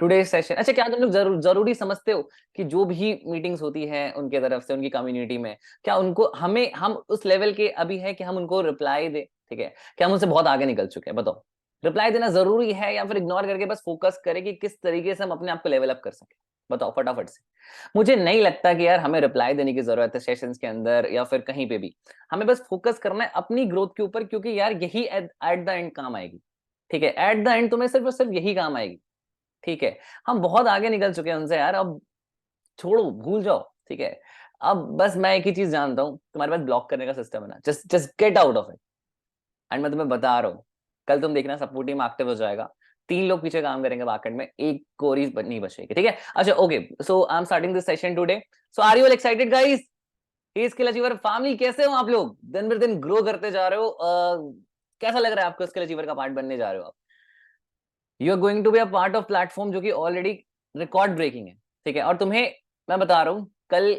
Today session. अच्छा, क्या तुम लोग जरूरी समझते हो कि जो भी मीटिंग्स होती है उनके तरफ से, उनकी कम्युनिटी में, क्या उनको हम उस लेवल के अभी है कि हम उनको रिप्लाई दे? ठीक है, क्या हम उनसे बहुत आगे निकल चुके हैं? बताओ, रिप्लाई देना जरूरी है या फिर इग्नोर करके बस फोकस करें कि किस तरीके से हम अपने आप को लेवल अप कर सके? बताओ फटाफट से। मुझे नहीं लगता कि यार हमें रिप्लाई देने की जरूरत है सेशंस के अंदर या फिर कहीं पे भी। हमें बस फोकस करना है अपनी ग्रोथ के ऊपर, क्योंकि यार यही एट द एंड काम आएगी। ठीक है, एट द एंड तुम्हें सिर्फ और सिर्फ यही काम आएगी। ठीक है, हम बहुत आगे निकल चुके हैं उनसे यार, अब छोड़ो, भूल जाओ। ठीक है, अब बस मैं एक ही चीज जानता हूँ, तुम्हारे पास ब्लॉक करने का सिस्टम है ना, just just get out of it. And मैं तुम्हें बता रहा हूँ, कल तुम देखना सपोर्ट टीम एक्टिव हो जाएगा। 3 लोग पीछे काम करेंगे बैकएंड में, एक कोरी नहीं बचेगी। ठीक है, अच्छा okay, so I am starting this session today. So are you all excited guys? Skill achiever family, कैसे हो आप लोग? दिन भर दिन ग्रो करते जा रहे हो। कैसा लग रहा है आपको स्किल अचीवर का पार्ट बनने जा रहे हो आप? You are going to be a part of platform जो कि ऑलरेडी रिकॉर्ड ब्रेकिंग है। ठीक है, और तुम्हें मैं बता रहा हूँ, कल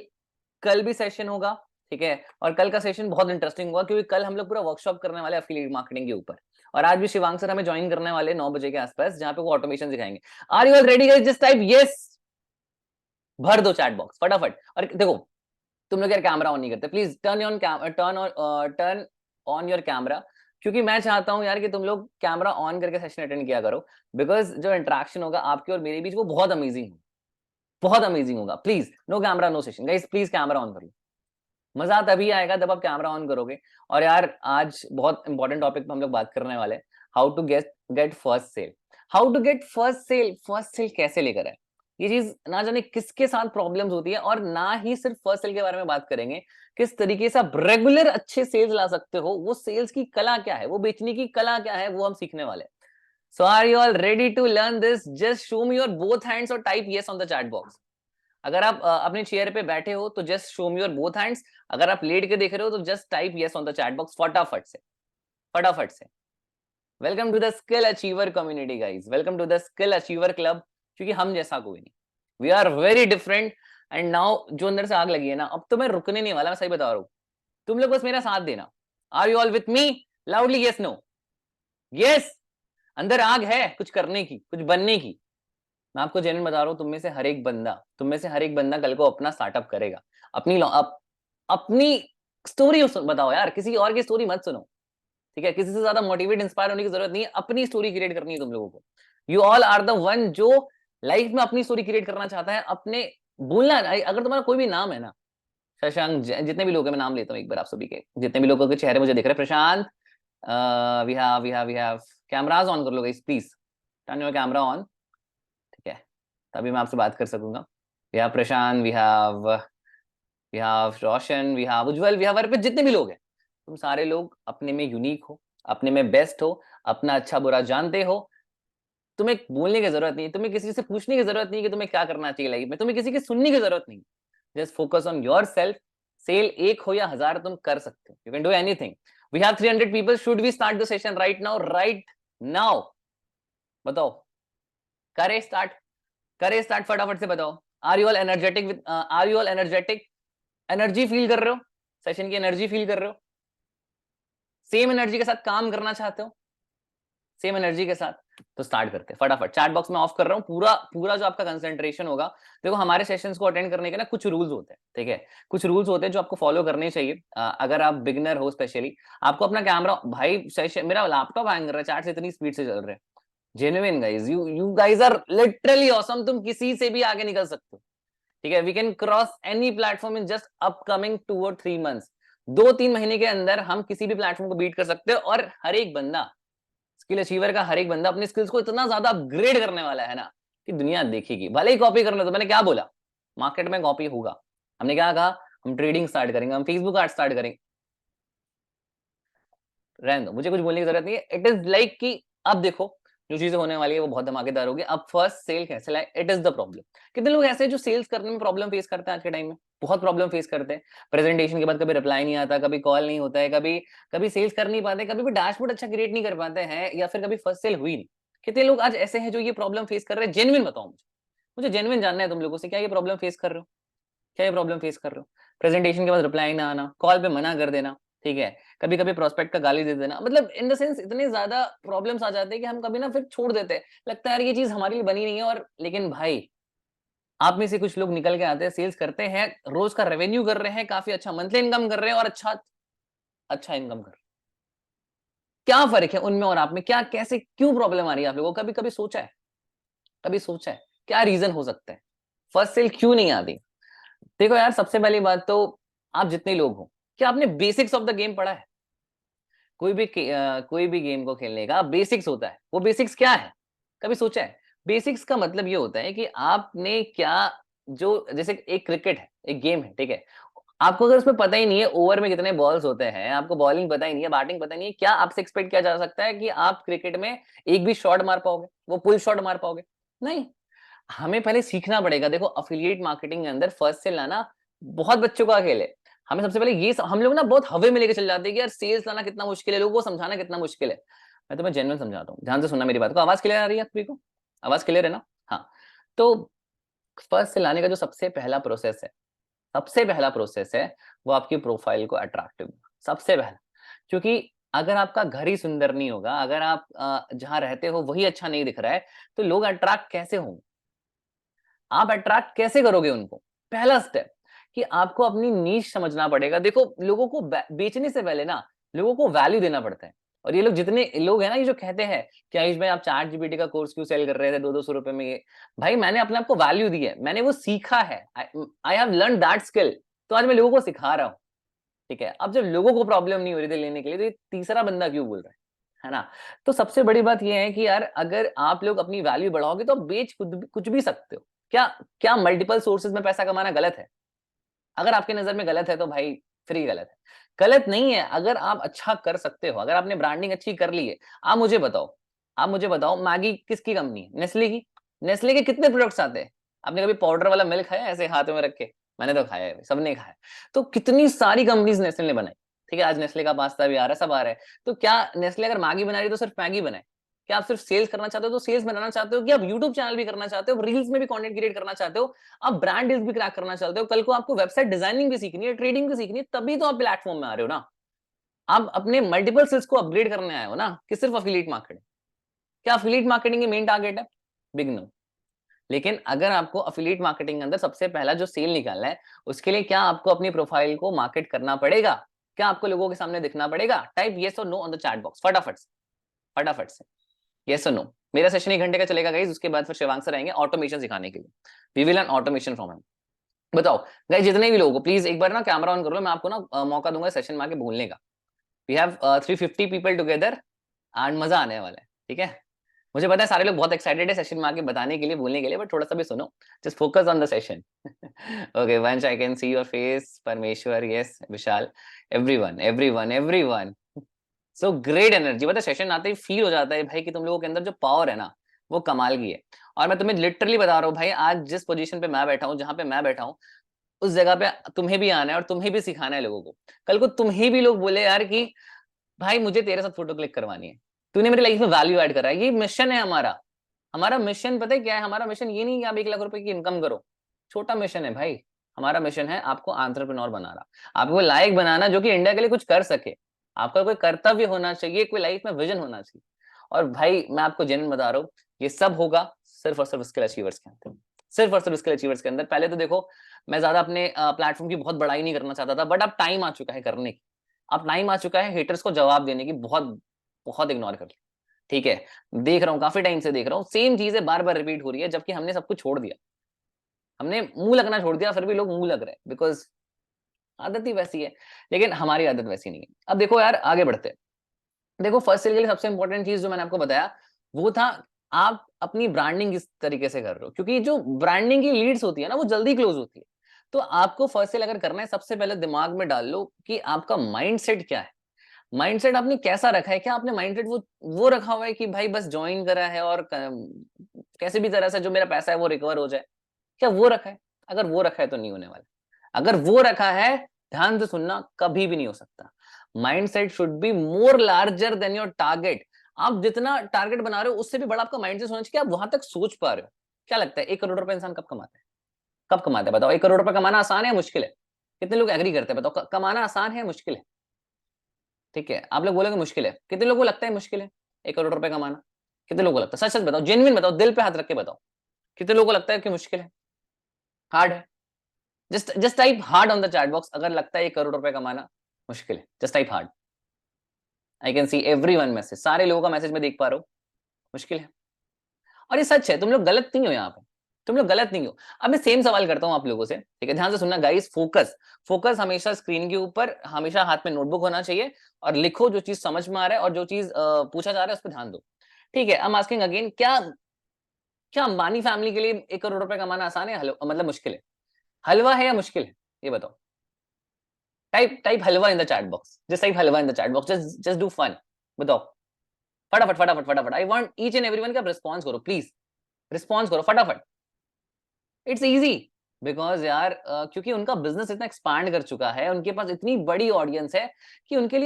कल भी सेशन होगा। ठीक है, और कल का सेशन बहुत इंटरेस्टिंग होगा, क्योंकि कल हम लोग पूरा वर्कशॉप करने वाले एफिलिएट मार्केटिंग के ऊपर। और आज भी शिवांग सर हमें ज्वाइन करने वाले 9 बजे के आसपास, जहां पे वो ऑटोमेशन सिखाएंगे। Are you all ready guys? Just type yes, भर दो चैट बॉक्स फटाफट। और देखो, तुम लोग यार कैमरा ऑन नहीं करते, please turn on your camera, क्योंकि मैं चाहता हूं यार कि तुम लोग कैमरा ऑन करके सेशन अटेंड किया करो। बिकॉज जो इंटरेक्शन होगा आपके और मेरे बीच वो बहुत अमेजिंग होगा, बहुत अमेजिंग होगा। Please no camera no session guys, please camera on कर लो। मजा तभी आएगा जब आप कैमरा ऑन करोगे। और यार आज बहुत इंपॉर्टेंट टॉपिक पे हम लोग बात करने वाले हैं, how to get get first sale. How to get first sale, first sale कैसे लेकर आए। ये चीज ना जाने किसके साथ प्रॉब्लम्स होती है, और ना ही सिर्फ फर्स्ट सेल के बारे में बात करेंगे, किस तरीके से आप रेगुलर अच्छे सेल्स ला सकते हो, वो सेल्स की कला क्या है, वो बेचने की कला क्या है, वो हम सीखने वाले हैं। So are you all ready to learn this? Just show me your both hands और type yes on the chat box. अगर आप अपने चेयर पे बैठे हो तो just show me your both hands. अगर आप लेट के देख रहे हो तो just type yes on the chat box फटाफट से, फटाफट से। Welcome to the skill achiever community guys, welcome to the skill achiever club. क्योंकि हम जैसा कोई नहीं, we are very different. And now जो अंदर से आग लगी है ना, अब तो मैं रुकने नहीं वाला, मैं सही बता रहा हूँ। तुम लोग बस मेरा साथ देना। Are you all with me? Loudly yes no. Yes, अंदर आग है कुछ करने की, कुछ बनने की। मैं आपको जेन्युइन बता रहा हूँ, तुम में से हर एक बंदा कल को अपना स्टार्टअप करेगा। अपनी स्टोरी बताओ यार, किसी और की स्टोरी मत सुनो। ठीक है, किसी से ज्यादा मोटिवेट इंस्पायर होने की जरूरत नहीं है, अपनी स्टोरी क्रिएट करनी है तुम लोगों को। You all are the one जो लाइफ में अपनी स्टोरी क्रिएट करना चाहता है। अपने बोलना, अगर तुम्हारा कोई भी नाम है ना, शशांक, जितने भी लोग हैं, मैं नाम लेता हूँ एक बार आप सभी के, जितने भी लोगों के चेहरे मुझे दिख रहे हैं। Prashant, we have cameras on कर लो guys please, turn your camera on. ठीक है, तभी मैं आपसे बात कर सकूंगा। We have Prashant, we have Roshan, we have Ujjwal, we have Arpit, जितने भी लोग हैं, तुम सारे लोग अपने में यूनिक हो, अपने में बेस्ट हो, अपना अच्छा बुरा जानते हो। तुम्हें बोलने की जरूरत नहीं है, तुम्हें किसी से पूछने की जरूरत नहीं कि तुम्हें क्या करना चाहिए लाइफ में, तुम्हें किसी की सुनने की जरूरत नहीं। Just focus on yourself. Sale एक हो या 1000, तुम कर सकते हो, you can do anything. We have 300 people, should we start the session right now? Right now बताओ, करे स्टार्ट, करे स्टार्ट फटाफट से बताओ। Are you all energetic with are you all energetic? Energy feel कर रहे हो? सेशन की एनर्जी फील कर रहे हो? सेम एनर्जी के साथ काम करना चाहते हो? सेम एनर्जी के साथ? तो स्टार्ट करते हैं फटाफट। चैट बॉक्स में ऑफ कर रहा हूँ, पूरा पूरा जो आपका कंसंट्रेशन होगा। देखो, हमारे सेशंस को अटेंड करने के ना कुछ रूल्स होते हैं। ठीक है, कुछ रूल्स होते हैं जो आपको फॉलो करने चाहिए। अगर आप बिगनर हो स्पेशली, आपको अपना कैमरा, भाई सेशन, मेरा लैपटॉप हैंग कर रहा है, चैट से इतनी स्पीड से चल रहे हैं। Genuine guys, you guys are literally awesome, तुम किसी से भी आगे निकल सकते हो। ठीक है, we can cross any platform in just upcoming 2 और 3 मंथ्स। 2-3 महीने के अंदर हम किसी भी प्लेटफॉर्म को बीट कर सकते हैं। और हर एक बंदा, स्किल अचीवर का हर एक बंदा अपनी स्किल्स को इतना ज्यादा अपग्रेड करने वाला है ना, कि दुनिया देखेगी। भले ही कॉपी करना, तो मैंने क्या बोला, मार्केट में कॉपी होगा। हमने क्या कहा, हम ट्रेडिंग स्टार्ट करेंगे, हम फेसबुक आर्ट स्टार्ट करेंगे। रहने दो, मुझे कुछ बोलने की जरूरत नहीं है। इट इज लाइक कि अब देखो, जो चीजें होने वाली है वो बहुत धमाकेदार होगी। अब फर्स्ट सेल कैसे लाए, इट इज द प्रॉब्लम। कितने लोग ऐसे हैं जो सेल्स करने में प्रॉब्लम फेस करते हैं आज के टाइम में? बहुत प्रॉब्लम फेस करते हैं। प्रेजेंटेशन के बाद कभी रिप्लाई नहीं आता, कभी कॉल नहीं होता है, कभी कभी सेल्स कर नहीं पाते, कभी भी डैशबोर्ड अच्छा क्रिएट नहीं कर पाते हैं, या फिर कभी फर्स्ट सेल हुई नहीं। कितने लोग आज ऐसे हैं जो ये प्रॉब्लम फेस कर रहे हैं? जेन्युइन बताओ मुझे, मुझे जेन्युइन जानना है तुम लोगों से, क्या ये प्रॉब्लम फेस कर रहे हो? क्या ये प्रॉब्लम फेस कर रहे हो? प्रेजेंटेशन के बाद रिप्लाई ना आना, कॉल पे मना कर देना। ठीक है, कभी कभी प्रोस्पेक्ट का गाली दे देना, मतलब इन द सेंस इतने ज्यादा प्रॉब्लम्स आ जाते हैं कि हम कभी ना फिर छोड़ देते हैं, लगता है यार ये चीज हमारे लिए बनी नहीं है। और लेकिन भाई आप में से कुछ लोग निकल के आते हैं, सेल्स करते हैं, रोज का रेवेन्यू कर रहे हैं, काफी अच्छा मंथली इनकम कर रहे हैं और अच्छा अच्छा इनकम कर रहे हैं। क्या फर्क है उनमें और आप में? क्या कैसे क्यों प्रॉब्लम आ रही है आप लोगों को? कभी कभी सोचा है? कभी सोचा है क्या रीजन हो सकता है? फर्स्ट सेल क्यों नहीं आती? देखो यार, सबसे पहली बात तो आप जितने लोग हो, क्या आपने बेसिक्स ऑफ द गेम पढ़ा है? कोई भी गेम को खेलने का बेसिक्स होता है। वो बेसिक्स क्या है? कभी सोचा है? बेसिक्स का मतलब ये होता है कि आपने क्या, जो जैसे एक क्रिकेट है, एक गेम है, ठीक है, आपको अगर उसमें पता ही नहीं है ओवर में कितने बॉल्स होते हैं, आपको बॉलिंग पता ही नहीं है, बैटिंग पता नहीं है, क्या आपसे एक्सपेक्ट किया जा सकता है कि आप क्रिकेट में एक भी शॉट मार पाओगे, वो पुल शॉट मार पाओगे? नहीं। हमें पहले सीखना पड़ेगा। देखो अफिलिएट मार्केटिंग के अंदर फर्स्ट सेल लाना बहुत बच्चों का खेल है। हमें सबसे पहले ये हम लोग ना बहुत हवे में लेके चल जाते हैं कि यार सेल्स लाना कितना मुश्किल है, लोगों को समझाना कितना मुश्किल है। मैं तुम्हें जेन्युइन समझाता हूँ, ध्यान से सुनना मेरी बात को। आवाज क्लियर आ रही है आप को? आवाज क्लियर है ना? हाँ। तो फर्स्ट सेल लाने का जो सबसे पहला प्रोसेस है, सबसे पहला प्रोसेस है, वो आपकी प्रोफाइल को अट्रैक्टिव, सबसे पहला। क्योंकि अगर आपका घर ही सुंदर नहीं होगा, अगर आप जहां रहते हो वही अच्छा नहीं दिख रहा है, तो लोग अट्रैक्ट कैसे होंगे? आप अट्रैक्ट कैसे करोगे उनको? पहला स्टेप कि आपको अपनी नीश समझना पड़ेगा। देखो लोगों को बेचने से पहले ना लोगों को वैल्यू देना पड़ता है। और ये लोग जितने लोग हैं ना, ये जो कहते हैं कि आयुष भाई आप चैट जीपीटी का कोर्स क्यों सेल कर रहे थे 200-200 रुपए में, ये भाई मैंने अपने आप को वैल्यू दी है, मैंने वो सीखा है, I have learn that skill, तो आज मैं लोगों को सिखा रहा हूँ। ठीक है, अब जब लोगों को प्रॉब्लम नहीं हो रही थी लेने के लिए, तो ये तीसरा बंदा क्यों बोल रहा है ना? तो सबसे बड़ी बात ये है कि यार अगर आप लोग अपनी वैल्यू बढ़ाओगे तो आप बेच कुछ भी सकते हो। क्या क्या मल्टीपल सोर्सेज में पैसा कमाना गलत है? अगर आपके नजर में गलत है तो भाई फ्री गलत है। गलत नहीं है अगर आप अच्छा कर सकते हो, अगर आपने ब्रांडिंग अच्छी कर ली है। आप मुझे बताओ मैगी किसकी कंपनी है? नेस्ले की। नेस्ले के कितने प्रोडक्ट्स आते हैं? आपने कभी पाउडर वाला मिल्क खाया ऐसे हाथों में रख के? मैंने तो खाया है, सबने खाया। तो कितनी सारी कंपनीज नेस्ले ने बनाई। ठीक है, आज नेस्ले का पास्ता भी आ रहा है, सब आ रहा है। तो क्या नेस्ले अगर मैगी बना रही है तो सिर्फ मैगी बनाए? क्या आप सिर्फ सेल्स करना चाहते हो तो सेल्स बनाना चाहते हो? कि आप यूट्यूब चैनल भी करना चाहते हो, रील्स में भी कंटेंट क्रिएट करना चाहते हो, आप ब्रांड डील्स भी क्रैक करना चाहते हो, कल को आपको वेबसाइट डिजाइनिंग भी सीखनी है, ट्रेडिंग भी सीखनी है, तभी तो आप प्लेटफॉर्म में आ रहे हो ना। आप अपने मल्टीपल स्किल्स को अपग्रेड करने आए हो ना, कि सिर्फ अफिलिएट मार्केटिंग? क्या अफिलिएट मार्केटिंग की मेन टारगेट है? Big no. लेकिन अगर आपको अफिलिएट मार्केटिंग के अंदर सबसे पहला जो सेल निकालना है, उसके लिए क्या आपको अपनी प्रोफाइल को मार्केट करना पड़ेगा? क्या आपको लोगों के सामने दिखना पड़ेगा? टाइप येस और know on the chat box फटाफट से, फटाफट से। यस और नो। मेरा सेशन 1 घंटे का चलेगा गाइस, उसके बाद फिर शिवांग सर आएंगे ऑटोमेशन सिखाने के लिए। We will learn automation from him. बताओ गाइस, जितने भी लोगों को प्लीज एक बार ना कैमरा ऑन कर लो, मैं आपको ना मौका दूंगा सेशन में आके बोलने का। We have 350 people together and मजा आने वाला है। ठीक है, मुझे पता है सारे लोग बहुत एक्साइटेड है सेशन में आके बताने के लिए, बोलने के लिए, बट थोड़ा सा भी सुनो, just focus on the session. Okay Vansh, I can see your face. Parmeshwar, yes Vishal, everyone everyone everyone. So great energy, मतलब सेशन आते ही फील हो जाता है भाई कि तुम लोगों के अंदर जो पावर है ना, वो कमाल की है। और मैं तुम्हें लिटरली बता रहा हूँ भाई, आज जिस पोजीशन पे मैं बैठा हूँ, जहां पे मैं बैठा हूँ, उस जगह पे तुम्हें भी आना है और तुम्हें भी सिखाना है लोगों को। कल को तुम्हें भी लोग बोले यार कि भाई मुझे तेरे साथ फोटो क्लिक करवानी है, तूने मेरी लाइफ में वैल्यू ऐड करा है। ये मिशन है हमारा। हमारा मिशन पता है क्या है? हमारा मिशन ये नहीं कि आप 1 लाख रुपए की इनकम करो, छोटा मिशन है भाई। हमारा मिशन है आपको एंटरप्रेन्योर बनाना, आपको लायक बनाना जो कि इंडिया के लिए कुछ कर सके। आपका कोई कर्तव्य होना चाहिए, कोई लाइफ में विजन होना चाहिए। और भाई मैं आपको जेन्युइन बता रहा हूँ, ये सब होगा सिर्फ और सिर्फ स्किल अचीवर्स के अंदर। सिर्फ और सिर्फ स्किल अचीवर्स के अंदर। पहले तो देखो, मैं ज्यादा अपने प्लेटफॉर्म की बहुत बड़ाई नहीं करना चाहता था, बट अब टाइम आ चुका है करने की। अब टाइम आ चुका है हेटर्स को जवाब देने की। बहुत बहुत इग्नोर कर लिया। ठीक है, देख रहा हूँ, काफी टाइम से देख रहा हूँ, सेम चीजें बार बार रिपीट हो रही है, जबकि हमने सब कुछ छोड़ दिया। हमने मुंह लगना छोड़ दिया, फिर भी लोग मुंह लग रहे हैं, बिकॉज आदत ही वैसी है। लेकिन हमारी आदत वैसी नहीं है। अब देखो यार, आगे बढ़ते हैं। देखो फर्स्ट सेल के लिए सबसे इंपॉर्टेंट चीज जो मैंने आपको बताया, वो था आप अपनी ब्रांडिंग इस तरीके से कर रहे हो, क्योंकि जो ब्रांडिंग की लीड्स होती है ना, वो जल्दी क्लोज होती है। तो आपको फर्स्ट सेल अगर करना है, सबसे पहले दिमाग में डाल लो कि आपका माइंडसेट क्या है। माइंडसेट आपने कैसा रखा है? क्या आपने माइंडसेट वो रखा हुआ है कि भाई बस ज्वाइन करा है और कैसे भी तरह से जो मेरा पैसा है वो रिकवर हो जाए? क्या वो रखा है? अगर वो रखा है तो नहीं होने वाला। अगर वो रखा है, ध्यान से सुनना, कभी भी नहीं हो सकता। Mindset should be more larger than your target. आप जितना टारगेट बना रहे हो उससे भी बड़ा आपका माइंडसेट होना चाहिए कि आप वहां तक सोच पा रहे हो। क्या लगता है 1 करोड़ रुपए इंसान कब कमाता है? कब कमाता है बताओ? 1 करोड़ रुपए कमाना आसान है मुश्किल है? कितने लोग एग्री करते हैं बताओ? कमाना आसान है मुश्किल है? ठीक है, आप लोग बोलोगे मुश्किल है, कितने लोगों को लगता है मुश्किल है 1 करोड़ रुपए कमाना? कितने लोगों को लगता है? सच सच बताओ, जेन्युइन बताओ, दिल पे हाथ रख के बताओ, कितने लोगों को लगता है कि मुश्किल है, हार्ड है? Just type hard on the chat box, अगर लगता है 1 करोड़ रुपए कमाना मुश्किल है, just type hard. I can see everyone message, सारे लोगों का मैसेज में देख पा रहा हूँ, मुश्किल है। और ये सच है, तुम लोग गलत नहीं हो यहाँ पे, तुम लोग गलत नहीं हो। अब मैं सेम सवाल करता हूँ आप लोगों से, ठीक है, ध्यान से सुनना गाइस, फोकस, फोकस हमेशा स्क्रीन के ऊपर, हमेशा हाथ में नोटबुक होना चाहिए, और लिखो जो चीज समझ में आ रहा है, और जो चीज पूछा जा रहा है उस पर ध्यान दो। ठीक है, आई एम आस्किंग अगेन, क्या क्या अंबानी फैमिली के लिए 1 करोड़ रुपए कमाना आसान है, मतलब मुश्किल है? हलवा है या मुश्किल है, ये बताओ। Type halwa in the chat box, just type halwa in the chat box, just do fun, बताओ, फटाफट फटाफट फटाफट, I want each and everyone का रिस्पॉन्स करो प्लीज, रिस्पॉन्स करो फटाफट। इट्स इजी, बिकॉज यार क्योंकि उनका बिजनेस इतना एक्सपांड कर चुका है, उनके पास इतनी बड़ी ऑडियंस है कि उनके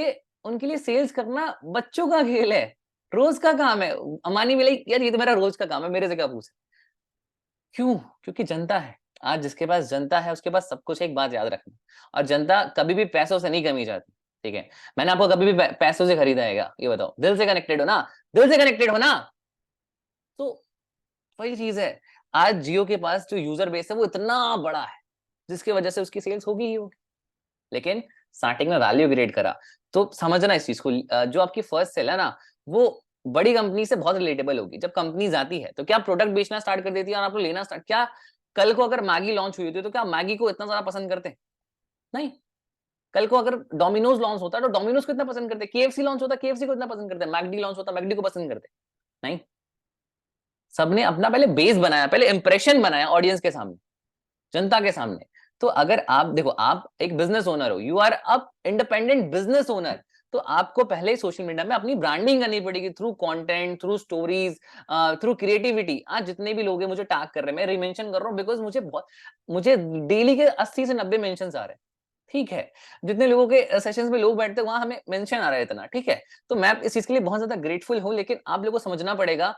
लिए सेल्स करना बच्चों का खेल है, रोज का काम है। अमानी मिले यार, ये तो मेरा रोज का काम है, मेरे से क्या पूछ। क्यों? क्योंकि जनता है, आज जिसके पास जनता है उसके पास सब कुछ है, एक बात याद रखना। और जनता कभी भी पैसों से नहीं कमी जाती, ठीक है? मैंने आपको कभी भी पैसों से खरीदा है क्या, ये बताओ? दिल से कनेक्टेड हो ना, दिल से कनेक्टेड हो ना, तो वही चीज है। आज जियो के पास जो यूजर बेस है वो इतना बड़ा है, जिसकी वजह से उसकी सेल्स होगी ही होगी, लेकिन स्टार्टिंग में वैल्यू क्रिएट करा। तो समझना इस चीज को, जो आपकी फर्स्ट सेल है ना, वो बड़ी कंपनी से बहुत रिलेटेबल होगी। जब कंपनी आती है तो क्या प्रोडक्ट बेचना स्टार्ट कर देती है और आपको लेना स्टार्ट, क्या कल को अगर मैगी लॉन्च हुई होती है तो क्या मैगी को इतना ज्यादा पसंद करते? नहीं। कल को अगर डोमिनोज लॉन्च होता है तो डोमिनोज को इतना पसंद करते, केएफसी लॉन्च होता है केएफसी को इतना पसंद करते, मैकडी लॉन्च होता है मैकडी को पसंद करते? नहीं। सबने अपना पहले बेस बनाया, पहले इंप्रेशन बनाया ऑडियंस के सामने, जनता के सामने। तो अगर आप देखो, आप एक बिजनेस ओनर हो, you are a independent business owner, तो आपको पहले सोशल मीडिया में अपनी ब्रांडिंग करनी पड़ेगी, through content, through stories, through creativity. आज जितने भी लोग हैं मुझे टैग कर रहे हैं, मैं रिमेंशन कर रहा हूँ बिकॉज मुझे डेली के 80 से 90 मेंशंस आ रहे हैं, ठीक है? जितने लोगों के सेशंस में लोग बैठते हैं वहां हमें मेंशन आ रहा है इतना, ठीक है? तो मैं इस चीज के लिए बहुत ज्यादा ग्रेटफुल हूं, लेकिन आप लोगों को समझना पड़ेगा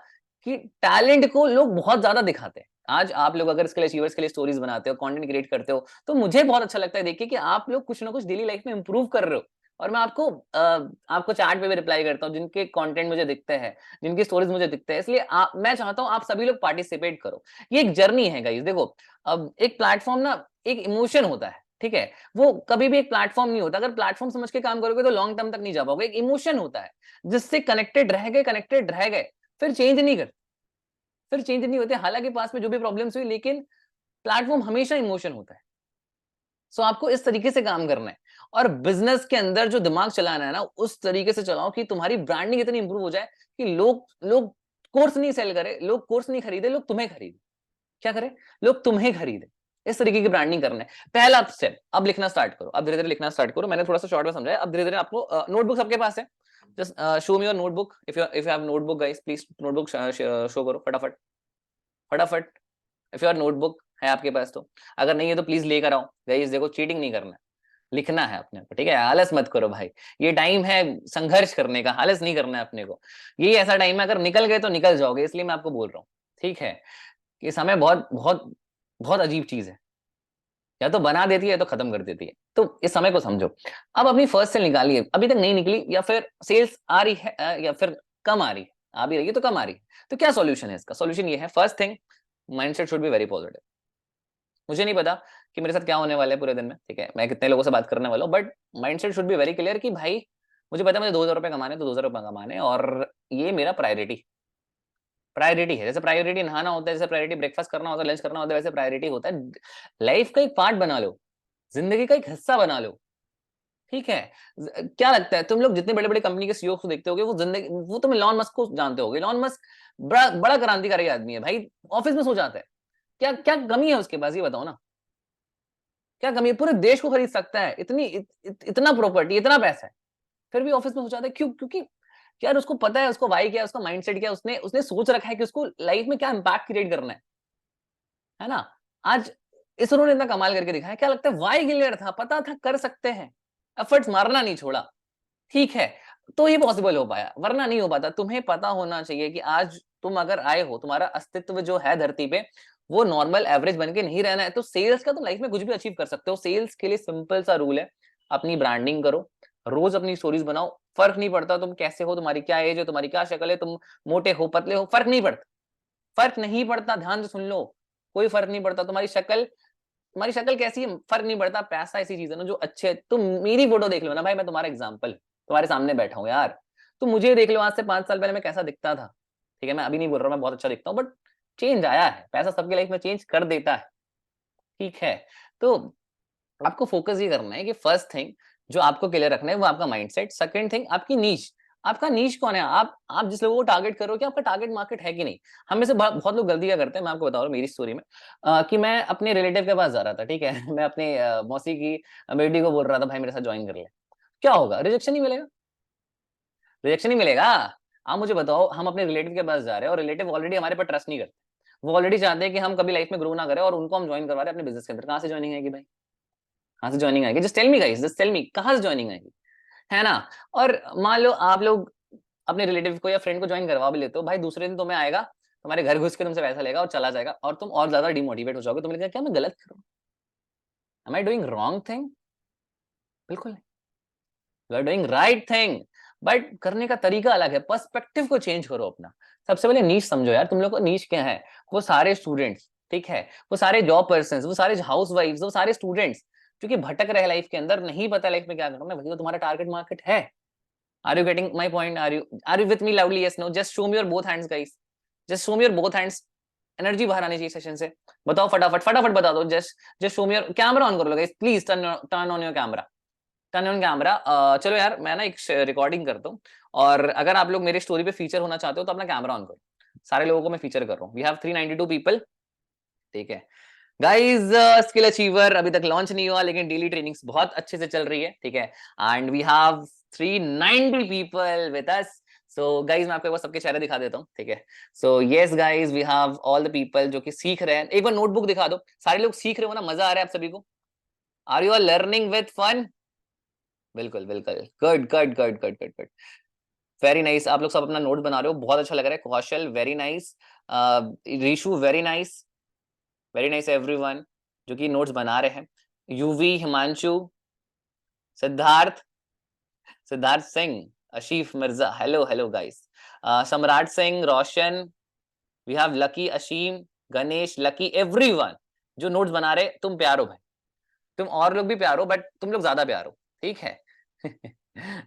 कि टैलेंट को लोग बहुत ज्यादा दिखाते हैं। आज आप लोग अगर इसके लिए अचीवर्स के लिए स्टोरीज बनाते हो, कंटेंट क्रिएट करते हो, तो मुझे बहुत अच्छा लगता है देखिए कि आप लोग कुछ ना कुछ डेली लाइफ में इंप्रूव कर रहे हो। और मैं आपको चैट पे भी रिप्लाई करता हूँ, जिनके कंटेंट मुझे दिखते हैं, जिनकी स्टोरीज मुझे दिखते हैं, इसलिए मैं चाहता हूँ आप सभी लोग पार्टिसिपेट करो। ये एक जर्नी है गाइस, देखो, अब एक प्लेटफॉर्म ना एक इमोशन होता है, ठीक है? वो कभी भी एक प्लेटफॉर्म नहीं होता, अगर प्लेटफॉर्म समझ के काम करोगे तो लॉन्ग टर्म तक नहीं जा पाओगे। एक इमोशन होता है जिससे कनेक्टेड रह गए, फिर चेंज नहीं करते, फिर चेंज नहीं होते, हालांकि पास में जो भी प्रॉब्लम्स हुई, लेकिन प्लेटफॉर्म हमेशा इमोशन होता है। सो आपको इस तरीके से काम करना है, और बिजनेस के अंदर जो दिमाग चलाना है ना, उस तरीके से चलाओ कि तुम्हारी ब्रांडिंग इतनी इंप्रूव हो जाए कि लोग लोग कोर्स नहीं सेल करे, लोग कोर्स नहीं खरीदे, लोग तुम्हें खरीदे। क्या करें? लोग तुम्हें खरीदे। इस तरीके की ब्रांडिंग करना है। पहला स्टेप, अब लिखना स्टार्ट करो, अब धीरे धीरे लिखना स्टार्ट करो। मैंने थोड़ा सा शॉर्ट में समझाया, अब धीरे धीरे आपको नोटबुक सबके पास है, just show me your notebook, if you have notebook guys, please notebook show करो फटाफट फटाफट। इफ योर नोटबुक है आपके पास तो, अगर नहीं है तो प्लीज लेकर आओ गाइस। देखो, चीटिंग नहीं करना है, लिखना है अपने को, ठीक है? आलस मत करो भाई, ये टाइम है संघर्ष करने का, आलस नहीं करना है अपने को। ये ऐसा टाइम है, अगर निकल गए तो निकल जाओगे, इसलिए मैं आपको बोल रहा हूँ, ठीक है? ये समय बहुत बहुत बहुत अजीब चीज है, या तो बना देती है या तो खत्म कर देती है, तो इस समय को समझो। अब अपनी फर्स्ट सेल निकालिए, अभी तक नहीं निकली, या फिर सेल्स आ रही है या फिर कम आ रही है, आ भी रही है तो कम आ रही है, तो क्या सॉल्यूशन है इसका? सॉल्यूशन ये है, first thing, mindset should be very positive. मुझे नहीं पता कि मेरे साथ क्या होने वाला है पूरे दिन में, ठीक है, मैं कितने लोगों से बात करने वाला हूँ, but mindset should be very clear कि भाई मुझे पता है मुझे 2,000 रुपए कमाने, तो 2,000 रुपए कमाने, और ये मेरा प्रायोरिटी है। जैसे प्रायोरिटी नहाना होता है, जैसे प्रायोरिटी ब्रेकफास्ट करना होता है, लंच करना होता है, वैसे प्रायोरिटी होता है लाइफ का एक पार्ट बना लो, जिंदगी का एक हिस्सा बना लो, ठीक है? क्या लगता है तुम लोग जितने बड़े बड़े कंपनी के सीईओ को देखते होगे, वो तुम इलॉन मस्क को जानते होगे, इलॉन मस्क बड़ा बड़ा क्रांतिकारी आदमी है भाई, ऑफिस में सो जाता है। क्या क्या कमी है उसके पास, ये बताओ ना, क्या कमी है? पूरे देश को खरीद सकता है, इतना प्रॉपर्टी, इतना पैसा है, फिर भी ऑफिस में हो जाता है, क्यों? क्योंकि यार उसको पता है, उसको वाई क्या है, उसका माइंडसेट क्या है, उसने उसने सोच रखा है कि उसको लाइफ में क्या इंपैक्ट क्रिएट करना है ना? आज इस उन्होंने इतना कमाल करके दिखाया, क्या लगता है? वाई क्लियर था, पता था कर सकते हैं, एफर्ट्स मारना नहीं छोड़ा, ठीक है? तो ये पॉसिबल हो पाया, वरना नहीं हो पाता। तुम्हें पता होना चाहिए कि आज तुम अगर आए हो, तुम्हारा अस्तित्व जो है धरती पे, वो नॉर्मल एवरेज बन के नहीं रहना है, तो सेल्स का तुम लाइफ में कुछ भी अचीव कर सकते हो। सेल्स के लिए सिंपल सा रूल है, अपनी ब्रांडिंग करो, रोज अपनी स्टोरीज बनाओ, फर्क नहीं पड़ता तुम कैसे हो, तुम्हारी क्या एज है, तुम्हारी क्या शक्ल है, तुम मोटे हो पतले हो, फर्क नहीं पड़ता, फर्क नहीं पड़ता, ध्यान से सुन लो, कोई फर्क नहीं पड़ता। तुम्हारी शक्ल कैसी है फर्क नहीं पड़ता। पैसा ऐसी चीज है ना जो अच्छे है। तुम मेरी फोटो देख लो ना भाई, मैं तुम्हारा एग्जाम्पल तुम्हारे सामने बैठा हूँ यार, तुम मुझे देख लो आज से 5 साल पहले मैं कैसा दिखता था। ठीक है, मैं अभी नहीं बोल रहा मैं बहुत अच्छा दिखता हूँ, बट चेंज आया है, पैसा सबकी लाइफ में चेंज कर देता है। ठीक है, तो आपको फोकस ये करना है कि फर्स्ट थिंग जो आपको क्लियर रखना है वो आपका माइंडसेट, सेकंड थिंग आपकी नीश। आपका नीश कौन है, आप जिस लोगों को टारगेट करो कि आपका टारगेट मार्केट है कि नहीं। हम में से बहुत लोग गलती क्या करते हैं, मैं आपको बता रहा हूँ मेरी स्टोरी में, कि मैं अपने रिलेटिव के पास जा रहा था। ठीक है मैं अपने मौसी की बेटी को बोल रहा था भाई मेरे साथ ज्वाइन कर ले। क्या होगा, रिजेक्शन ही मिलेगा, रिजेक्शन ही मिलेगा। आप मुझे बताओ, हम अपने रिलेटिव के पास जा रहे हैं और रिलेटिव ऑलरेडी हमारे पर ट्रस्ट नहीं करते, वो ऑलरेडी चाहते हैं कि हम कभी लाइफ में ग्रो ना करें, और उनको हम ज्वाइन करवा रहे हैं अपने बिजनेस के अंदर। कहाँ से ज्वाइनिंग आएगी भाई, कहाँ से ज्वाइनिंग आएगी? Just tell me guys, just tell me कहाँ से ज्वाइनिंग आएगी, है ना। और मान लो आप लोग अपने रिलेटिव को या फ्रेंड को ज्वाइन करवा भी लेते हो, भाई दूसरे दिन तुम्हें आएगा, तुम्हारे घर घुस के तुमसे पैसा लेगा और चला जाएगा, और तुम और ज्यादा डिमोटिवेट हो जाओगे। तुम्हें लगेगा क्या मैं गलत कर रहा हूँ, am I doing wrong thing? बिल्कुल नहीं, you are doing right thing, but करने का तरीका अलग है। पर्सपेक्टिव को चेंज करो अपना। सबसे पहले नीश समझो यार, तुम लोग को नीश क्या है। वो सारे स्टूडेंट्स, ठीक है, वो सारे जॉब पर्सन, वो सारे हाउस वाइफ्स, वो सारे स्टूडेंट्स जो कि भटक रहे लाइफ के अंदर, नहीं पता लाइफ में क्या करना है, वही तो तुम्हारा टारगेट मार्केट है। Are you getting my point? Are you with me loudly? Yes no? Just show me your both hands guys, just show me your both hands. Energy बाहर आनी चाहिए सेशन से। बताओ फटाफट फटाफट बता दो। Just just show me your camera on कर लो guys, please turn on your camera, turn on camera. चलो यार मैं ना एक रिकॉर्डिंग करता हूँ, और अगर आप लोग मेरे स्टोरी पे फीचर होना चाहते हो तो अपना कैमरा ऑन करो। सारे लोगों को मैं फीचर कर रहा हूँ। We have 392 people. ठीक है गाइज, स्किल अचीवर अभी तक लॉन्च नहीं हुआ, लेकिन डेली ट्रेनिंग्स बहुत अच्छे से चल रही है। ठीक है, and we have 390 people with us. So guys मैं आपको एक बार सबके चेहरे दिखा देता हूँ। ठीक है, so yes guys, we have all the people जो कि सीख रहे हैं। एक बार नोटबुक दिखा दो, सारे लोग सीख रहे हो ना, मजा आ रहा है आप सभी को? Are you are learning with fun? बिल्कुल बिल्कुल, good good good good good good, very nice. आप लोग सब अपना नोट बना रहे हो, बहुत अच्छा लग रहा है। Kaushal very nice, Rishu very nice everyone जो कि नोट्स बना रहे हैं। Yuvi, Himanshu, Siddharth, Siddharth Singh, Ashif Mirza, hello hello guys, Samrat Singh, Roshan, we have Lucky, Ashim, Ganesh, Lucky, everyone जो नोट्स बना रहे। तुम प्यार हो भाई, तुम और लोग भी प्यार हो, बट तुम लोग ज्यादा प्यार हो। ठीक है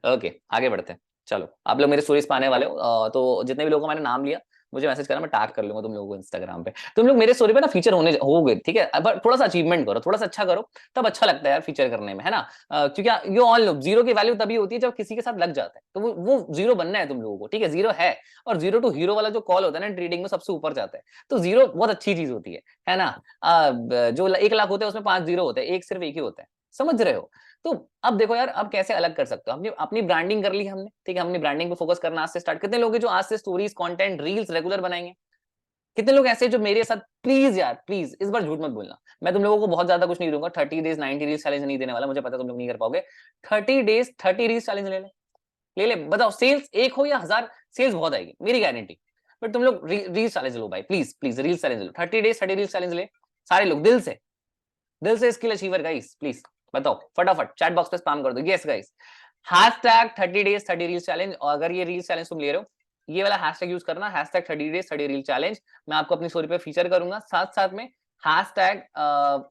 ओके आगे बढ़ते हैं। चलो आप लोग मेरे स्टोरीज पाने वाले हो, तो जितने भी लोगों का मैंने नाम लिया मुझे मैसेज करना, मैं टैग कर लूंगा तुम लोगों को इंस्टाग्राम पे। तुम लोग मेरे स्टोरी पे ना फीचर होने होगे, ठीक है, पर थोड़ा सा अचीवमेंट करो, थोड़ा सा अच्छा करो, तब अच्छा लगता है यार फीचर करने में, है ना। क्योंकि यू ऑल नो जीरो की वैल्यू तभी होती है जब किसी के साथ लग जाता है, तो वो जीरो बनना है तुम लोगों को। ठीक है, जीरो है, और जीरो टू हीरो वाला जो कॉल होता है ना ट्रेडिंग में, सबसे ऊपर जाता है। तो जीरो बहुत अच्छी चीज होती है ना। जो 1 लाख होते हैं उसमें 5 जीरो होते हैं, एक सिर्फ एक ही होता है, समझ रहे हो। तो अब देखो यार, अब कैसे अलग कर सकते हो। हमने अपनी ब्रांडिंग कर ली हमने, ठीक है, हमने ब्रांडिंग पे फोकस करना आज से स्टार्ट। कितने लोग हैं जो आज से स्टोरीज, कंटेंट, रील्स रेगुलर बनाएंगे? कितने लोग ऐसे जो मेरे साथ, प्लीज यार प्लीज इस बार झूठ मत बोलना, मैं तुम लोगों को बहुत ज्यादा कुछ नहीं दूंगा। 30 डेज 90 रील्स चैलेंज नहीं देने वाला, मुझे पता तुम लोग नहीं कर पाओगे। 30 डेज 30 रील्स चैलेंज ले ले, ले ले, बताओ सेल्स 1 हो या 1000, सेल्स बहुत आएगी मेरी गारंटी। बट तुम लोग रील्स चैलेंज लो भाई, please please reels challenge low. 30 days 30 reels challenge ले सारे लोग, दिल से, दिल से स्किल अचीवर गाइस, प्लीज बताओ फटाफट चैट बॉक्स पे स्पैम कर दो, yes guys, hashtag 30 days 30 reels challenge. और अगर ये रील्स चैलेंज तुम ले रहे हो, ये वाला हैशटैग यूज करना, हैशटैग 30 डेज 30 रील चैलेंज। मैं आपको अपनी स्टोरी पे फीचर करूंगा, साथ साथ में हैशटैग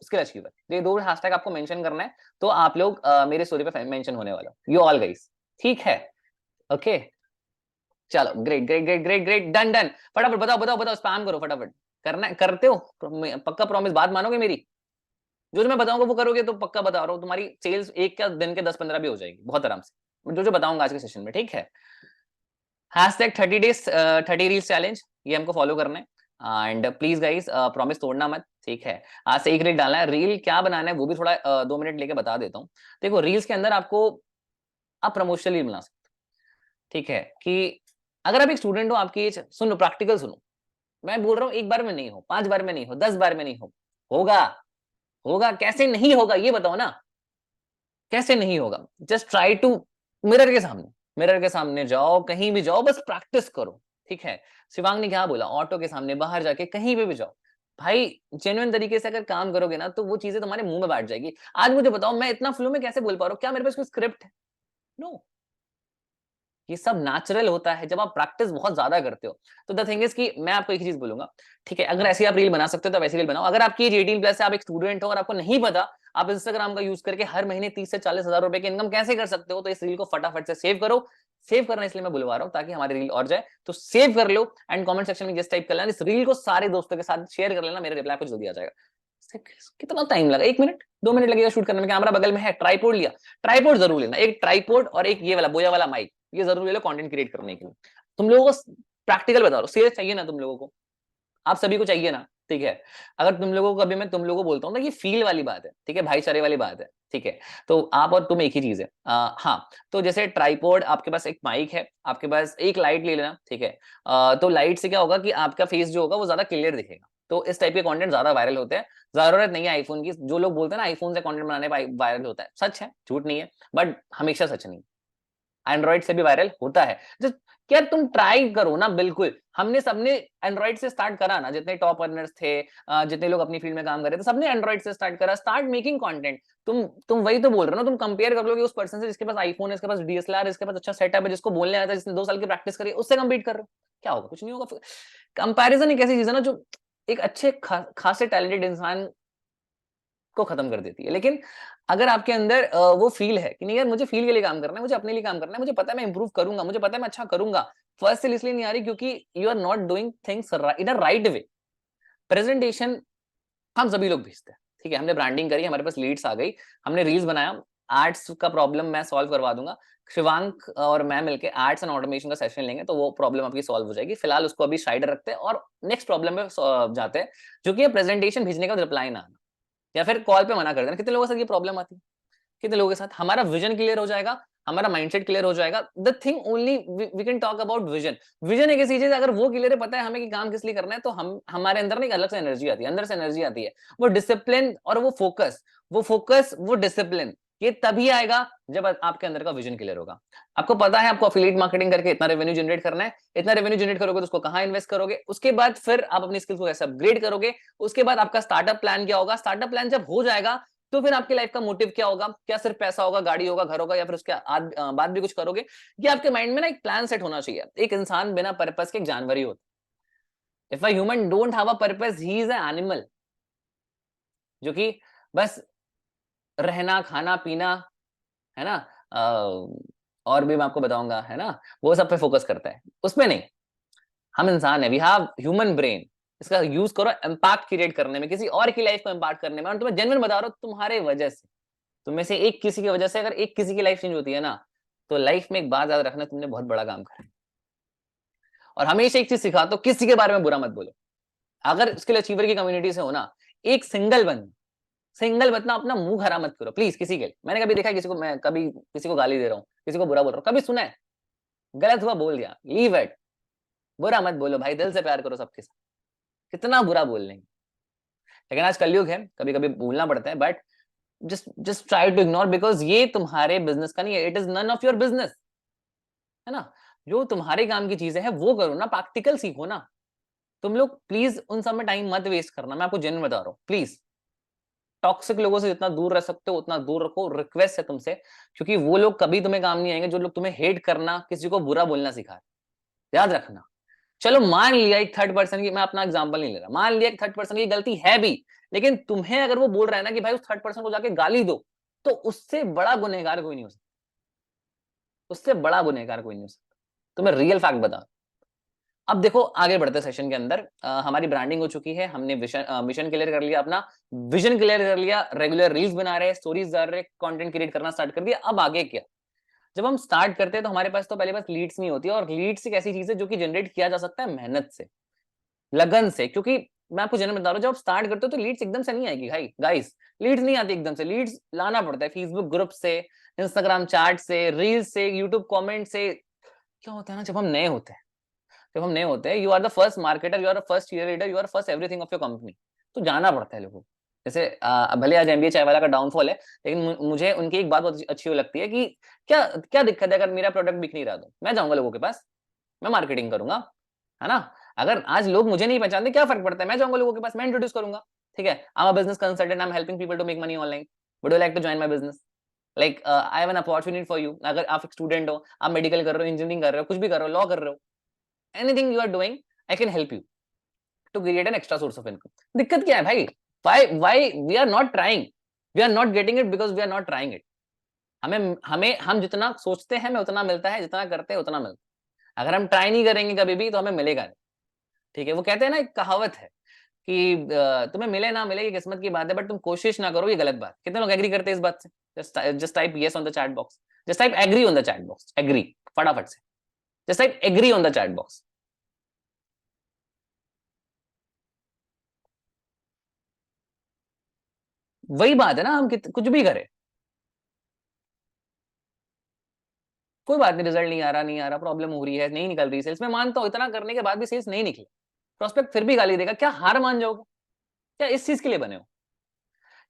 स्किल अचीवर। ये 2 हैशटैग आपको मेंशन करना है, तो आप लोग मेरे स्टोरी पे मेंशन होने वाला यू ऑल गाइस। ठीक है, ओके, चलो great great great great great, done done. फटाफट बताओ बताओ बताओ, स्पैम करो फटाफट। करना है, करते हो? पक्का प्रॉमिस, बात मानोगे मेरी? जो जो मैं बताऊंगा वो करोगे तो पक्का बता रहा हूँ, तुम्हारी सेल्स एक का दिन के 10-15 भी हो जाएगी बहुत आराम से, जो जो बताऊंगा आज के सेशन में। ठीक है, हैशटैग 30 डेज 30 रील्स चैलेंज, ये हमको फॉलो करना है। एंड प्लीज गाइस प्रॉमिस तोड़ना मत, ठीक है। आज से एक रील डालना है, रील क्या बनाना है वो भी थोड़ा 2 मिनट लेके बता देता हूँ। देखो रील्स के अंदर आपको आप प्रमोशनल रील बना सकते हो, ठीक है। कि अगर आप एक स्टूडेंट हो, आपकी एज, सुनो प्रैक्टिकल सुनो, मैं बोल रहा हूँ 1 बार में नहीं हो, 5 बार में नहीं हो, 10 बार में नहीं हो, होगा, होगा। कैसे नहीं होगा ये बताओ ना, कैसे नहीं होगा? जस्ट ट्राई टू, मिरर के सामने, मिरर के सामने जाओ, कहीं भी जाओ, बस प्रैक्टिस करो। ठीक है, शिवांग ने क्या बोला, ऑटो के सामने, बाहर जाके, कहीं पे भी जाओ भाई, जेन्युइन तरीके से अगर काम करोगे ना, तो वो चीजें तुम्हारे मुंह में बैठ जाएगी। आज मुझे बताओ मैं इतना फ्लो में कैसे बोल पा रहा हूँ? क्या मेरे पास कोई स्क्रिप्ट है? नो, ये सब नेचुरल होता है जब आप प्रैक्टिस बहुत ज्यादा करते हो। तो द थिंग इज कि मैं आपको एक चीज बोलूंगा, ठीक है, अगर ऐसी आप रील बना सकते हो तो वैसी रील बनाओ। अगर आपकी एज 18+ है, आप एक स्टूडेंट हो और आपको नहीं पता आप इंस्टाग्राम का यूज करके हर महीने 30 से 40 हजार रुपए की इनकम कैसे कर सकते हो, तो इस रील को फटाफट से सेव करो। सेव करना इसलिए मैं बुलवा रहा हूँ ताकि हमारी रील और जाए, तो सेव कर लो एंड कमेंट सेक्शन में जस्ट टाइप कर लेना, इस रील को सारे दोस्तों के साथ शेयर कर लेना, मेरे रिप्लाई आपको जल्दी आ जाएगा। कितना टाइम लगा, 1 मिनट 2 मिनट लगेगा शूट करने में, कैमरा बगल में है, ट्राइपॉड लिया, ट्राइपॉड जरूर लेना, एक ट्राइपॉड और एक ये वाला बोया वाला माइक, ये जरूर ले लो कंटेंट क्रिएट करने के लिए। तुम लोगों को प्रैक्टिकल बता रहा हूँ, सीरियस चाहिए ना तुम लोगों को, आप सभी को चाहिए ना, ठीक है। अगर तुम लोगों को अभी मैं तुम लोगों को बोलता हूँ ना, ये फील वाली बात है, ठीक है, भाईचारे वाली बात है, ठीक है। तो आप और तुम एक ही चीज है। हाँ, तो जैसे ट्राइपॉड, आपके पास एक माइक है, आपके पास एक लाइट ले लेना, ठीक है। तो लाइट से क्या होगा कि आपका फेस जो होगा वो ज्यादा क्लियर दिखेगा, तो इस टाइप के कंटेंट ज्यादा वायरल होते हैं। जरूरत नहीं है आईफोन की, जो लोग बोलते हैं ना आईफोन से कंटेंट बनाने वायरल होता है, सच है, झूठ नहीं है, बट हमेशा सच नहीं, एंड्रॉइड से भी वायरल होता है। जस्ट क्या तुम ट्राई करो ना, बिल्कुल, हमने सबने एंड्रॉइड से स्टार्ट करा ना, जितने टॉप अर्नर्स थे, जितने लोग अपनी फील्ड में काम कर रहे थे, सबने एंड्रॉइड से स्टार्ट करा, स्टार्ट मेकिंग कंटेंट। तुम वही तो बोल रहे हो ना, तुम कंपेयर कर लोगे उस पर्सन से जिसके पास आईफोन है, इसके पास डीएसएलआर, इसके पास अच्छा सेटअप है, जिसको बोलने आता है, जिसने 2 साल की प्रैक्टिस करी, उससे कम्पीट कर रहे हो, क्या होगा, कुछ नहीं होगा। कंपैरिजन एक ऐसी चीज है ना जो एक अच्छे खासे टैलेंटेड इंसान को खत्म कर देती है। लेकिन अगर आपके अंदर वो फील है कि नहीं यार, मुझे फील के लिए काम करना है, मुझे अपने लिए काम करना है, मुझे पता है मैं इंप्रूव करूंगा, मुझे पता है मैं अच्छा करूंगा, फर्स्ट सेल इसलिए नहीं आ रही क्योंकि you are not doing things in a right way. Presentation हम सभी लोग भेजते हैं, ठीक है, हमने ब्रांडिंग करी, हमारे पास लीड्स आ गई, हमने रील्स बनाया, आर्ट्स का प्रॉब्लम मैं सॉल्व करवा दूंगा, शिवांक और मैं मिलकर आर्ट्स एंड ऑटोमेशन का सेशन लेंगे, तो वो प्रॉब्लम आपकी सॉल्व हो जाएगी। फिलहाल उसको अभी साइड रखते हैं और नेक्स्ट प्रॉब्लम में जाते हैं, जो कि प्रेजेंटेशन भेजने का रिप्लाई ना आना, या फिर कॉल पे मना कर देना। कितने लोगों के साथ ये प्रॉब्लम आती है, कितने लोगों के साथ। हमारा विजन क्लियर हो जाएगा, हमारा माइंडसेट क्लियर हो जाएगा, the thing only we can talk about vision. Vision एक ऐसी चीज है, अगर वो क्लियर है, पता है हमें कि काम किस लिए करना है, तो हम हमारे अंदर ना एक अलग से एनर्जी आती है, अंदर से एनर्जी आती है, वो डिसिप्लिन और वो डिसिप्लिन, ये तभी आएगा जब आपके अंदर का विजन क्लियर होगा। आपको पता है आपको एफिलिएट मार्केटिंग करके इतना रेवेन्यू जनरेट करना है, इतना रेवेन्यू जनरेट करोगे तो उसको कहां इन्वेस्ट करोगे, उसके बाद फिर आप अपनी स्किल्स को कैसे अपग्रेड करोगे, उसके बाद आपका स्टार्टअप प्लान क्या होगा, स्टार्टअप प्लान जब हो जाएगा तो फिर आपकी लाइफ का मोटिव क्या होगा, क्या सिर्फ पैसा होगा, गाड़ी होगा, घर होगा, या फिर उसके बाद भी कुछ करोगे। ये आपके माइंड में ना एक प्लान सेट होना चाहिए। एक इंसान बिना पर्पस के एक जानवर ही होता है। If a human don't have a purpose, he is a animal, जो कि बस रहना खाना पीना, है ना, और भी मैं आपको बताऊंगा, है ना, वो सब पे फोकस करता है, उसमें नहीं। हम इंसान है, वी हैव ह्यूमन ब्रेन, इसका यूज करो इम्पैक्ट क्रिएट करने में, किसी और की लाइफ को इम्पैक्ट करने में। और तुम्हें जेन्युइन बता रहा हूं, तुम्हारे वजह से, तुम में से एक किसी की वजह से अगर एक किसी की लाइफ चेंज होती है ना, तो लाइफ में एक बात याद रखना, तुमने बहुत बड़ा काम करा। और हमेशा एक चीज सिखाता हूं, किसी के बारे में बुरा मत बोलो। अगर स्किल अचीवर की कम्युनिटी से हो ना, एक सिंगल बंदा अपना मुंह खरा मत करो प्लीज किसी के लिए। मैंने कभी देखा है किसी को, मैं कभी किसी को गाली दे रहा हूँ, किसी को बुरा बोल रहा हूँ, कभी सुना है, गलत हुआ बोल दिया, लीव इट, बुरा मत बोलो भाई, दिल से प्यार करो सबके साथ, कितना बुरा बोल लेंगे। लेकिन आज कलयुग है, कभी कभी बोलना पड़ता है, but just try to ignore, because ये तुम्हारे बिजनेस का नहीं है, it is none of your business, है ना। जो तुम्हारे काम की चीजें हैं वो करो ना, प्रैक्टिकल सीखो ना। तुम लोग प्लीज उन सब में टाइम मत वेस्ट करना, मैं आपको जेन्युइन बता रहा हूँ, प्लीज। टॉक्सिक लोगों से जितना दूर रह सकते हो उतना दूर रखो, रिक्वेस्ट है तुमसे, क्योंकि वो लोग कभी तुम्हें काम नहीं आएंगे जो लोग तुम्हें हेट करना, किसी को बुरा बोलना सिखा रहे, याद रखना। चलो मान लिया एक थर्ड पर्सन की, मैं अपना एग्जांपल नहीं ले रहा, मान लिया एक थर्ड पर्सन की गलती है भी, लेकिन तुम्हें अगर वो बोल रहा है ना कि भाई उस थर्ड पर्सन को जाके गाली दो, तो उससे बड़ा गुनहगार कोई नहीं हो सकता, उससे बड़ा गुनहगार कोई नहीं हो सकता। तुम्हें रियल फैक्ट बता। अब देखो आगे बढ़ते सेशन के अंदर, हमारी ब्रांडिंग हो चुकी है, हमने मिशन क्लियर कर लिया अपना, विजन क्लियर कर लिया, रेगुलर रील्स बना रहे, स्टोरीज डाल रहे, कंटेंट क्रिएट करना स्टार्ट कर दिया। अब आगे क्या, जब हम स्टार्ट करते हैं तो हमारे पास तो पहले बस लीड्स नहीं होती, और लीड्स एक ऐसी चीज है जो कि जनरेट किया जा सकता है मेहनत से, लगन से। क्योंकि मैं आपको जनरल बता रहा हूँ, जब आप स्टार्ट करते हो तो लीड्स एकदम से नहीं आएगी भाई, गाइस, लीड्स नहीं आती एकदम से, लीड्स लाना पड़ता है फेसबुक ग्रुप से, इंस्टाग्राम चैट से, रील से, यूट्यूब कमेंट से। क्या होता है ना, जब हम नए होते हैं, you are the first marketer, you are the first cheerleader, you are first everything of your company, तो जाना पड़ता है लोगों को। जैसे भले आज एमबीए चाय वाला का डाउनफॉल है, लेकिन मुझे उनकी एक बात बहुत अच्छी लगती है कि क्या क्या दिक्कत है, अगर मेरा प्रोडक्ट बिक नहीं रहा तो मैं जाऊंगा लोगों के पास, मैं मार्केटिंग करूंगा, है ना। अगर आज लोग मुझे नहीं पहचानते, क्या फर्क पड़ता है, मैं जाऊंगा लोगों के पास, मैं इंट्रोड्यूस करूंगा, ठीक है। I am a business consultant, I am helping people to make money online, would you like to join my business, like I have an opportunity for you. अगर आप एक स्टूडेंट हो, आप मेडिकल कर रहे हो, इंजीनियरिंग कर रहे हो, कुछ भी कर रहे हो, लॉ कर रहे हो, anything you are doing, I can help you to create an extra source of income. दिक्कत क्या है भाई? Why we are not trying? We are not getting it because we are not trying it. हमें हमें हम जितना सोचते हैं हमें उतना मिलता है, जितना करते हैं उतना मिलता है। अगर हम ट्राई नहीं करेंगे कभी भी तो हमें मिलेगा नहीं। ठीक है, वो कहते हैं ना, एक कहावत है कि तुम्हें मिले ना मिले ये किस्मत की बात है, बट तुम कोशिश ना करो ये गलत बात। कितने लोग एग्री करते हैं इस बात से? Just type yes on the chat box, just type agree on the chat box, agree फटाफट से, just type agree on the chat box. वही बात है ना, हम कुछ भी करें, कोई बात नहीं, रिजल्ट नहीं आ रहा, नहीं आ रहा, प्रॉब्लम हो रही है, नहीं निकल रही सेल्स, मैं मानता हूं इतना करने के बाद भी सेल्स नहीं निकले, प्रोस्पेक्ट फिर भी गाली देगा, क्या हार मान जाओगे? क्या इस चीज के लिए बने हो?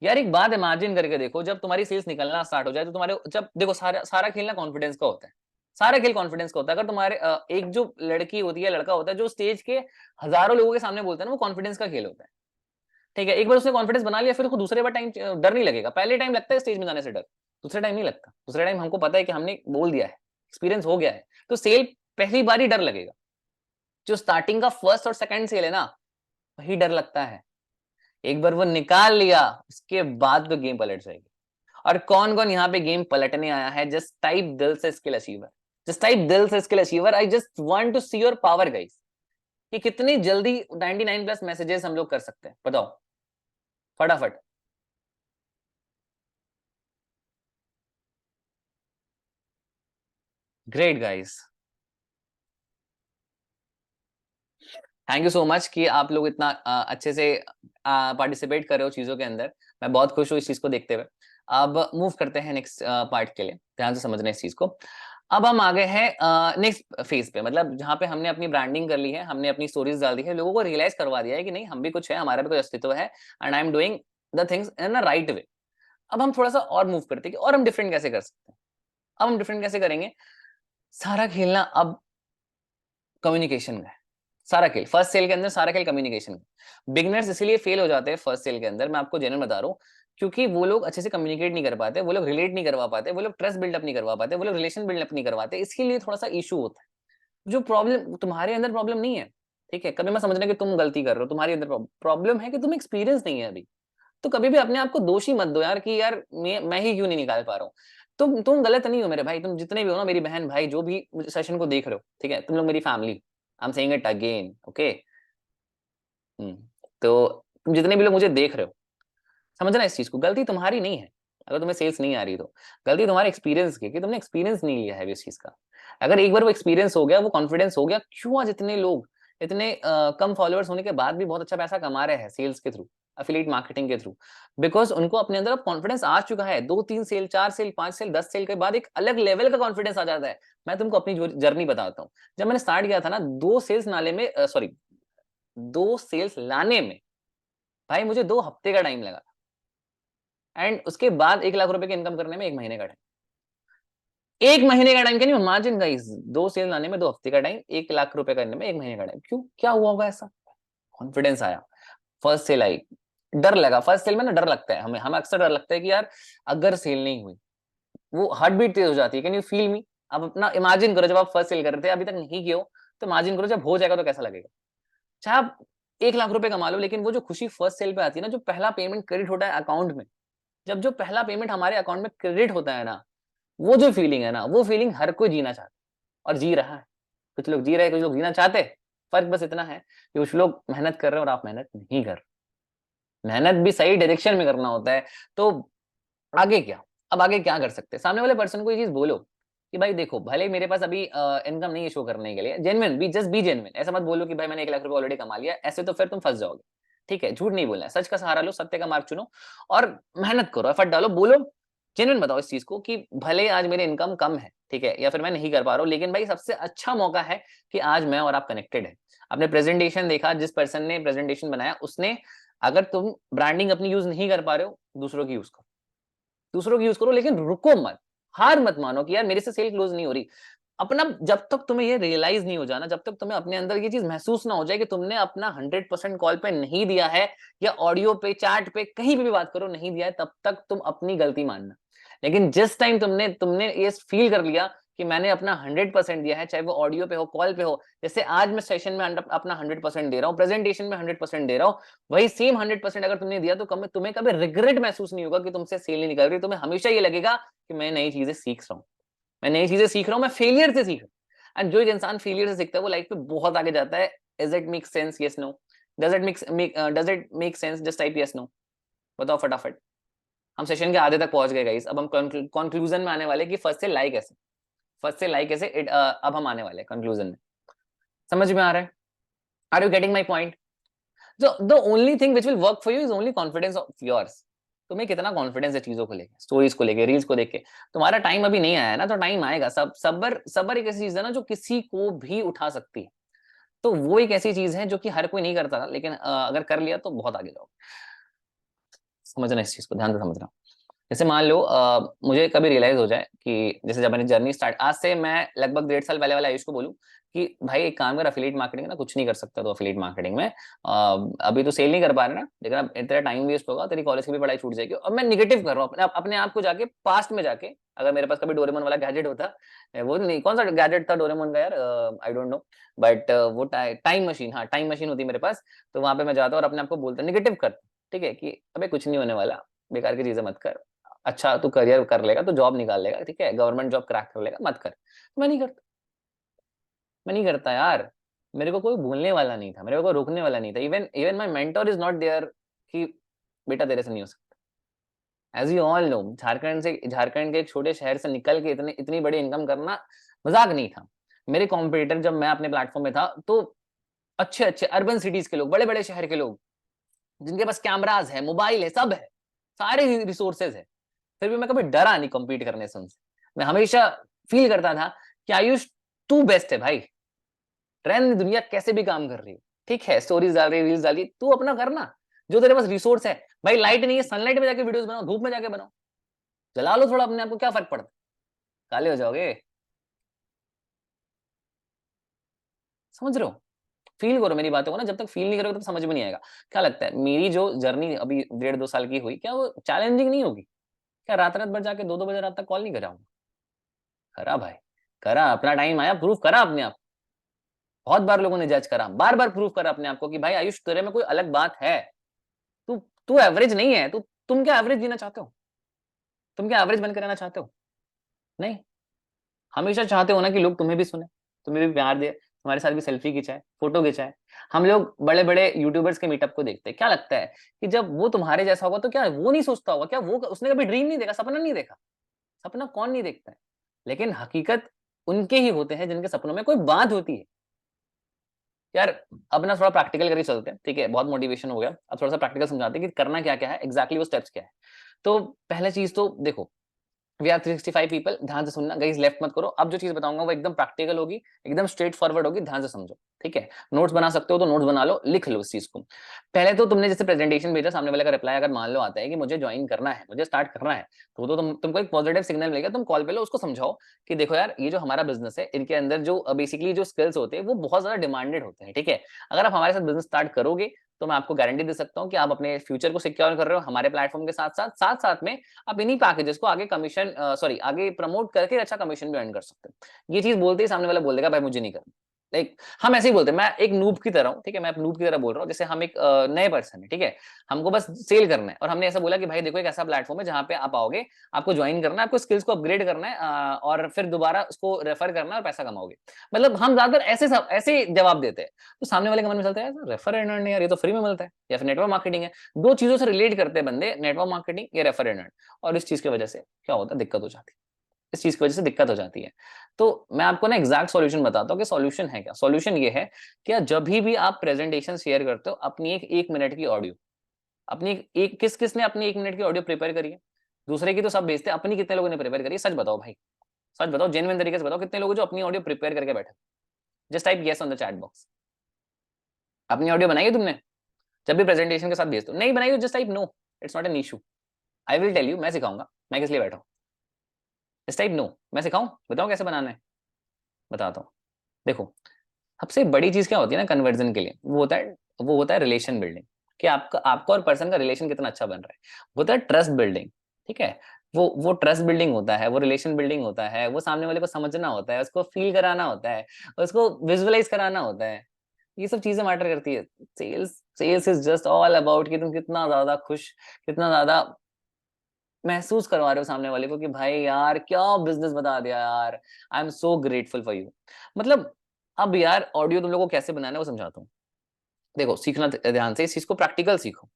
यार एक बात इमेजिन करके देखो, जब तुम्हारी सेल्स निकलना स्टार्ट हो जाए तो तुम्हारे, जब देखो सारा सारा खेलना कॉन्फिडेंस का होता है, सारा खेल कॉन्फिडेंस का होता है। अगर तुम्हारे एक जो लड़की होती है, लड़का होता है, जो स्टेज के हजारों लोगों के सामने बोलता है ना, वो कॉन्फिडेंस का खेल होता है। ठीक है, एक बार उसने कॉन्फिडेंस बना लिया, फिर उसको दूसरे बार टाइम डर नहीं लगेगा। पहले टाइम लगता है स्टेज में जाने से डर, दूसरे टाइम नहीं लगता। दूसरे टाइम हमको पता है कि हमने बोल दिया है, एक्सपीरियंस हो गया है, तो सेल पहली बार ही डर लगेगा। जो स्टार्टिंग का फर्स्ट और सेकंड सेल है ना, वही डर लगता है। एक बार वो निकाल लिया, उसके बाद तो गेम पलट जाएगी। और कौन कौन यहाँ पे गेम पलटने आया है? जस्ट टाइप दिल से स्किल अचीवर, जस्ट टाइप दिल से skill achiever. I just want to see your power guys, कि कितनी जल्दी 99 प्लस मैसेजेस हम लोग कर सकते हैं, बताओ फटाफट। Great guys, thank you so much कि आप लोग इतना अच्छे से पार्टिसिपेट कर रहे हो चीजों के अंदर। मैं बहुत खुश हूँ इस चीज को देखते हुए। अब मूव करते हैं नेक्स्ट पार्ट के लिए, ध्यान से समझना इस चीज को। अब हम आ गए हैं नेक्स्ट फेज पे, मतलब जहाँ पे हमने अपनी ब्रांडिंग कर ली है, हमने अपनी स्टोरीज डाल दी है, लोगों को रियलाइज करवा दिया है कि नहीं, हम भी कुछ है, हमारा भी कोई अस्तित्व है, and I am doing the things in a right वे। अब हम थोड़ा सा और मूव करते हैं कि और हम डिफरेंट कैसे कर सकते हैं। अब हम डिफरेंट कैसे करेंगे? सारा खेलना अब कम्युनिकेशन में है। सारा खेल फर्स्ट सेल के अंदर, सारा खेल कम्युनिकेशन का। बिगनर्स इसीलिए फेल हो जाते हैं फर्स्ट सेल के अंदर, मैं आपको जेन्युइन बता रहा हूँ, क्योंकि वो लोग अच्छे से कम्युनिकेट नहीं कर पाते, वो लोग रिलेट नहीं करवा पाते, वो लोग ट्रस्ट बिल्डअप नहीं करवा पाते, वो लोग रिलेशन बिल्डअप नहीं करवाते, इसके लिए थोड़ा सा इशू होता है। जो प्रॉब्लम तुम्हारे अंदर प्रॉब्लम नहीं है, ठीक है, कभी मैं समझ रहा कि तुम गलती कर रहे हो, तुम्हारी अंदर प्रॉब्लम है कि तुम एक्सपीरियंस नहीं है अभी। तो कभी भी अपने आप को दोषी मत दो यार, कि यार मैं ही क्यों नहीं निकाल पा रहा हूँ। तुम गलत नहीं हो मेरे भाई, तुम जितने भी हो ना, मेरी बहन भाई, जो भी सेशन को देख रहे हो, ठीक है, तुम लोग मेरी family, I am saying it again, okay. तो तुम जितने भी लोग मुझे देख रहे हो, समझना इस चीज को, गलती तुम्हारी नहीं है। अगर तुम्हें सेल्स नहीं आ रही तो गलती तुम्हारे एक्सपीरियंस की, कि तुमने एक्सपीरियंस नहीं लिया है इस चीज का। अगर एक बार वो एक्सपीरियंस हो गया, वो कॉन्फिडेंस हो गया, क्यों आज इतने लोग इतने कम फॉलोअर्स होने के बाद भी बहुत अच्छा पैसा कमा रहे हैं सेल्स के थ्रू, अफिलिएट मार्केटिंग के थ्रू? बिकॉज उनको अपने अंदर अब कॉन्फिडेंस आ चुका है। 2 3 सेल, 4 सेल, 5 सेल, 10 सेल के बाद एक अलग लेवल का कॉन्फिडेंस आ जाता है। मैं तुमको अपनी जर्नी बताता हूँ। जब मैंने स्टार्ट किया था ना, 2 सेल्स नाले में, सॉरी, 2 सेल्स लाने में भाई मुझे 2 हफ्ते का टाइम लगा, एंड उसके बाद 1 लाख रुपए की इनकम करने में 1 महीने का टाइम। 1 महीने का time, can you imagine guys? 2 sale लाने में 2 हफ्ते का टाइम, 1 लाख रुपए करने में 1 महीने का टाइम। क्यों, क्या हुआ होगा ऐसा? कॉन्फिडेंस आया, फर्स्ट सेल आई, डर लगा। फर्स्ट सेल में ना डर लगता है, हमें अक्सर डर लगता है कि यार अगर सेल नहीं हुई, वो हार्ट बीट तेज हो जाती है। Can you feel me? अब अपना इमेजिन करो, जब आप फर्स्ट सेल कर रहे थे, अभी तक नहीं किए हो, तो इमेजिन करो जब हो जाएगा तो कैसा लगेगा। चाहे आप 1 लाख रुपए कमा लो, लेकिन वो जो खुशी फर्स्ट सेल पे आती है ना, जो पहला पेमेंट क्रेडिट होता है अकाउंट में, जब जो पहला पेमेंट हमारे अकाउंट में क्रेडिट होता है ना, वो जो फीलिंग है ना, वो फीलिंग हर कोई जीना चाहता है और जी रहा है। कुछ लोग जी रहे हैं, कुछ लोग जीना चाहते हैं। फर्क बस इतना है कि कुछ लोग मेहनत कर रहे हैं और आप मेहनत नहीं कर रहे। मेहनत भी सही डायरेक्शन में करना होता है। तो आगे क्या? अब आगे क्या कर सकते हैं? सामने वाले पर्सन को ये चीज बोलो कि भाई देखो, भले मेरे पास अभी इनकम नहीं है शो करने के लिए, genuine be, just be genuine. ऐसा मत बोलो कि भाई मैंने 1 लाख रुपए ऑलरेडी कमा लिया, ऐसे तो फिर तुम फंस जाओगे। ठीक है, झूठ नहीं बोलना है, सच का सहारा लो, सत्य का मार्ग चुनो और मेहनत करो, एफर्ट डालो, बोलो, जेन्युइन बताओ इस चीज को कि भले आज मेरी इनकम कम है, ठीक है, या फिर मैं नहीं कर पा रहा हूँ, लेकिन भाई सबसे अच्छा मौका है कि आज मैं और आप कनेक्टेड है। आपने प्रेजेंटेशन देखा, जिस पर्सन ने प्रेजेंटेशन बनाया उसने, अगर तुम ब्रांडिंग अपनी यूज नहीं कर पा रहे हो, दूसरों की यूज करो, दूसरों की यूज करो, लेकिन रुको मत, हार मत मानो कि यार मेरे से सेल क्लोज नहीं हो रही। अपना, जब तक तुम्हें ये रियलाइज नहीं हो जाना, जब तक तुम्हें अपने अंदर ये चीज महसूस ना हो जाए कि तुमने अपना 100% कॉल पे नहीं दिया है, या ऑडियो पे, चैट पे, कहीं पे भी बात करो नहीं दिया है, तब तक तुम अपनी गलती मानना। लेकिन जिस टाइम तुमने तुमने ये फील कर लिया कि मैंने अपना 100% दिया है, चाहे वो ऑडियो पे हो, कॉल पे हो, जैसे आज मैं सेशन में अपना 100% दे रहा हूँ, प्रेजेंटेशन में 100% दे रहा हूँ, वही सेम 100% अगर तुमने दिया तो तुम्हें कभी रिग्रेट महसूस नहीं होगा कि तुमसे सेल नहीं निकल रही। तुम्हें हमेशा ये लगेगा कि मैं नई चीजें सीख रहा हूँ, मैं नई चीजें सीख रहा हूँ, मैं फेलियर से सीख रहा हूँ। एंड जो एक इंसान फेलियर से सीखता है वो लाइफ में बहुत आगे जाता है। Is it make sense? Yes no? Does it make sense? Just type yes no, बताओ फटाफट। हम सेशन के आधे तक पहुंच गए गाइस, अब हम कंक्लूजन में आने वाले कि फर्स्ट से लाइक कैसे, फर्स्ट से लाइक कैसे अब हम आने वाले कंक्लूजन में। समझ में आ रहा है? Are you getting my point? जो the only thing which will work for you is only confidence of yours. तुम्हें कितना कॉन्फिडेंस है चीजों को लेकर, स्टोरीज को लेकर, रील्स को देख के। तुम्हारा टाइम अभी नहीं आया है ना, तो टाइम आएगा। सबर सबर एक ऐसी चीज है ना जो किसी को भी उठा सकती है। तो वो एक ऐसी चीज है जो कि हर कोई नहीं करता, लेकिन अगर कर लिया तो बहुत आगे जाओगे। समझना इस चीज को, ध्यान से समझना। जैसे मान लो मुझे कभी रियलाइज हो जाए कि जैसे जब मैंने जर्नी स्टार्ट, आज से मैं लगभग 1.5 साल पहले वाले आयुष को बोलूं कि भाई एक काम कर, अफिलिएट मार्केटिंग ना कुछ नहीं कर सकता तो अफिलिएट मार्केटिंग में अभी तो सेल नहीं कर पा रहे ना, लेकिन अब तेरा टाइम वेस्ट होगा, तेरी कॉलेज की भी पढ़ाई छूट जाएगी। और मैं निगेटिव कर रहा हूँ अपने आप को जाके पास्ट में जाके। अगर मेरे पास कभी डोरेमोन वाला गैजेट होता, वो नहीं, कौन सा गैजेट था डोरेमोन का यार, आई डोंट नो, बट वो टाइम मशीन, हाँ टाइम मशीन होती मेरे पास, तो वहां पे मैं जाता और अपने आप को बोलता, निगेटिव करता, ठीक है, कि अबे कुछ नहीं होने वाला, बेकार की चीजें मत कर, अच्छा तू करियर कर लेगा, तो जॉब निकाल लेगा, ठीक है, गवर्नमेंट जॉब क्रैक कर लेगा, मत कर। मैं नहीं करता, मैं नहीं करता यार। मेरे को कोई बोलने वाला नहीं था, मेरे को कोई रोकने वाला नहीं था। Even even my mentor is not there कि बेटा तेरे से नहीं हो सकता। As you all know, Jharkhand के एक छोटे शहर से निकल के इतनी इतनी बड़ी इनकम करना मजाक नहीं था। मेरे कॉम्पिटिटर जब मैं अपने प्लेटफॉर्म में था, तो अच्छे अच्छे अर्बन सिटीज के लोग, बड़े बड़े शहर के लोग, जिनके पास कैमराज है, मोबाइल है, सब है, सारे रिसोर्सेज है, फिर भी मैं कभी डरा नहीं कम्पीट करने से उनसे। मैं हमेशा फील करता था कि आयुष तू बेस्ट है भाई, ट्रेंड दुनिया कैसे भी काम कर रही है, ठीक है, स्टोरीज डाल रही, रील्स डाल रही, तू अपना करना, जो तेरे पास रिसोर्स है। भाई लाइट नहीं है, सनलाइट में जाके वीडियोस बनाओ, धूप में जाके बनाओ, जला लो थोड़ा अपने आप को, क्या फर्क पड़ता है, काले हो जाओगे। समझ रहे हो? फील करो मेरी बातों को ना, जब तक फील नहीं करोगे तो समझ में नहीं आएगा। क्या लगता है मेरी जो जर्नी अभी 1.5-2 साल की हुई, क्या वो चैलेंजिंग नहीं होगी? क्या रात रात भर जाके 2-2 बजे रात तक कॉल नहीं करा हूँ? करा भाई, करा, अपना टाइम आया, प्रूव करा अपने आप। बहुत बार लोगों ने जज करा, बार बार प्रूव करा अपने आप को कि भाई आयुष तेरे में कोई अलग बात है, तू तू एवरेज नहीं है। तुम क्या एवरेज जीना चाहते हो? तुम क्या एवरेज बनकर रहना चाहते हो? नहीं, हमेशा चाहते हो ना कि लोग तुम्हें भी सुने, तुम्हें भी प्यार दे, तुम्हारे साथ भी सेल्फी खिंचाए, फोटो खिंचाए। हम लोग बड़े बड़े यूट्यूबर्स के मीटअप को देखते हैं, क्या लगता है कि जब वो तुम्हारे जैसा होगा तो क्या वो नहीं सोचता होगा, क्या वो उसने कभी ड्रीम नहीं देखा, सपना नहीं देखा? सपना कौन नहीं देखता है? लेकिन हकीकत उनके ही होते हैं जिनके सपनों में कोई बात होती है। यार अब ना थोड़ा प्रैक्टिकल करके चलते हैं, ठीक है, बहुत मोटिवेशन हो गया, अब थोड़ा सा प्रैक्टिकल समझाते हैं कि करना क्या क्या है, एग्जैक्टली वो स्टेप्स क्या है। तो पहला चीज तो देखो, वी आर 365 पीपल, ध्यान से सुनना गाइस, लेफ्ट मत करो। अब जो चीज बताऊंगा वो एकदम प्रैक्टिकल होगी, एकदम स्ट्रेट फॉरवर्ड होगी, ध्यान से समझो, ठीक है। नोट्स बना सकते हो तो नोट्स बना लो, लिख लो इस चीज को। पहले तो तुमने जैसे प्रेजेंटेशन भेजा, सामने वाले का रिप्लाई अगर मान लो आता है कि मुझे ज्वाइन करना है, मुझे स्टार्ट करना है, तो तुमको एक पॉजिटिव सिग्नल मिलेगा। तुम कॉल पे लो, उसको समझाओ कि देखो यार, ये जो हमारा बिजनेस है, इनके अंदर जो बेसिकली जो स्किल्स होते हैं वो बहुत ज्यादा डिमांडेड होते हैं, ठीक है। अगर आप हमारे साथ बिजनेस स्टार्ट करोगे तो मैं आपको गारंटी दे सकता हूँ कि आप अपने फ्यूचर को सिक्योर कर रहे हो हमारे प्लेटफॉर्म के साथ में आप इन्हीं पैकेजेस को आगे कमीशन सॉरी आगे प्रमोट करके अच्छा कमीशन भी अर्न कर सकते हो। ये चीज बोलते ही सामने वाला बोल देगा भाई मुझे नहीं करना। लाइक हम ऐसे ही बोलते हैं, मैं एक नूब की तरह हूँ, ठीक है, मैं नूब की तरह बोल रहा हूँ। जैसे हम एक नए पर्सन है, ठीक है, हमको बस सेल करना है, और हमने ऐसा बोला कि भाई देखो एक ऐसा प्लेटफॉर्म है जहाँ पे आप आओगे, आपको ज्वाइन करना है, आपको स्किल्स को अपग्रेड करना है, और फिर दोबारा उसको रेफर करना है और पैसा कमाओगे। मतलब हम ज्यादातर ऐसे जवाब देते हैं। तो सामने वाले के मन में चलता है रेफर एंड अर्न, यार ये तो फ्री में मिलता है, या फिर नेटवर्क मार्केटिंग है। दो चीजों से रिलेट करते हैं बंदे, नेटवर्क मार्केटिंग या रेफर एंड अर्न। और इस चीज की वजह से क्या होता है, दिक्कत हो जाती है, इस चीज की वजह से दिक्कत हो जाती है। तो मैं आपको ना एग्जैक्ट सॉल्यूशन बताता हूँ कि सॉल्यूशन है क्या। सॉल्यूशन ये है कि जब भी आप प्रेजेंटेशन शेयर करते हो, अपनी एक मिनट की ऑडियो, अपनी एक किसने अपनी 1 मिनट की ऑडियो प्रिपेयर करी है? दूसरे की तो सब भेजते हैं, अपनी कितने लोगों ने प्रिपेयर करी है? सच बताओ भाई, सच बताओ, जेन्युइन तरीके से बताओ, कितने लोग जो अपनी ऑडियो प्रिपेयर करके बैठे? Just type yes on the chat box. अपनी ऑडियो बनाई है तुमने? जब भी प्रेजेंटेशन के साथ भेजते हो, नहीं बनाई तो just type no, it's not an issue, I will tell you, मैं सिखाऊंगा, मैं किस लिए बैठा हूँ। जस्ट टाइप नो, मैं सिखाऊं, बताओ कैसे बनाना है, बताता हूँ। देखो, सबसे बड़ी चीज क्या होती है ना कन्वर्जन के लिए, वो होता है रिलेशन बिल्डिंग, कि आपका और पर्सन का रिलेशन कितना अच्छा बन रहा है, वो होता है ट्रस्ट बिल्डिंग, ठीक है। वो ट्रस्ट बिल्डिंग होता है, वो रिलेशन बिल्डिंग होता है, वो सामने वाले को समझना होता है, उसको फील कराना होता है, उसको विजुअलाइज कराना होता है। ये सब चीजें मैटर करती है। Sales sales is just all about कि तुम कितना ज्यादा खुश, कितना ज्यादा महसूस करवा रहे हो सामने वाले को कि भाई यार क्या बिजनेस बता दिया यार, I am so grateful for you. मतलब अब यार ऑडियो तुम लोगों को कैसे बनाना है वो समझाता हूँ। देखो सीखना ध्यान से, इस चीज को प्रैक्टिकल सीखो।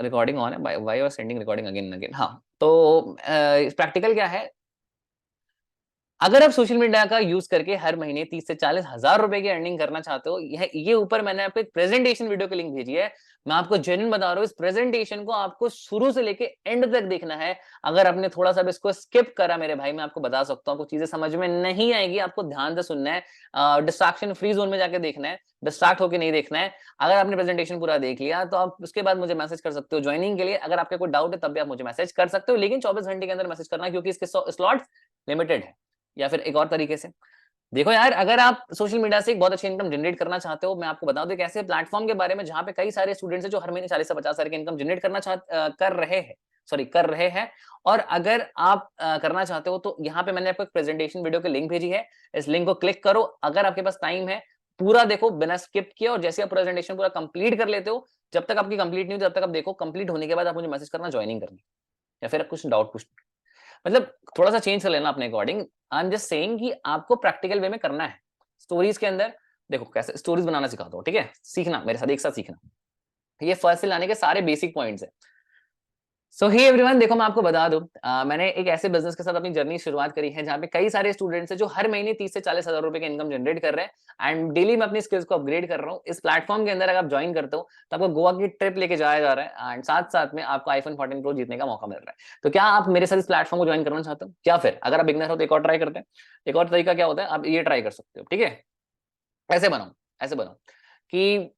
रिकॉर्डिंग ऑन है, why are sending recording again again. हाँ, तो प्रैक्टिकल क्या है, अगर आप सोशल मीडिया का यूज करके हर महीने 30 से 40 हजार रुपए की अर्निंग करना चाहते हो, ये ऊपर मैंने आपको एक प्रेजेंटेशन वीडियो की लिंक भेजी है। मैं आपको जेन्युइन बता रहा हूँ, इस प्रेजेंटेशन को आपको शुरू से लेके एंड तक देखना है। अगर आपने थोड़ा सा भी इसको स्किप करा मेरे भाई, मैं आपको बता सकता हूँ आपको चीजें समझ में नहीं आएगी। आपको ध्यान से सुनना है, डिस्ट्रैक्शन फ्री जोन में जाके देखना है, डिस्ट्रैक्ट होकर नहीं देखना है। अगर आपने प्रेजेंटेशन पूरा देख लिया तो आप उसके बाद मुझे मैसेज कर सकते हो ज्वाइनिंग के लिए। अगर आपके कोई डाउट है तब भी आप मुझे मैसेज कर सकते हो, लेकिन 24 घंटे के अंदर मैसेज करना, क्योंकि इसके स्लॉट्स लिमिटेड है। या फिर एक और तरीके से देखो यार, अगर आप सोशल मीडिया से एक बहुत अच्छी इनकम जनरेट करना चाहते हो, मैं आपको बता दूं एक ऐसे प्लेटफॉर्म के बारे में जहां पे कई सारे स्टूडेंट्स हैं जो हर महीने 40 से 50 हजार की इनकम जनरेट कर रहे हैं। और अगर आप करना चाहते हो तो यहाँ पे मैंने आपको एक प्रेजेंटेशन वीडियो की लिंक भेजी है। इस लिंक को क्लिक करो, अगर आपके पास टाइम है पूरा देखो बिना स्किप किए, और जैसे आप प्रेजेंटेशन पूरा कंप्लीट कर लेते हो, जब तक आपकी कंप्लीट नहीं होती तब तक आप देखो, कंप्लीट होने के बाद आप मुझे मैसेज करना ज्वाइनिंग करनी, या फिर कुछ डाउट पूछना। मतलब थोड़ा सा चेंज कर लेना अपने according. I am just saying कि आपको प्रैक्टिकल वे में करना है। स्टोरीज के अंदर देखो कैसे स्टोरीज बनाना सिखाता हूँ, ठीक है, सीखना मेरे साथ, एक साथ सीखना। ये फर्स्ट से लाने के सारे बेसिक पॉइंट्स है। सो ही एवरीवन, देखो मैं आपको बता दूं, मैंने एक ऐसे बिजनेस के साथ अपनी जर्नी शुरुआत करी है जहाँ पे कई सारे स्टूडेंट्स हैं जो हर महीने 30 से 40 हजार रुपए की इनकम जनरेट कर रहे हैं, एंड डेली मैं अपनी स्किल्स को अपग्रेड कर रहा हूँ। इस प्लेटफॉर्म के अंदर अगर आप ज्वाइन करते हो तो आपको गोवा की ट्रिप लेके जाया जा रहा है, एंड साथ साथ में आपको आईफोन 14 प्रो जीतने का मौका मिल रहा है। तो क्या आप मेरे साथ इस प्लेटफॉर्म को ज्वाइन करना चाहते हो? क्या फिर अगर आप बिगनर हो तो एक और ट्राई करते हैं। एक और तरीका क्या होता है, आप ये ट्राई कर सकते हो, ठीक है। ऐसे बनाओ कि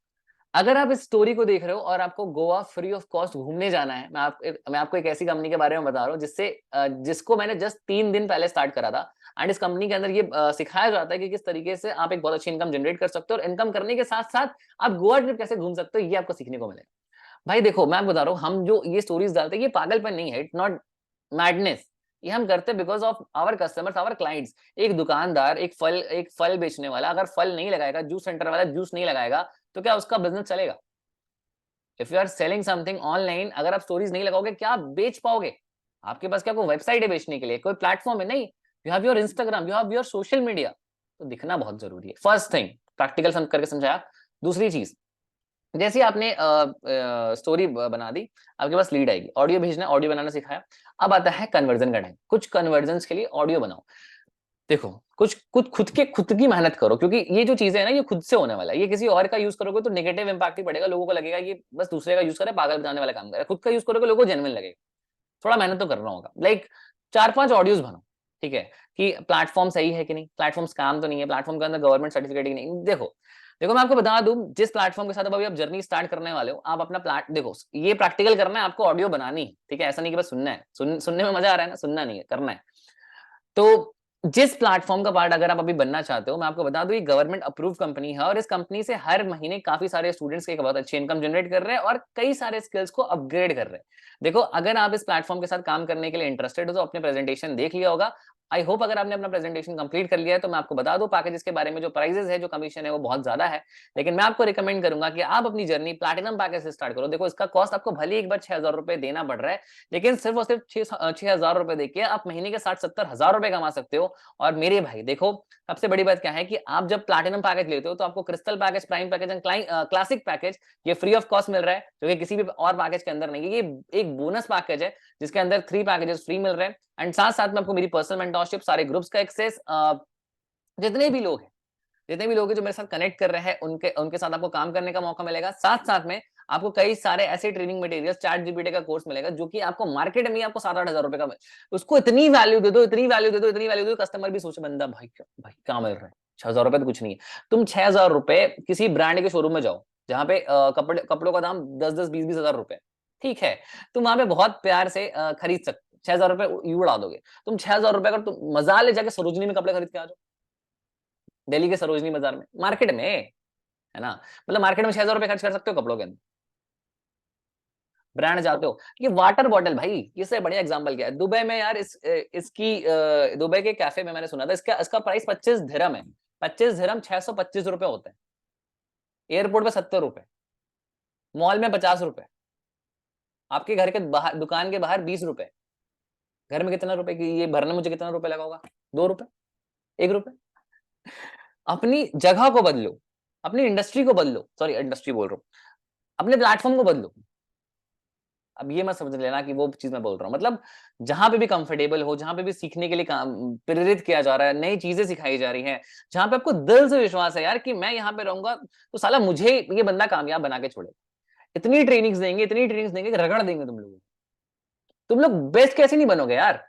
अगर आप इस स्टोरी को देख रहे हो और आपको गोवा फ्री ऑफ कॉस्ट घूमने जाना है, मैं आपको एक ऐसी कंपनी के बारे में बता रहा हूँ जिसको मैंने जस्ट 3 दिन पहले स्टार्ट करा था। एंड इस कंपनी के अंदर ये सिखाया जाता है कि किस तरीके से आप एक बहुत अच्छी इनकम जनरेट कर सकते हो, और इनकम करने के साथ साथ आप गोवा ट्रिप कैसे घूम सकते हो, ये आपको सीखने को मिलेगा। भाई देखो मैं आपको बता रहा हूँ, हम जो ये स्टोरीज डालते हैं ये पागलपन नहीं है, इट्स नॉट मैडनेस। ये हम करते हैं because of our customers, our clients. एक दुकानदार, एक फल बेचने वाला अगर फल नहीं लगाएगा, जूस सेंटर वाला जूस नहीं लगाएगा, तो क्या उसका बिजनेस चलेगा? If you are selling something online, अगर आप स्टोरीज नहीं लगाओगे क्या आप बेच पाओगे? आपके पास क्या कोई वेबसाइट है बेचने के लिए, कोई प्लेटफॉर्म है? नहीं। You have your Instagram, you have your social media. तो दिखना बहुत जरूरी है। फर्स्ट थिंग प्रैक्टिकल करके समझाया। दूसरी चीज, जैसे आपने स्टोरी बना दी, आपके पास लीड आएगी, ऑडियो भेजना, ऑडियो बनाना सिखाया। अब आता है कन्वर्जन का टाइम। कुछ कन्वर्जन के लिए ऑडियो बनाओ। देखो कुछ कुछ खुद की मेहनत करो, क्योंकि ये जो चीजें है ना ये खुद से होने वाला है। ये किसी और का यूज करोगे तो नेगेटिव इंपैक्ट ही पड़ेगा, लोगों को लगेगा ये बस दूसरे का यूज करे, पागल बनाने वाला काम करे। खुद का यूज करोगे लोगों को जेन्युइन लगेगा। थोड़ा मेहनत तो करना होगा, लाइक 4-5 ऑडियोज बनो, ठीक है, कि प्लेटफॉर्म सही है कि नहीं, प्लेटफॉर्म स्कैम तो नहीं है, प्लेटफॉर्म के अंदर गवर्नमेंट सर्टिफिकेट ही नहीं। देखो देखो मैं आपको बता दूं, जिस प्लेटफॉर्म के साथ अभी आप जर्नी स्टार्ट करने वाले हो, आप अपना देखो ये प्रैक्टिकल करना है, आपको ऑडियो बनानी है, ठीक है, ऐसा नहीं कि बस सुनना है। सुनने में मजा आ रहा है ना, सुनना नहीं है, करना है। तो जिस प्लेटफॉर्म का पार्ट अगर आप अभी बनना चाहते हो, मैं आपको बता दूं ये गवर्नमेंट अप्रूव कंपनी है, और इस कंपनी से हर महीने काफी सारे स्टूडेंट्स एक बहुत अच्छी इनकम जनरेट कर रहे हैं और कई सारे स्किल्स को अपग्रेड कर रहे हैं। देखो अगर आप इस प्लेटफॉर्म के साथ काम करने के लिए इंटरेस्टेड हो तो अपने प्रेजेंटेशन देख लिया होगा। आई होप अगर आपने अपना प्रेजेंटेशन कंप्लीट कर लिया है तो मैं आपको बता दूं पैकेजेस के बारे में। जो प्राइजेस है, जो कमीशन है, वो बहुत ज्यादा है, लेकिन मैं आपको रिकमेंड करूंगा कि आप अपनी जर्नी प्लैटिनम पैकेज से स्टार्ट करो। देखो इसका कॉस्ट आपको भले एक बार 6,000 रुपए देना पड़ रहा है, लेकिन सिर्फ और सिर्फ 6,000 रुपए देके आप महीने के 60-70 हजार रुपए कमा सकते हो। और मेरे भाई देखो, सबसे बड़ी बात क्या है कि आप जब प्लैटिनम पैकेज लेते हो तो आपको crystal package, prime package and classic package ये फ्री ऑफ कॉस्ट मिल रहा है, जो कि किसी भी और पैकेज के अंदर नहीं है। ये एक बोनस पैकेज है जिसके अंदर 3 पैकेजेस फ्री मिल रहे हैं, एंड साथ साथ में आपको मेरी पर्सनल मेंटरशिप, सारे ग्रुप्स का एक्सेस, जितने भी लोग हैं जो मेरे साथ कनेक्ट कर रहे हैं उनके उनके साथ आपको काम करने का मौका मिलेगा। साथ साथ में आपको कई सारे ऐसे ट्रेनिंग मटेरियल, चैट जीपीटी का कोर्स मिलेगा जो कि आपको मार्केट में आपको 7-8 हजार रुपए का उसको इतनी वैल्यू दे दो, कस्टमर भी सोचे बंदा भाई क्या मिल रहा है, 6,000 रुपए तो कुछ नहीं है। तुम 6,000 रुपए किसी ब्रांड के शोरूम में जाओ जहाँ पे कपड़ों का दाम 10-10, 20-20 हजार रुपए, ठीक है, तुम वहां पे बहुत प्यार से खरीद सकते। 6,000 रुपए यू उड़ा दोगे। तुम 6,000 रुपए अगर तुम मजा ले जाके सरोजनी में कपड़े खरीद के आ जाओ, दिल्ली के सरोजनी बाजार में, मार्केट में, है ना, मतलब मार्केट में 6,000 रुपए खर्च कर सकते हो कपड़ों के अंदर। ब्रांड जाते हो, ये वाटर बॉटल भाई, इससे बढ़िया एग्जांपल क्या है, दुबई में यार इसकी दुबई के कैफे में मैंने सुना था, इसका इसका प्राइस 25 दिरहम है। 25 दिरहम 625 रुपए होते हैं। एयरपोर्ट पे 70 रुपए, मॉल में 50 रुपए, आपके घर के बाहर, दुकान के बाहर 20 रुपए। घर में कितना रुपए की ये भरने मुझे कितना रुपए लगा होगा? 2 रुपए, 1 रुपए। अपनी जगह को बदलो, अपनी इंडस्ट्री को बदलो, सॉरी इंडस्ट्री बोल रहा हूँ, अपने प्लेटफॉर्म को बदलो। अब ये मत समझ लेना कि वो चीज मैं बोल रहा हूँ, मतलब जहां पे भी कंफर्टेबल हो, जहां पे भी सीखने के लिए काम प्रेरित किया जा रहा है, नई चीजें सिखाई जा रही हैं, जहां पे आपको दिल से विश्वास है यार कि मैं यहाँ पे रहूंगा तो साला मुझे ये बंदा कामयाब बना के छोड़े, इतनी ट्रेनिंग्स देंगे, इतनी ट्रेनिंग्स देंगे कि रगड़ देंगे तुम लोग। तुम लोग बेस्ट कैसे नहीं बनोगे यार?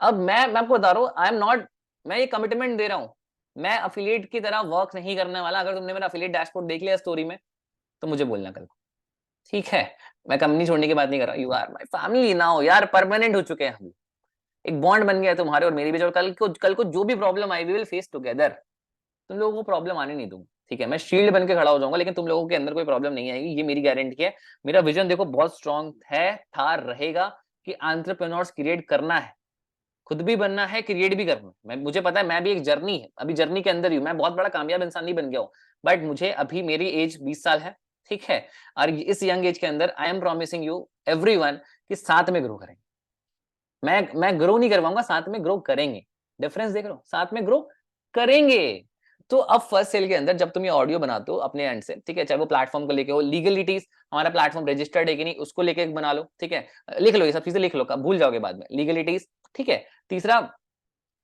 अब मैं आपको बता रहा हूँ, आई एम नॉट, मैं ये कमिटमेंट दे रहा हूँ, मैं अफिलिएट की तरह वर्क नहीं करने वाला। अगर तुमने मेरा अफिलिएट डैशबोर्ड देख लिया स्टोरी में तो मुझे बोलना कल को, ठीक है? मैं कंपनी छोड़ने की बात नहीं कर रहा, you are my family now यार, परमानेंट हो चुके हैं हम, एक बॉन्ड बन गया है तुम्हारे और मेरे बीच, और कल को जो भी प्रॉब्लम आई वी विल फेस टुगेदर। तुम लोगों को प्रॉब्लम आने नहीं दूंगा, ठीक है? मैं शील्ड बन के खड़ा हो जाऊंगा, लेकिन तुम लोगों के अंदर कोई प्रॉब्लम नहीं आएगी, ये मेरी गारंटी है। मेरा विजन देखो बहुत स्ट्रांग है, था, रहेगा, कि एंटरप्रेन्योर्स क्रिएट करना है, खुद भी बनना है, क्रिएट भी करना है। मुझे पता है, मैं भी एक जर्नी है, अभी जर्नी के अंदर ही हूं, मैं बहुत बड़ा कामयाब इंसान नहीं बन गया हूं, बट मुझे अभी, मेरी एज 20 साल है, ठीक है? और इस यंग एज के अंदर I am promising you everyone कि साथ में ग्रो करेंगे। मैं ग्रो नहीं करवाऊंगा, साथ में ग्रो करेंगे। डिफरेंस देख रहे हो? साथ में ग्रो करेंगे। तो अब फर्स्ट सेल के अंदर जब तुम ये ऑडियो बनाते हो अपने एंड से, ठीक है, चाहे वो प्लेटफॉर्म को लेके हो, लीगलिटीज, हमारा प्लेटफॉर्म रजिस्टर्ड है कि नहीं उसको लेके बना लो, ठीक है? लिख लो, ये सब चीजें लिख लो, भूल जाओगे बाद में, लीगलिटीज, ठीक है? तीसरा,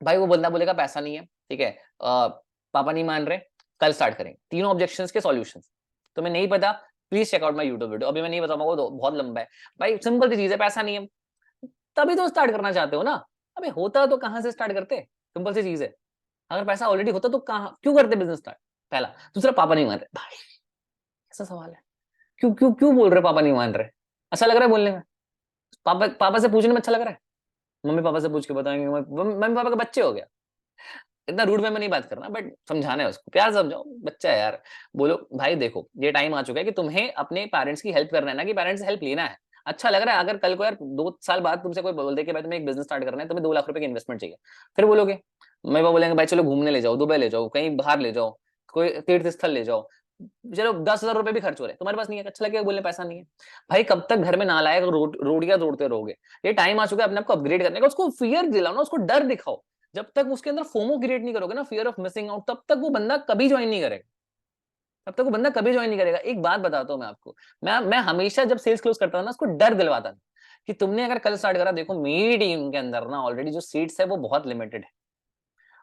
भाई वो बंदा बोलेगा पैसा नहीं है, ठीक है, पापा नहीं मान रहे, कल स्टार्ट करेंगे, तीनों ऑब्जेक्शंस के सॉल्यूशंस। तुम्हें नहीं पता, please check out my YouTube video, अभी मैं नहीं बताऊंगा, वो बहुत लंबा है। भाई सिंपल सी चीज है, पैसा नहीं है, तभी तो स्टार्ट करना चाहते हो ना। अबे होता तो कहां से स्टार्ट करते? सिंपल सी चीज है, अगर पैसा ऑलरेडी होता तो कहां, क्यों करते बिजनेस स्टार्ट? पहला। दूसरा, पापा नहीं मान रहे, भाई ऐसा सवाल है, क्यों क्यों क्यों बोल रहे पापा नहीं मान रहे? अच्छा लग रहा है बोलने में? पापा पापा से पूछने में अच्छा लग रहा है? मम्मी पापा से पूछ के बताएंगे, मम्मी पापा के बच्चे हो गया। इतना रूड वे में नहीं बात करना, बट समझाना है उसको, प्यार से समझाओ, बच्चा है यार। बोलो भाई देखो, ये टाइम आ चुका है कि तुम्हें अपने पेरेंट्स की हेल्प करना है ना कि पेरेंट्स से हेल्प लेना है। अच्छा लग रहा है, अगर कल को यार 2 साल बाद तुमसे कोई बोल दे कि भाई तुम्हें एक बिजनेस स्टार्ट करना है, तुम्हें 2 लाख रुपए की इन्वेस्टमेंट चाहिए, फिर बोलोगे? मेरे पापा बोलेंगे भाई चलो घूमने ले जाओ, दुबई ले जाओ, कहीं बाहर ले जाओ, कोई तीर्थ स्थल ले जाओ, चलो 10,000 रुपए भी खर्च हो रहे, तुम्हारे पास नहीं है, अच्छा लगेगा बोलने पैसा नहीं है? भाई कब तक घर में नालायक रोटियां तोड़ते रहोगे? ये टाइम आ चुका है अपने आप को अपग्रेड करने का, उसको फियर दिलाओ ना, उसको डर दिखाओ। जब तक उसके अंदर फोमो क्रिएट नहीं करोगे ना, फियर ऑफ मिसिंग आउट, तब तक वो बंदा कभी ज्वाइन नहीं करेगा, तब तक वो बंदा कभी ज्वाइन नहीं करेगा। एक बात बताता हूँ मैं आपको, मैं हमेशा जब सेल्स क्लोज करता था ना, उसको डर दिलवाता था कि तुमने अगर कल स्टार्ट करा, देखो मेरी टीम के अंदर ना ऑलरेडी जो सीट्स है वो बहुत लिमिटेड है,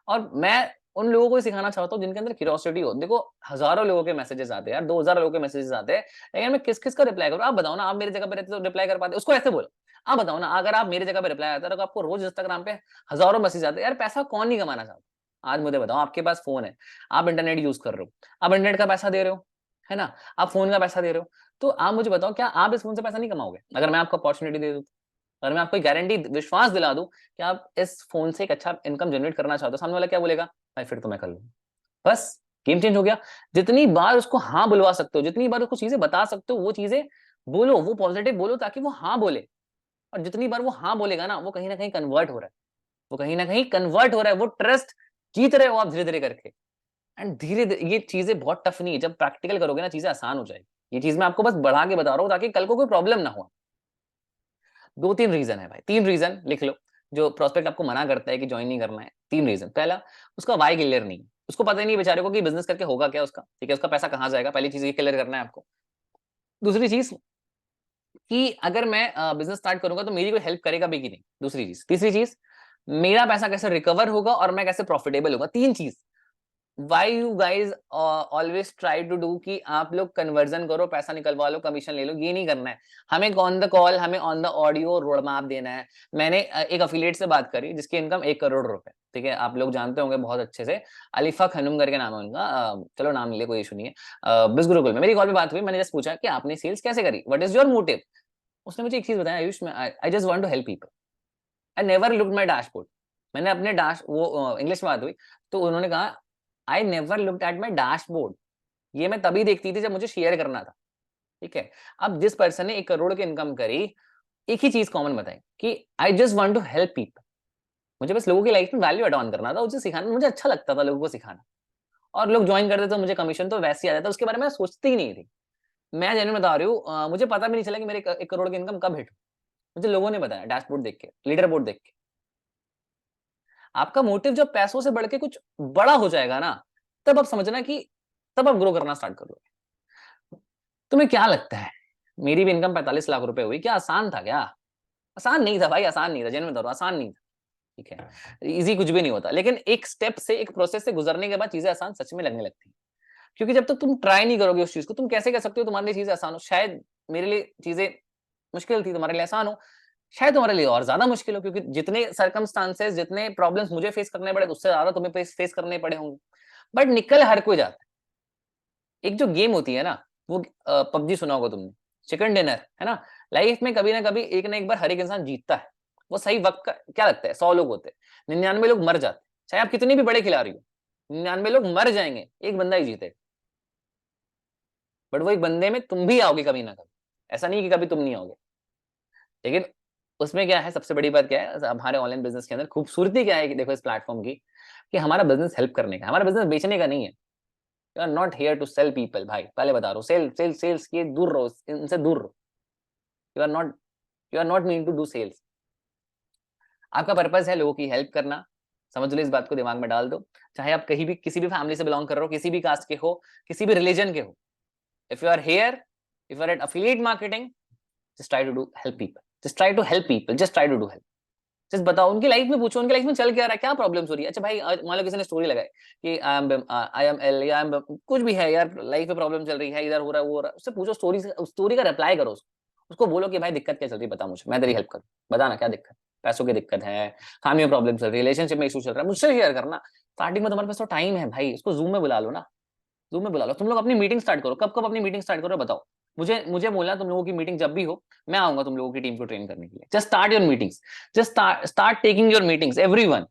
और मैं उन लोगों को सिखाना चाहता हूँ जिनके अंदर क्यूरियोसिटी हो। देखो हजारों लोगों के मैसेजेस आते हैं यार, 2,000 लोगों के मैसेजेस आते हैं, लेकिन मैं किस किस का रिप्लाई करूँ? आप बताओ ना, आप मेरी जगह पे रहते तो रिप्लाई कर पाते? उसको ऐसे बोलो, आप बताओ ना, अगर आप मेरी जगह पे रिप्लाई आता है तो आपको रोज इंस्टाग्राम पे हजारों मैसेज आते हैं, यार पैसा कौन नहीं कमाना चाहता? आज मुझे बताओ, आपके पास फोन है, आप इंटरनेट यूज कर रहे हो, आप इंटरनेट का पैसा दे रहे हो, है ना, आप फोन का पैसा दे रहे हो, तो आप मुझे बताओ क्या आप इस फोन से पैसा नहीं कमाओगे अगर मैं आपको अपॉर्चुनिटी दे दूं? अगर मैं आपको गारंटी, विश्वास दिला दूं कि आप इस फोन से एक अच्छा इनकम जनरेट करना चाहते हो, सामने वाला क्या बोलेगा? भाई फिर तो मैं कर लूँ। बस गेम चेंज हो गया। जितनी बार उसको हाँ बुलवा सकते हो, जितनी बार उसको चीजें बता सकते हो, वो चीजें बोलो, वो पॉजिटिव बोलो ताकि वो हाँ बोले। और जितनी बार वो हाँ बोलेगा ना, वो कहीं ना कहीं कन्वर्ट हो रहा है, वो कहीं ना कहीं कन्वर्ट हो रहा है, वो ट्रस्ट जीत रहे हो आप धीरे धीरे करके। एंड धीरे धीरे ये चीजें बहुत टफ नहीं है, जब प्रैक्टिकल करोगे ना चीजें आसान हो जाएगी। ये चीज मैं आपको बस बढ़ा के बता रहा हूँ ताकि कल को कोई प्रॉब्लम ना हो। 2-3 रीजन है भाई, 3 रीजन लिख लो जो प्रोस्पेक्ट आपको मना करता है कि ज्वाइन नहीं करना है। 3 रीजन। पहला, उसका वाई क्लियर नहीं है, उसको पता ही नहीं बेचारे को कि बिजनेस करके होगा क्या उसका, ठीक है, उसका पैसा कहाँ जाएगा, पहली चीज ये क्लियर करना है आपको। दूसरी चीज कि अगर मैं बिजनेस स्टार्ट करूंगा तो मेरी कोई हेल्प करेगा भी कि नहीं, दूसरी चीज। तीसरी चीज, मेरा पैसा कैसे रिकवर होगा और मैं कैसे प्रॉफिटेबल होगा। 3 चीज। Why you guys always try to do कि आप लोग कन्वर्जन करो, पैसा निकलवा लो, कमीशन ले लो, ये नहीं करना है। हमें ऑन द कॉल, हमें on the audio road map देना है। मैंने एक अफिलिएट से बात करी जिसकी इनकम 1 करोड़ रुपए, ठीक है, आप लोग जानते होंगे बहुत अच्छे से, अलीफा खनूम करके नाम है उनका, चलो नाम ले, कोई इशू नहीं है। बिजगुरुकुल में मेरी कॉल पे बात हुई, मैंने जस्ट पूछा कि आपने सेल्स कैसे करी, व्हाट इज योर मोटिव? उसने मुझे एक चीज बताया, Ayush, I just want to help people, I never looked my dashboard. मैंने अपने डैश, वो इंग्लिश में बात हुई, तो उन्होंने कहा आई never looked at my dashboard, ये मैं तभी देखती थी जब मुझे शेयर करना था, ठीक है। अब जिस पर्सन ने 1 करोड़ की इनकम करी, एक ही चीज कॉमन बताई कि I just want to help people. मुझे बस लोगों की लाइफ में वैल्यू एड ऑन करना था, उसे सिखाना, मुझे अच्छा लगता था लोगों को सिखाना। और लोग ज्वाइन करते तो मुझे कमीशन तो वैसे ही आ जाता, उसके बारे में सोचती ही नहीं थी। मैं जेन्युइन बता रही हूँ, मुझे पता भी नहीं चला कि मेरे 1 करोड़ की इनकम कब हिट। मुझे लोगों ने बताया, डैशबोर्ड देख के, लीडर बोर्ड देख के। आपका मोटिव जब पैसों से बढ़ के कुछ बड़ा हो जाएगा ना, तब आप समझना कि तब आप ग्रो करना स्टार्ट कर लोगे। तुम्हें क्या लगता है, मेरी भी इनकम 45 लाख रुपए हुई, क्या आसान था क्या? आसान नहीं था भाई, आसान नहीं था, जेन्युइन बता रहा हूं, आसान नहीं था। ठीक है, इजी कुछ भी नहीं होता, लेकिन एक स्टेप से, एक प्रोसेस से गुजरने के बाद चीजें आसान सच में लगने लगती हैं। क्योंकि जब तक तुम ट्राई नहीं करोगे उस चीज को, तुम कैसे कह सकते हो तुम्हारे लिए चीजें आसान हो? शायद मेरे लिए चीजें मुश्किल थी, तुम्हारे लिए आसान हो। शायद तुम्हारे लिए और ज्यादा मुश्किल हो, क्योंकि जितने सर्कमस्टांसेस, जितने प्रॉब्लम्स मुझे फेस करने पड़े, उससे ज्यादा तुम्हें फेस करने पड़े होंगे। बट निकल हर कोई जाता है। एक जो गेम होती है ना, वो पबजी सुना होगा तुमने, चिकन डिनर, है ना? लाइफ में कभी ना कभी एक ना एक बार हर एक इंसान जीतता है। वो सही वक्त का क्या लगता है, 100 लोग होते हैं, 99 लोग मर जाते हैं। चाहे आप कितने भी बड़े खिलाड़ी हो, 99 लोग मर जाएंगे, एक बंदा ही जीते। बट वो एक बंदे में तुम भी आओगे कभी ना कभी, ऐसा नहीं कि कभी तुम नहीं आओगे। लेकिन उसमें क्या है, सबसे बड़ी बात क्या है हमारे ऑनलाइन बिजनेस के अंदर, खूबसूरती क्या है कि देखो इस प्लेटफॉर्म की, कि हमारा बिजनेस हेल्प करने का, हमारा बिजनेस बेचने का नहीं है। You are not here to sell people भाई, पहले बता रहा हूँ, सेल्स के दूर रहो, इनसे दूर रहो। You are not, you are not mean to do sales. आपका पर्पस है लोगों की हेल्प करना। समझ लो, इस बात को दिमाग में डाल दो। चाहे आप कहीं भी, किसी भी फैमिली से बिलोंग कर रहे हो, किसी भी कास्ट के हो, किसी भी रिलीजन के हो, if you are here, if you are at affiliate marketing, just try to do help people, just try to help people, just try to do help. Just बताओ, उनकी लाइफ में पूछो, उनकी लाइफ में चल क्या रहा है, क्या प्रॉब्लम्स हो रही है। अच्छा भाई, मान लो किसी ने स्टोरी लगाई कि आई एम एल, या कुछ भी है यार, लाइफ में प्रॉब्लम चल रही है, इधर हो रहा है, वो हो रहा है, उससे पूछो, स्टोरी का रिप्लाई करो उसको। उसको बोलो कि भाई दिक्कत क्या चल रही है, बता मुझे, मैं तेरी हेल्प करूँ। बता ना क्या दिक्कत, पैसों की दिक्कत है, फैमिली में प्रॉब्लम चल रही है, रिलेशनशिप में इशू चल रहा है, मुझसे शेयर करना। स्टार्टिंग में तुम्हारे पास तो टाइम है भाई, उसको जूम में बुला लो ना। जूम में बुला लो, तुम लोग अपनी मीटिंग स्टार्ट करो, कब कब अपनी मीटिंग स्टार्ट करो बताओ। मुझे मुझे बोलना, तुम लोगों की मीटिंग जब भी हो, मैं आऊंगा तुम लोगों की टीम को ट्रेन करने के लिए। Just start your meetings, just start taking your meetings, everyone.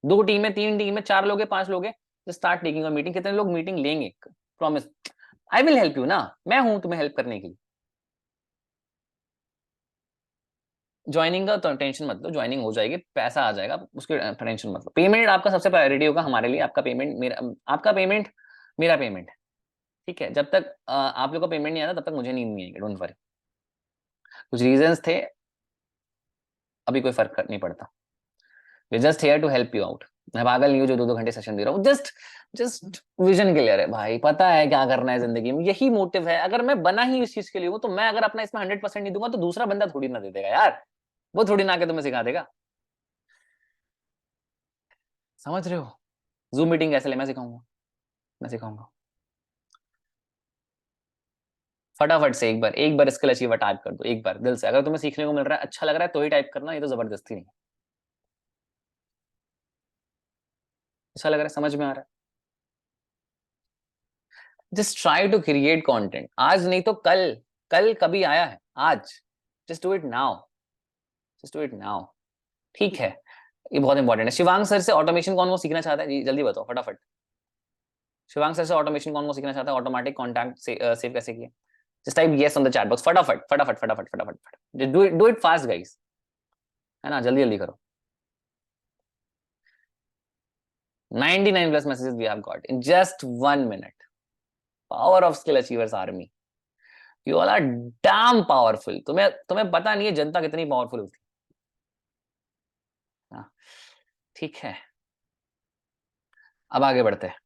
2 team है, 3 टीम है, 4 लोग है, 5 लोग है, just start taking your meeting. कितने लोग मीटिंग लेंगे? Promise, I will help you ना, मैं हूं तुम्हें हेल्प करने के लिए। ज्वाइनिंग का तो टेंशन मत लो, ज्वाइनिंग हो जाएगी, पैसा आ जाएगा, उसकी टेंशन मत लो। पेमेंट आपका सबसे प्रायोरिटी होगा हमारे लिए, आपका पेमेंट मेरा, आपका पेमेंट मेरा पेमेंट। ठीक है, जब तक आप लोग का पेमेंट नहीं आता, तब तक मुझे नींद नहीं आएगी, डोंट वरी। कुछ रीजंस थे, अभी कोई फर्क नहीं पड़ता। We just here to help you out. मैं पागल नहीं हूँ जो 2-2 घंटे सेशन दे रहा हूँ, जस्ट जस्ट विजन क्लियर है भाई, पता है क्या करना है जिंदगी में, यही मोटिव है। अगर मैं बना ही इस चीज के लिए हूँ, तो मैं अगर अपना इसमें 100% नहीं दूंगा, तो दूसरा बंदा थोड़ी ना दे देगा यार। वो थोड़ी ना आके तुम्हें सिखा देगा। समझ रहे हो? जूम मीटिंग कैसे ले, मैं सिखाऊंगा, मैं सिखाऊंगा। फटाफट से एक बार स्किल अचीवर टाइप कर दो, एक बार दिल से। अगर तुम्हें सीखने को मिल रहा है, अच्छा लग रहा है, तो ही टाइप करना, ये तो जबरदस्ती नहीं। अच्छा लग रहा है, समझ में आ रहा है, just try to create content. आज नहीं तो कल, कल कभी आया है, आज। Just do it now, just do it now. ठीक है, ये बहुत इंपॉर्टेंट है। शिवांग सर से ऑटोमेशन कौन वो सीखना चाहता है जी, जल्दी बताओ फटाफट। शिवांग सर से ऑटोमेशन कौन वो सीखना चाहता है, ऑटोमेटिक कॉन्टैक्ट सेव कैसे किया? Just type yes on the chat box, फटाफट फटाफट फटाफट फटाफट, डू इट फास्ट गाइस, है ना, जल्दी जल्दी करो। 99 plus messages we have got in just 1 minute. Power of skill achievers army. You all are damn powerful. तुम्हें तुम्हें पता नहीं है जनता कितनी पावरफुल होती है। हाँ, ठीक है, अब आगे बढ़ते हैं।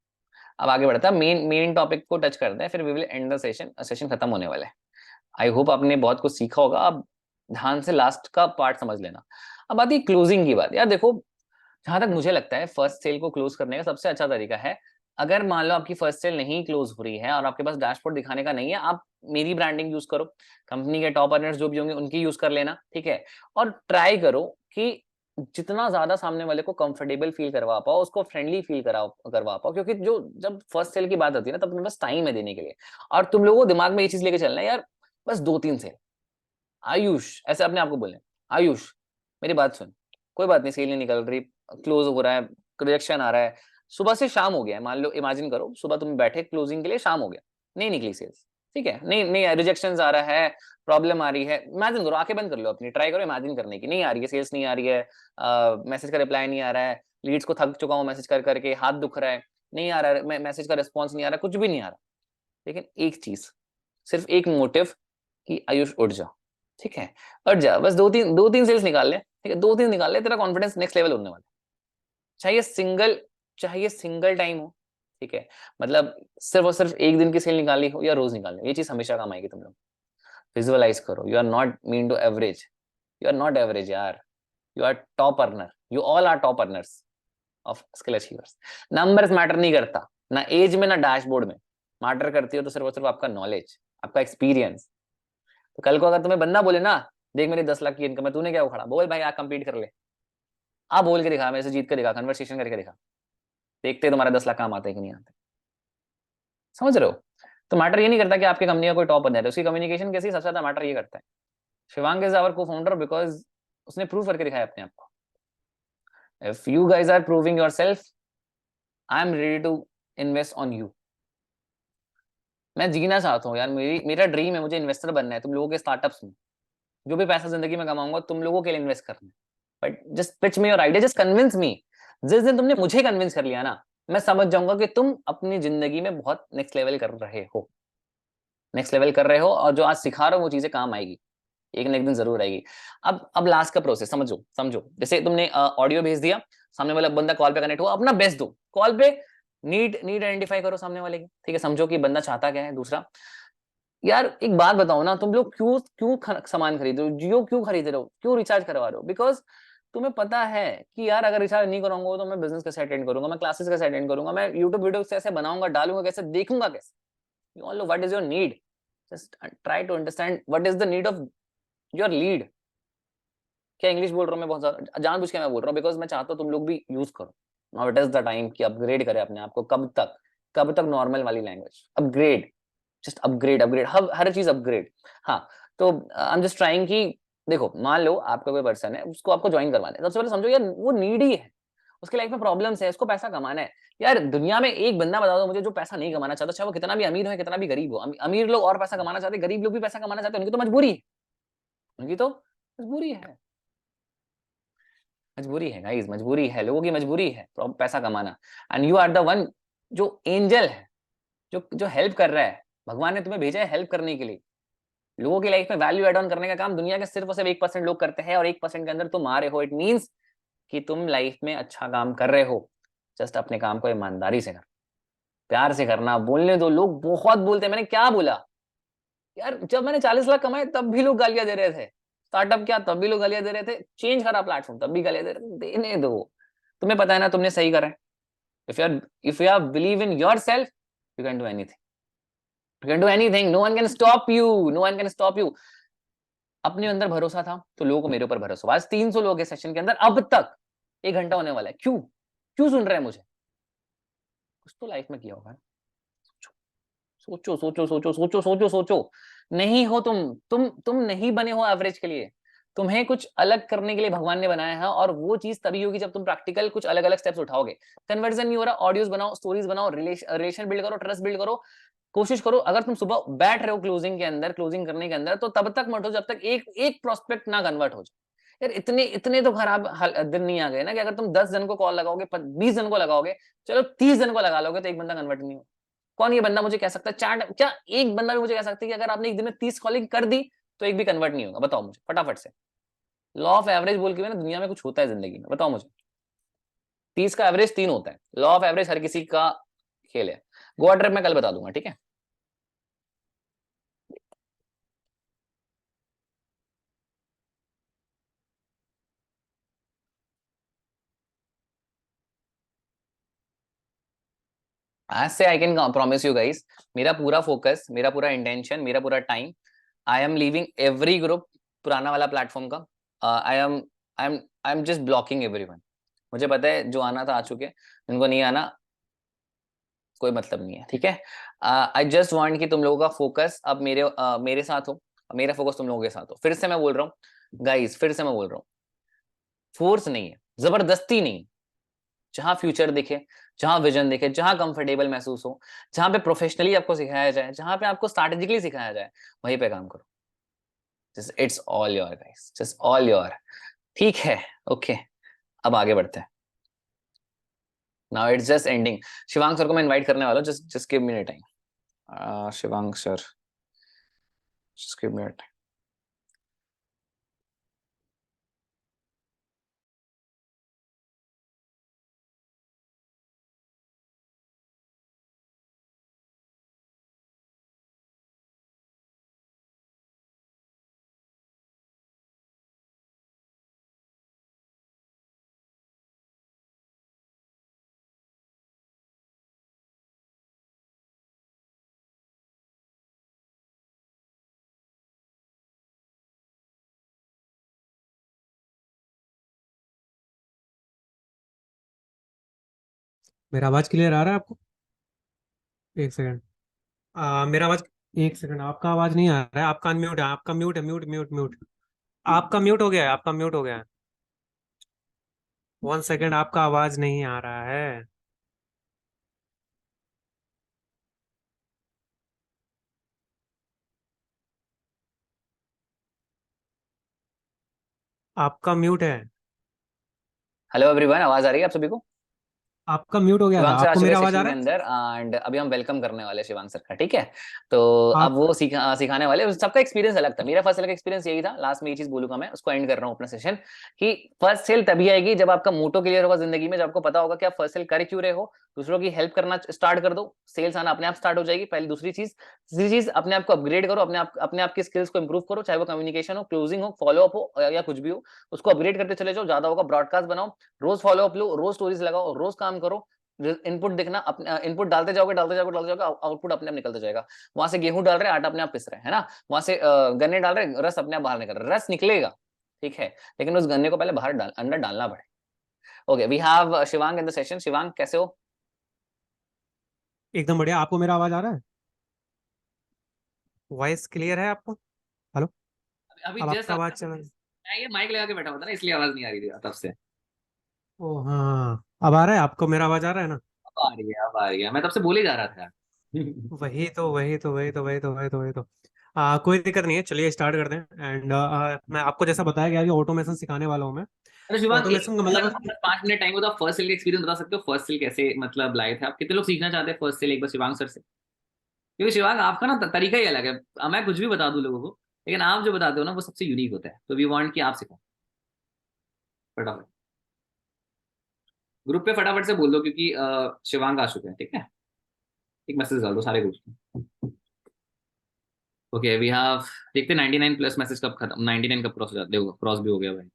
अब आगे बढ़ता है, मेन मेन टॉपिक को टच करते हैं, फिर we will end the session. Session खत्म होने वाला है। आई होप आपने बहुत कुछ सीखा होगा। अब ध्यान से लास्ट का पार्ट समझ लेना। अब आती है क्लोजिंग की बात। यार देखो, जहां तक मुझे लगता है, फर्स्ट सेल को क्लोज करने का सबसे अच्छा तरीका है, अगर मान लो आपकी फर्स्ट सेल नहीं क्लोज हो रही है और आपके पास डैशबोर्ड दिखाने का नहीं है, आप मेरी ब्रांडिंग यूज करो। कंपनी के टॉप अर्नर्स जो भी होंगे उनकी यूज कर लेना, ठीक है। और ट्राई करो कि जितना ज्यादा सामने वाले को कंफर्टेबल फील करवा पाओ, उसको फ्रेंडली फील करवा पाओ, क्योंकि जो जब फर्स्ट सेल की बात होती है ना, तब तुम्हें बस टाइम है देने के लिए। और तुम लोगों को दिमाग में ये चीज लेके चलना है यार, बस 2-3 सेल। आयुष ऐसे अपने आप को बोले, आयुष मेरी बात सुन, कोई बात नहीं, सेल नहीं निकल रही, क्लोज हो रहा है, रिजेक्शन आ रहा है, सुबह से शाम हो गया है, मान लो, इमेजिन करो सुबह तुम बैठे क्लोजिंग के लिए, शाम हो गया, नहीं निकली सेल्स। ठीक है, नहीं नहीं रिजेक्शन आ रहा है, प्रॉब्लम आ रही है, इमेजिन करो, आंखें बंद कर लो अपनी, ट्राई करो इमेजिन करने की, नहीं आ रही है सेल्स, नहीं आ रही है, मैसेज का रिप्लाई नहीं आ रहा है, लीड्स को थक चुका हूँ मैसेज कर करके, हाथ दुख रहा है, नहीं आ रहा है मैसेज का रिस्पॉन्स, नहीं आ रहा, कुछ भी नहीं आ रहा, लेकिन एक चीज, सिर्फ एक मोटिव कि आयुष उठ जा, ठीक है, उठ जा, बस दो तीन सेल्स निकाल ले, ठीक है, दो तीन निकाल ले, तेरा कॉन्फिडेंस नेक्स्ट लेवल होने वाला है। चाहिए सिंगल टाइम हो, ठीक है, मतलब सिर्फ और सिर्फ एक दिन की सेल निकाली हो या रोज निकालनी, ये चीज हमेशा काम आएगी तुम लोग। विजुअलाइज करो, you are not mean to average, you are not average यार, you are top earner, you all are top earners of skill achievers. Numbers matter नहीं करता, ना एज में ना डैशबोर्ड में, मैटर करती हो तो सिर्फ और सिर्फ आपका नॉलेज, आपका एक्सपीरियंस। तो कल को अगर तुम्हें बंदा बोले ना, देख मेरी 10 लाख की इनकम है, तूने क्या उखड़ा, बोल भाई आप कंप्लीट कर ले, आप बोल के दिखा, मेरे से जीत के दिखा, कन्वर्सेशन करके दिखा, देखते तुम्हारे 10 लाख काम आते हैं कि नहीं आते, समझ रहे हो। तो मैटर ये नहीं करता कि आपकी कंपनी का कोई टॉप बंदा है, उसकी कम्युनिकेशन कैसी, सबसे ज्यादा मैटर ये करता है। Shivang is our co founder because उसने प्रूव करके दिखाया अपने आप को। If you guys are proving yourself, I am ready to invest on you. मैं जीना चाहता हूँ यार, मेरा ड्रीम है, मुझे इन्वेस्टर बनना है तुम लोगों के स्टार्टअप्स में, जो भी पैसा जिंदगी में कमाऊंगा तुम लोगों के लिए इन्वेस्ट करना है, but just pitch me your idea, just convince me. जिस दिन तुमने मुझे कन्विंस कर लिया ना, मैं समझ जाऊंगा कि तुम अपनी जिंदगी में बहुत नेक्स्ट लेवल कर रहे हो, नेक्स्ट लेवल कर रहे हो, और जो आज सिखा रहे हो वो चीजें काम आएगी, एक ना एक दिन जरूर आएगी। अब लास्ट का प्रोसेस समझो, जैसे तुमने ऑडियो भेज दिया, सामने वाला बंदा कॉल पे कनेक्ट हुआ, अपना बेस्ट दो कॉल पे, नीड आइडेंटिफाई करो सामने वाले की, ठीक है, समझो कि बंदा चाहता क्या है। दूसरा, यार एक बात बताओ ना, तुम लोग क्यों क्यों सामान खरीद रहे हो, जियो क्यों खरीद रहे हो, क्यों रिचार्ज करवा रहे हो, बिकॉज तुम्हें पता है कि यार अगर रिचार्ज नहीं कराऊंगा तो मैं बिजनेस कैसे अटेंड करूंगा, मैं क्लासेस कैसे अटेंड करूंगा, मैं यूट्यूब वीडियो कैसे बनाऊंगा, डालूंगा कैसे, देखूंगा कैसे। You all know what is your need, just try to understand what is the need of your lead. क्या इंग्लिश बोल रहा हूँ मैं, बहुत ज्यादा जानबूझ के मैं बोल रहा हूँ, बिकॉज मैं चाहता हूँ तुम लोग भी यूज करो। Now it is the time कि अपग्रेड करें अपने आप को। कब तक नॉर्मल वाली लैंग्वेज, अपग्रेड, जस्ट अपग्रेड, हर चीज अपग्रेड। हाँ, तो आई एम जस्ट ट्राइंग कि देखो, मान लो आपका कोई पर्सन है, उसको आपको ज्वाइन करवाना है, सबसे पहले समझो यार वो नीडी है, उसके लाइफ में प्रॉब्लम्स है, उसको पैसा कमाना है। यार दुनिया में एक बंदा बता दो मुझे जो पैसा नहीं कमाना चाहता, चाहे वो कितना भी अमीर हो कितना भी गरीब हो। अमीर लोग और पैसा कमाना चाहते, गरीब लोग भी पैसा कमाना चाहते हैं, उनकी तो मजबूरी है, उनकी तो मजबूरी है, मजबूरी है गाइस, मजबूरी है, लोगों की मजबूरी है पैसा कमाना। And you are the one जो एंजल है, जो जो हेल्प कर रहा है, भगवान ने तुम्हें भेजा है हेल्प करने के लिए। लोगों की लाइफ में वैल्यू एड ऑन करने का काम दुनिया के सिर्फ और सिर्फ 1% लोग करते हैं, और 1% के अंदर तुम आ रहे हो, इट मीन्स कि तुम लाइफ में अच्छा काम कर रहे हो। जस्ट अपने काम को ईमानदारी से कर, प्यार से करना, बोलने दो। लोग बहुत बोलते हैं, मैंने क्या बोला यार, जब मैंने 40 लाख कमाए तब भी लोग गालियां दे रहे थे, स्टार्टअप क्या तब भी लोग गालियां दे रहे थे, चेंज करा प्लेटफॉर्म तब भी गालियां दे रहे थे, देने दो। तुम्हें पता है ना तुमने सही करा है। If you believe in yourself, you can do anything, you can do anything, no one can stop you, no one can stop you. अपने अंदर भरोसा था तो लोगों को मेरे ऊपर भरोसा हुआ। आज 300 लोग के सेशन के अंदर, अब तक 1 घंटा होने वाला है, क्यों क्यों सुन रहे हैं मुझे, कुछ तो लाइफ में किया होगा। सोचो सोचो सोचो सोचो सोचो सोचो। नहीं हो तुम नहीं बने हो एवरेज के लिए, तुम्हें कुछ अलग करने के लिए भगवान ने बनाया है, और वो चीज तभी होगी जब तुम प्रैक्टिकल कुछ अलग अलग स्टेप्स उठाओगे। कन्वर्जन नहीं हो रहा, ऑडियोज बनाओ, स्टोरीज बनाओ, रिलेशन बिल्ड करो, ट्रस्ट बिल्ड करो। कोशिश करो, अगर तुम सुबह बैठ रहे हो क्लोजिंग के अंदर, क्लोजिंग करने के अंदर, तो तब तक मत हो जब तक एक एक प्रोस्पेक्ट ना कन्वर्ट हो जाए। यार इतने इतने तो खराब दिन नहीं आ गए ना कि अगर तुम 10 जन को कॉल लगाओगे, 20 जन को लगाओगे, चलो 30 जन को लगा लोगे तो एक बंदा कन्वर्ट नहीं हो। कौन ये बंदा मुझे कह सकता है, चार क्या एक बंदा भी मुझे कह सकता है कि अगर आपने एक दिन में 30 कॉलिंग कर दी तो एक भी कन्वर्ट नहीं होगा? बताओ मुझे फटाफट से। लॉ ऑफ एवरेज बोल के ना दुनिया में कुछ होता है जिंदगी में, बताओ मुझे। 30 का एवरेज 3 होता है, लॉ ऑफ एवरेज हर किसी का खेल है। गोवा ट्रिप मैं कल बता दूंगा, ठीक है। आज से I can promise you guys, मेरा पूरा फोकस, मेरा पूरा इंटेंशन, मेरा पूरा time, I am leaving every group पुराना वाला प्लेटफॉर्म का। I am just blocking everyone. मुझे पता है जो आना था आ चुके, जिनको नहीं आना कोई मतलब नहीं है, ठीक है। आई जस्ट वांट कि तुम लोगों का फोकस अब मेरे साथ हो, मेरा फोकस तुम लोगों के साथ हो। फिर से मैं बोल रहा हूँ गाइस, फिर से मैं बोल रहा हूँ, फोर्स नहीं है, जबरदस्ती नहीं, जहां फ्यूचर दिखे, जहां विजन दिखे, जहां कंफर्टेबल महसूस हो, जहां पे प्रोफेशनली आपको सिखाया जाए, जहां पे आपको स्ट्रैटेजिकली सिखाया जाए, वहीं पे काम करो। It's all your guys, just all your. ठीक है, ओके, अब आगे बढ़ते हैं। Now it's just ending. Shivang sir को मैं इनवाइट करने वाला हूँ, just just give me time. Shivang sir, just give me time. मेरा आवाज क्लियर आ रहा है आपको? एक सेकंड। मेरा आवाज, एक सेकंड, आपका आवाज नहीं आ रहा है, आपका अनम्यूट है, आपका म्यूट है, म्यूट म्यूट म्यूट। आपका म्यूट हो गया है, आपका म्यूट हो गया है। 1 सेकंड, आपका आवाज नहीं आ रहा है। आपका म्यूट है। हेलो एवरीवन, आवाज आ रही है आप सभी को? आपका म्यूट हो गया था, शिवांग सर आ आपको चुके हैं मेरा आवाज आ सेशन के रहा है? अंदर, एंड अभी हम वेलकम करने वाले हैं शिवांग सर का, ठीक है? तो अब आप वो सिखाने वाले, सबका एक्सपीरियंस अलग था। मेरा फर्स्ट सेल का एक्सपीरियंस यही था। लास्ट में ये चीज बोलूंगा, मैं उसको एंड कर रहा हूँ अपना सेशन, कि फर्स्ट सेल तभी आएगी जब आपका मोटो क्लियर होगा जिंदगी में, जब आपको पता होगा कि आप फर्स्ट सेल कर क्यों रहे हो। दूसरों की हेल्प करना स्टार्ट कर दो, सेल्स आना अपने आप स्टार्ट हो जाएगी। पहली दूसरी चीज, तीसरी चीज, अपने आप को अपग्रेड करो, अपने आप की स्किल्स को इंप्रूव करो, चाहे वो कम्युनिकेशन हो, क्लोजिंग हो, फॉलो अप हो, या कुछ भी हो, उसको अपग्रेड करते चले जाओ। ज्यादा होगा ब्रॉडकास्ट बनाओ, रोज फॉलो अप लो, रोज स्टोरीज लगाओ, रोज काम करो। इनपुट देखना, अपने इनपुट डालते जाओगे, डालते जाओगे, डालते जाओगे, आउटपुट अपने आप निकलता जाएगा। वहां से गेहूं डाल रहे हैं, आटा अपने आप पिस रहे हैं, है ना? वहां से गन्ने डाल रहे हैं, रस अपने आप बाहर निकल रहा है, रस निकलेगा, ठीक है, लेकिन उस गन्ने को पहले बाहर अंदर डालना पड़े। Okay, we have Shivang in the session. Shivang, कैसे हो? एकदम बढ़िया। आपको मेरा आवाज आ रहा है? वॉइस क्लियर है आपको? हेलो? अभी अब जस्ट आपका आवाज आपका, चला? मैं ये माइक लगा के बैठा हुआ था ना, इसलिए आवाज नहीं आ रही थी तब से। ओ हाँ हाँ, अब आ रहा है आपको मेरा आवाज आ रहा है ना? अब आ रही है, अब आ रही है, मैं तब से बोले जा रहा था। वही तो कोई दिक्कत नहीं है, चलिए स्टार्ट करते हैं। एंड मैं आपको जैसा बताया गया कि ऑटोमेशन सिखाने वाला हूँ मैं। अरे शिवांग, ऑटोमेशन का अगर मतलब, आपके पास 5 मिनट टाइम हो तो आप फर्स्ट सेल का एक्सपीरियंस बता सकते हो? फर्स्ट सेल कैसे मतलब लाए थे आप? कितने लोग सीखना चाहते हैं फर्स्ट सेल एक बार शिवांग सर से? क्योंकि शिवांग आपका ना तरीका ही अलग है। मैं कुछ भी बता दूं लोगों को, लेकिन आप जो बताते हो ना वो सबसे यूनिक होता है। तो वी वांट कि आप सिखाओ फटाफट। ग्रुप पे फटाफट से बोल दो, क्योंकि शिवांग आ चुके हैं, ठीक है? एक मैसेज डाल दो सारे ग्रुप में। ओके, वी हैव, देखते 99 प्लस मैसेज कब खत्म, 99 कब क्रॉस हो जाते हो, क्रॉस भी हो गया भाई।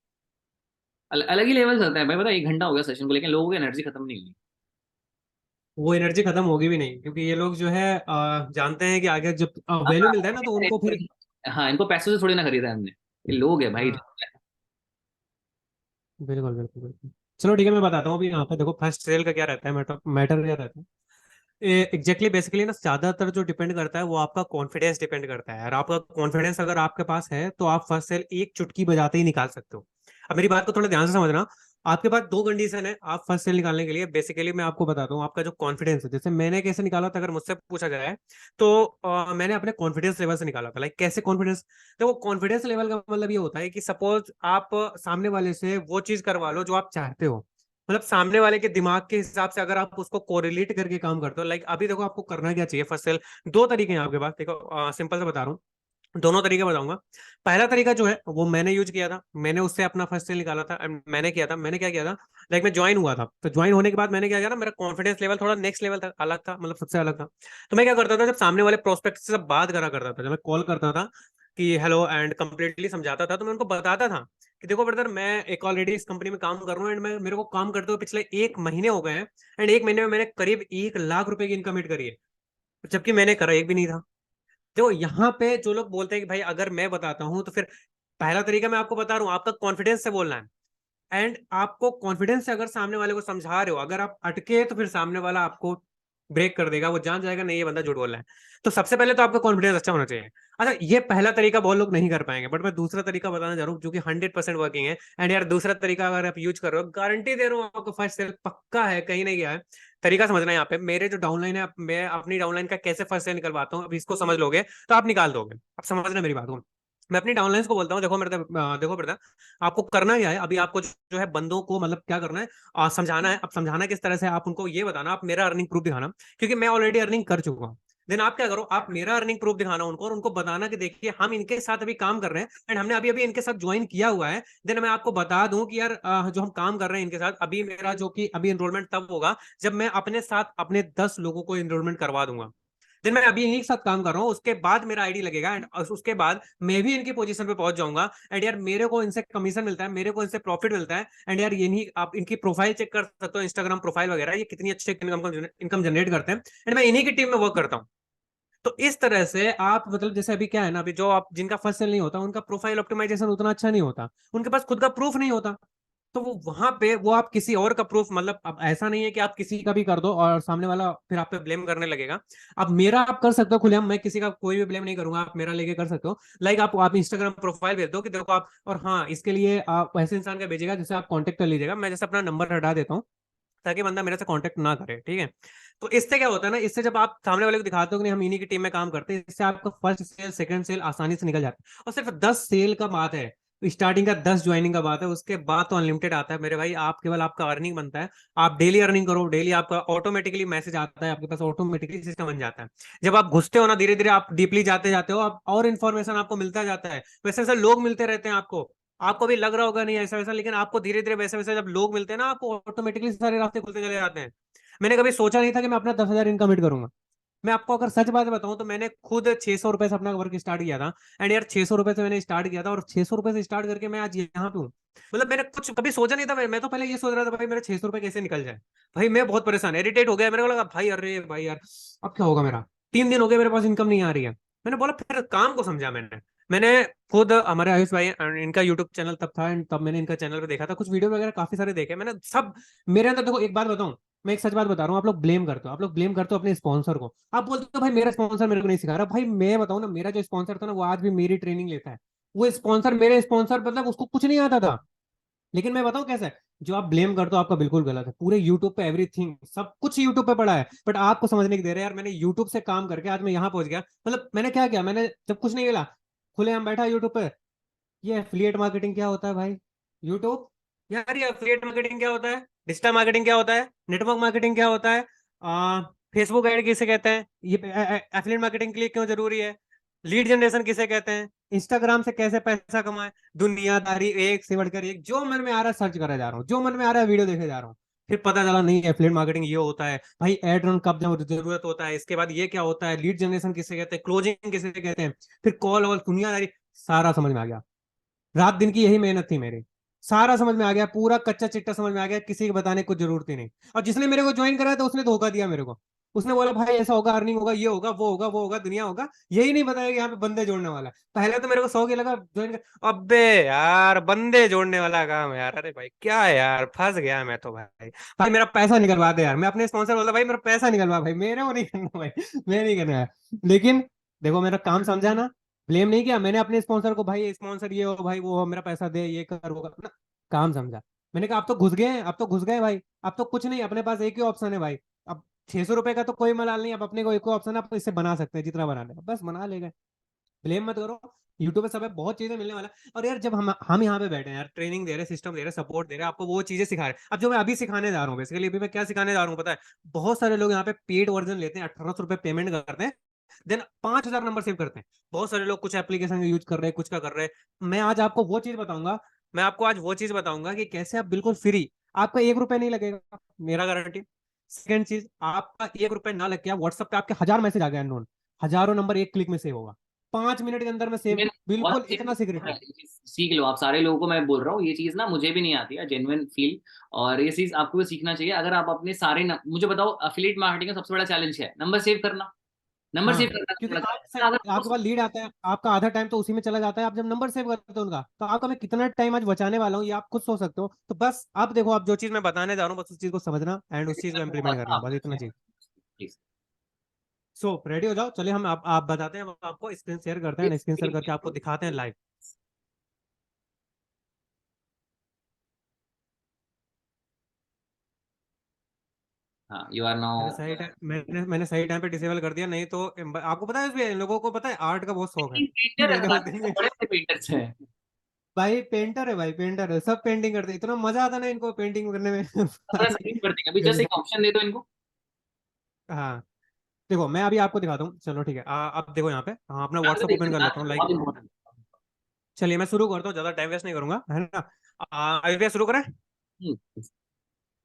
अलग ही लेवल चलता है भाई, पता है? 1 घंटा हो गया सेशन को, लेकिन लोगों की एनर्जी खत्म नहीं हुई। वो एनर्जी खत्म होगी भी नहीं, क्योंकि ये लोग जो है जानते हैं कि आगे जब वैल्यू मिलता है ना, तो उनको फिर। हाँ, इनको पैसों से थोड़ी ना खरीदा है हमने, ये लोग है भाई। हाँ, बिल्कुल बिल्कुल बिल्कुल। चलो ठीक है, मैं बताता हूँ अभी यहाँ पे देखो फर्स्ट सेल का क्या रहता है, मैटर मैटर क्या रहता है। एग्जैक्टली बेसिकली ना, ज्यादातर जो डिपेंड करता है वो आपका कॉन्फिडेंस डिपेंड करता है। और आपका कॉन्फिडेंस अगर आपके पास है तो आप फर्स्ट सेल एक चुटकी बजाते ही निकाल सकते हो। अब मेरी बात को थोड़ा ध्यान से समझना। आपके पास दो कंडीशन है आप फर्स्ट सेल निकालने के लिए। बेसिकली मैं आपको बताता हूँ, आपका जो कॉन्फिडेंस है, जैसे मैंने कैसे निकाला था, अगर मुझसे पूछा जाए तो मैंने अपने कॉन्फिडेंस लेवल से निकाला था। लाइक कैसे कॉन्फिडेंस? देखो, कॉन्फिडेंस लेवल का मतलब ये होता है कि सपोज आप सामने वाले से वो चीज करवा लो जो आप चाहते हो। मतलब सामने वाले के दिमाग के हिसाब से अगर आप उसको कोरिलेट करके काम करते हो। लाइक अभी देखो, आपको करना क्या चाहिए फर्स्ट सेल। दो तरीके हैं आपके पास, देखो सिंपल से बता रहा हूँ, दोनों तरीके बताऊंगा। पहला तरीका जो है वो मैंने यूज किया था, मैंने उससे अपना फर्स्ट सेल निकाला था। and मैंने किया था, मैंने क्या किया था, लाइक मैं ज्वाइन हुआ था, तो ज्वाइन होने के बाद मैंने क्या किया ना, मेरा कॉन्फिडेंस लेवल थोड़ा नेक्स्ट लेवल था, अलग था, मतलब सबसे अलग था। तो मैं क्या करता था, जब सामने वाले प्रोस्पेक्ट से सब बात करा करता था, जब मैं कॉल करता था कि हेलो एंड कंप्लीटली समझाता था, तो मैं उनको बताता था कि देखो ब्रदर, मैं एक ऑलरेडी इस कंपनी में काम कर रहा हूँ, एंड मैं मेरे को काम करते हुए पिछले 1 महीने हो गए हैं। एंड 1 महीने में मैंने करीब 1 लाख रुपए की इनकम करी है, जबकि मैंने करा एक भी नहीं था। तो यहाँ पे जो लोग बोलते हैं कि भाई अगर मैं बताता हूँ तो फिर, पहला तरीका मैं आपको बता रहा हूँ, आपका कॉन्फिडेंस से बोलना है। एंड आपको कॉन्फिडेंस से अगर सामने वाले को समझा रहे हो, अगर आप अटके तो फिर सामने वाला आपको ब्रेक कर देगा, वो जान जाएगा नहीं ये बंदा झूठ बोल रहा है। तो सबसे पहले तो आपका कॉन्फिडेंस अच्छा होना चाहिए। अच्छा, ये पहला तरीका बहुत लोग नहीं कर पाएंगे, बट मैं दूसरा तरीका बताना चाह रहा हूँ जो कि 100% वर्किंग है। एंड यार दूसरा तरीका अगर आप यूज कर रहे हो, गारंटी दे रहा हूँ आपको फर्स्ट सेल पक्का है, कहीं नहीं गया है। तरीका समझना है यहाँ पे, मेरे जो डाउनलाइन है, मैं अपनी डाउनलाइन का कैसे फर्स्ट सेल निकलवाता हूँ, अब इसको समझ लोगे तो आप निकाल दोगे। अब समझना मेरी बात को, मैं अपनी डाउनलाइंस को बोलता हूँ, देखो मेरे देखो बेटा, आपको करना क्या है अभी, आपको जो है बंदों को मतलब क्या करना है, समझाना है। अब समझाना किस तरह से, आप उनको ये बताना, आप मेरा अर्निंग प्रूफ दिखाना, क्योंकि मैं ऑलरेडी अर्निंग कर चुका हूँ। देन आप क्या करो, आप मेरा अर्निंग प्रूफ दिखाना उनको, और उनको बताना कि देखिए हम इनके साथ अभी काम कर रहे हैं, एंड हमने अभी अभी इनके साथ ज्वाइन किया हुआ है। देन मैं आपको बता दूं कि यार जो हम काम कर रहे हैं इनके साथ, अभी मेरा जो कि अभी एनरोलमेंट तब होगा जब मैं अपने साथ अपने 10 लोगों को एनरोलमेंट करवा दूंगा। देन मैं अभी इन्हीं के साथ काम कर रहा हूँ, उसके बाद मेरा आईडी लगेगा, एंड उसके बाद मैं भी इनकी पोजीशन पे पहुंच जाऊंगा। एंड यार मेरे को इनसे कमीशन मिलता है, मेरे को इनसे प्रॉफिट मिलता है। एंड यार ये नहीं, आप इनकी प्रोफाइल चेक कर सकते हो, इंस्टाग्राम प्रोफाइल वगैरह, ये कितनी अच्छी इनकम जनरेट करते हैं, एंड मैं इन्हीं की टीम में वर्क करता हूँ। तो इस तरह से आप मतलब जैसे अभी क्या है ना, अभी जो आप जिनका फर्स्ट सेल नहीं होता उनका प्रोफाइल ऑप्टिमाइजेशन उतना अच्छा नहीं होता, उनके पास खुद का प्रूफ नहीं होता। तो वो वहां पे वो आप किसी और का प्रूफ, मतलब अब ऐसा नहीं है कि आप किसी का भी कर दो और सामने वाला फिर आप पे ब्लेम करने लगेगा। अब मेरा आप कर सकते हो खुलेआम, मैं किसी का कोई भी ब्लेम नहीं करूंगा, आप मेरा लेके कर सकते हो। लाइक आप इंस्टाग्राम प्रोफाइल भेज दो कि देखो आप, और हाँ इसके लिए आप ऐसे इंसान का भेजिएगा जिससे आप कांटेक्ट कर लीजिएगा, मैं जैसे अपना नंबर हटा देता हूँ ताकि बंदा मेरे से कांटेक्ट ना करे, ठीक है। तो इससे क्या होता है ना, इससे जब आप सामने वाले को दिखाते हो कि नहीं हम इन्हीं की टीम में काम करते हैं, इससे आपका फर्स्ट सेल सेकंड सेल आसानी से निकल जाता है। और सिर्फ 10 सेल का बात है, स्टार्टिंग का 10 ज्वाइनिंग का बात है, उसके बाद तो अनलिमिटेड आता है मेरे भाई। आप केवल आपका अर्निंग बनता है, आप डेली अर्निंग करो, डेली आपका ऑटोमेटिकली मैसेज आता है आपके पास, ऑटोमेटिकली सिस्टम बन जाता है। जब आप घुसते हो ना, धीरे धीरे आप डीपली जाते जाते हो, आप और इन्फॉर्मेशन आपको मिलता जाता है, वैसे वैसे लोग मिलते रहते हैं आपको। आपको भी लग रहा होगा नहीं ऐसा वैसा, लेकिन आपको धीरे धीरे वैसे वैसे जब लोग मिलते हैं ना, आपको ऑटोमेटिकली सारे रास्ते खुलते चले जाते हैं। मैंने कभी सोचा नहीं था कि मैं अपना 10,000 इनकम हिट करूंगा। मैं आपको अगर सच बात बताऊं तो मैंने खुद 600 रुपए से अपना वर्क स्टार्ट किया था। एंड यार 600 रुपए से मैंने स्टार्ट किया था, और 600 रुपए से स्टार्ट करके मैं आज यहाँ पे हूँ। मतलब मैंने कुछ कभी सोचा नहीं था, मैं तो पहले ये सोच रहा था भाई मेरे 600 रुपए कैसे निकल जाए। भाई मैं बहुत परेशान, इरिटेट हो गया, मेरे को लगा भाई अरे भाई यार अब क्या होगा मेरा, 3 दिन हो गए मेरे पास इनकम नहीं आ रही है। मैंने बोला, फिर काम को समझा मैंने खुद हमारे आयुष भाई इनका यूट्यूब चैनल तब था, एंड तब मैंने इनका चैनल पे देखा था, कुछ वीडियो वगैरह काफी सारे देखे मैंने सब। मेरे अंदर देखो एक बात बताऊं, मैं एक सच बात बता रहा हूँ, आप लोग ब्लेम करते हो, आप लोग ब्लेम करते हो अपने स्पॉन्सर को। आप बोलते हो भाई मेरा स्पॉन्सर मेरे को नहीं सिखा रहा। भाई मैं बताऊं ना, मेरा जो स्पॉन्सर था ना वो आज भी मेरी ट्रेनिंग लेता है। वो स्पॉन्सर, मेरे स्पॉन्सर मतलब उसको कुछ नहीं आता था। लेकिन मैं बताऊं कैसा है, जो आप ब्लेम करते हो आपका बिल्कुल गलत है। पूरे यूट्यूब पे एवरीथिंग सब कुछ यूट्यूब पे पड़ा है, बट आपको समझने की दे रहे हैं यार। मैंने यूट्यूब से काम करके आज मैं यहाँ पहुंच गया। मतलब मैंने क्या किया, मैंने जब कुछ नहीं मिला, खुले हम बैठा यूट्यूब पे, ये एफिलिएट मार्केटिंग क्या होता है भाई, यूट्यूब। यार ये एफिलिएट मार्केटिंग क्या होता है, डिजिटल मार्केटिंग क्या होता है, नेटवर्क मार्केटिंग क्या होता है, फेसबुक ऐड किसे कहते हैं, ये एफिलिएट मार्केटिंग के लिए क्यों जरूरी है, लीड जनरेशन किसे कहते हैं, इंस्टाग्राम से कैसे पैसा कमाए, दुनियादारी एक से बढ़कर एक, जो मन में आ रहा है सर्च करा जा रहा हूँ, जो मन में आ रहा है वीडियो देखे जा रहा हूँ। फिर पता चला नहीं एफिलिएट मार्केटिंग ये होता है भाई, एड रन कब जब जरूरत होता है, इसके बाद ये क्या होता है, लीड जनरेशन किसे कहते हैं, क्लोजिंग किसे कहते हैं, फिर कॉल और दुनियादारी, सारा समझ में आ गया। रात दिन की यही मेहनत थी मेरी, सारा समझ में आ गया, पूरा कच्चा चिट्टा समझ में आ गया, किसी को बताने की कुछ जरूरत ही नहीं। और जिसने मेरे को ज्वाइन कराया था उसने धोखा दिया मेरे को। उसने बोला भाई ऐसा होगा, अर्निंग होगा, ये होगा, वो होगा, वो होगा, दुनिया होगा, यही नहीं बताया कि यहाँ पे बंदे जोड़ने वाला है। पहले तो मेरे को 100 की लगा ज्वाइन कर, अबे यार बंदे जोड़ने वाला काम है यार, अरे भाई क्या है यार, फंस गया मैं तो भाई। भाई मेरा पैसा निकलवा दे यार, मैं अपने स्पॉन्सर बोलता भाई मेरा पैसा निकलवा, भाई मेरे को नहीं करना भाई, मैं नहीं करना है। लेकिन देखो मेरा काम समझा ना, ब्लेम नहीं किया मैंने अपने स्पॉन्सर को, भाई स्पॉन्सर ये हो, भाई वो हो, मेरा पैसा दे, ये कर, वो कर ना, काम समझा। मैंने कहा अब तो घुस गए हैं, अब तो घुस गए भाई, अब तो कुछ नहीं, अपने पास एक ही ऑप्शन है भाई। अब 600 रुपए का तो कोई मलाल नहीं, अब अपने को एक ऑप्शन है, आप इससे बना सकते हैं जितना बनाने का, बस बना ले गए। ब्लेम मत करो, यूट्यूब पे सब है, बहुत चीजें मिलने वाला है। और यार जब हम यहाँ पे बैठे हैं यार, ट्रेनिंग दे रहे हैं, सिस्टम दे रहे हैं, सपोर्ट दे रहे हैं, आपको वो चीजें सिखा रहे हैं। अब जो मैं अभी सिखाने जा रहा हूँ, बेसिकली अभी मैं क्या सिखाने जा रहा हूँ पता है, बहुत सारे लोग यहाँ पे पेड वर्जन लेते हैं, 1800 रुपए पेमेंट करते हैं, देन 5,000 नंबर सेव करते हैं। बहुत सारे लोग कुछ एप्लीकेशन यूज कर रहे हैं, कुछ का कर रहे हैं। मैं आज आपको वो चीज बताऊंगा, मैं आपको आज वो चीज बताऊंगा कि कैसे आप बिल्कुल फ्री, आपका 1 रुपए नहीं लगेगा, मेरा गारंटी। सेकंड चीज, आपका 1 रुपए ना लग के व्हाट्सएप पे आपके 1000 मैसेज आ गए अननोन, हजारों नंबर एक क्लिक में सेव होगा, 5 मिनट के अंदर में सेव, मैं बिल्कुल बहुत इतना सीक्रेट है। सीख लो आप सारे लोगों को, मैं बोल रहा हूँ ये चीज ना मुझे भी नहीं आती है, जेन्युइन फील। और ये चीज आपको भी सीखना चाहिए। अगर आप अपने सारे मुझे बताओ, अफिलिएट मार्केटिंग का सबसे बड़ा चैलेंज है नंबर सेव करना। नंबर सेव हाँ, करना क्योंकि सबसे बड़ा आपसे challenge है। आपके पास लीड आता है, आपका आधा टाइम तो उसी में चला जाता है। आप जब नंबर सेव करते हो उनका, तो आपका मैं कितना टाइम आज बचाने वाला हूँ ये आप खुद सोच सकते हो। तो बस आप देखो, आप जो चीज मैं बताने जा रहा हूँ बस उस चीज को समझना एंड उस चीज को अगर वो इम्प्लीमेंट आता करना, बस आपको इतना चीज। प्लीज। सो रेडी हो जाओ, चलिए हम आप बताते हैं, हम आपको स्क्रीन शेयर करते हैं, स्क्रीन शेयर करके आपको दिखाते हैं लाइव। हाँ, यू आर नाउ। मैंने सही टाइम पे डिसेबल कर दिया, नहीं तो आपको पता है इसमें लोगों को पता है आर्ट का बहुत शौक है। पेंटर है मैंने उस साथ दिन में, में बड़े बड़े पेंटर्स हैं। भाई पेंटर है, भाई पेंटर है, सब पेंटिंग करते हैं, इतना मजा आता है ना इनको पेंटिंग करने में थोड़ा भाई सबमिट कर देंगे अभी, जस्ट गजब। एक ऑप्शन दे दो इनको। हाँ देखो मैं अभी आपको दिखाता हूँ, चलो ठीक है, अब देखो यहाँ पे, हाँ अपना यहाँ से व्हाट्सअप ओपन देखो कर ना, लेता हूँ लाइक। बहुत इम्पोर्टेंट। चलिए मैं शुरू करता हूँ, ज्यादा टाइम वेस्ट नहीं करूंगा, है ना। अभी भैया शुरू करें।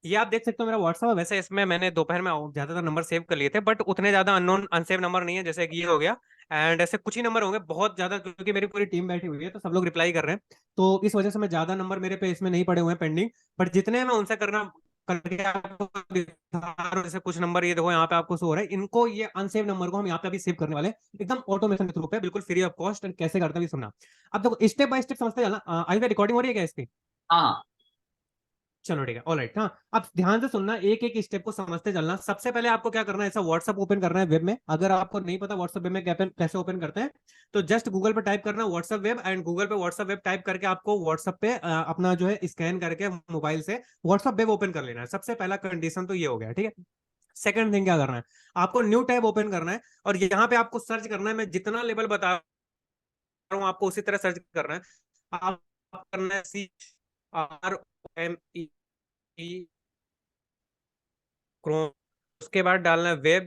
ये आप देख सकते हो मेरा व्हाट्सअप है, वैसे इसमें मैंने दोपहर में ज्यादातर नंबर सेव कर लिए थे, बट उतने ज्यादा अननोन अनसेव नंबर नहीं है, जैसे कि ये हो गया। एंड ऐसे कुछ ही नंबर होंगे बहुत ज्यादा, क्योंकि मेरी पूरी टीम बैठी हुई है तो सब लोग रिप्लाई कर रहे हैं, तो इस वजह से मैं ज्यादा नंबर मेरे पे इसमें नहीं पड़े हुए हैं पेंडिंग। बट जितने मैं उनसे करना करके आपको दिखा रहा हूं, जैसे कुछ नंबर ये देखो यहाँ पे आपको शो हो रहा है, इनको ये अनसेव नंबर को हम यहाँ पे अभी सेव करने वाले हैं, एकदम ऑटोमेशन के थ्रू पे, बिल्कुल फ्री ऑफ कॉस्ट। कैसे करते हैं भी सुनना। अब देखो स्टेप बाय स्टेप समझते चलना। आई रिकॉर्डिंग हो रही है क्या इसकी? हाँ। चलो ठीक है, ऑलराइट। हाँ अब ध्यान से सुनना, एक एक स्टेप को समझते चलना। सबसे पहले आपको क्या करना है, ऐसा व्हाट्सअप ओपन करना है वेब में। अगर आपको नहीं पता व्हाट्सअप वेब में कैसे ओपन करते हैं, तो जस्ट गूगल पे टाइप करना व्हाट्सअप वेब, एंड गूगल पे व्हाट्सअप वेब टाइप करके आपको व्हाट्सअप पे अपना जो है स्कैन करके मोबाइल से व्हाट्सअप वेब ओपन कर लेना है। सबसे पहला कंडीशन तो ये हो गया, ठीक है। सेकंड थिंग क्या करना है, आपको न्यू टैब ओपन करना है, और यहाँ पे आपको सर्च करना है, मैं जितना लेवल बता रहा हूँ आपको उसी तरह सर्च करना है। आप करना है CROME क्रोम, उसके बाद डालना है वेब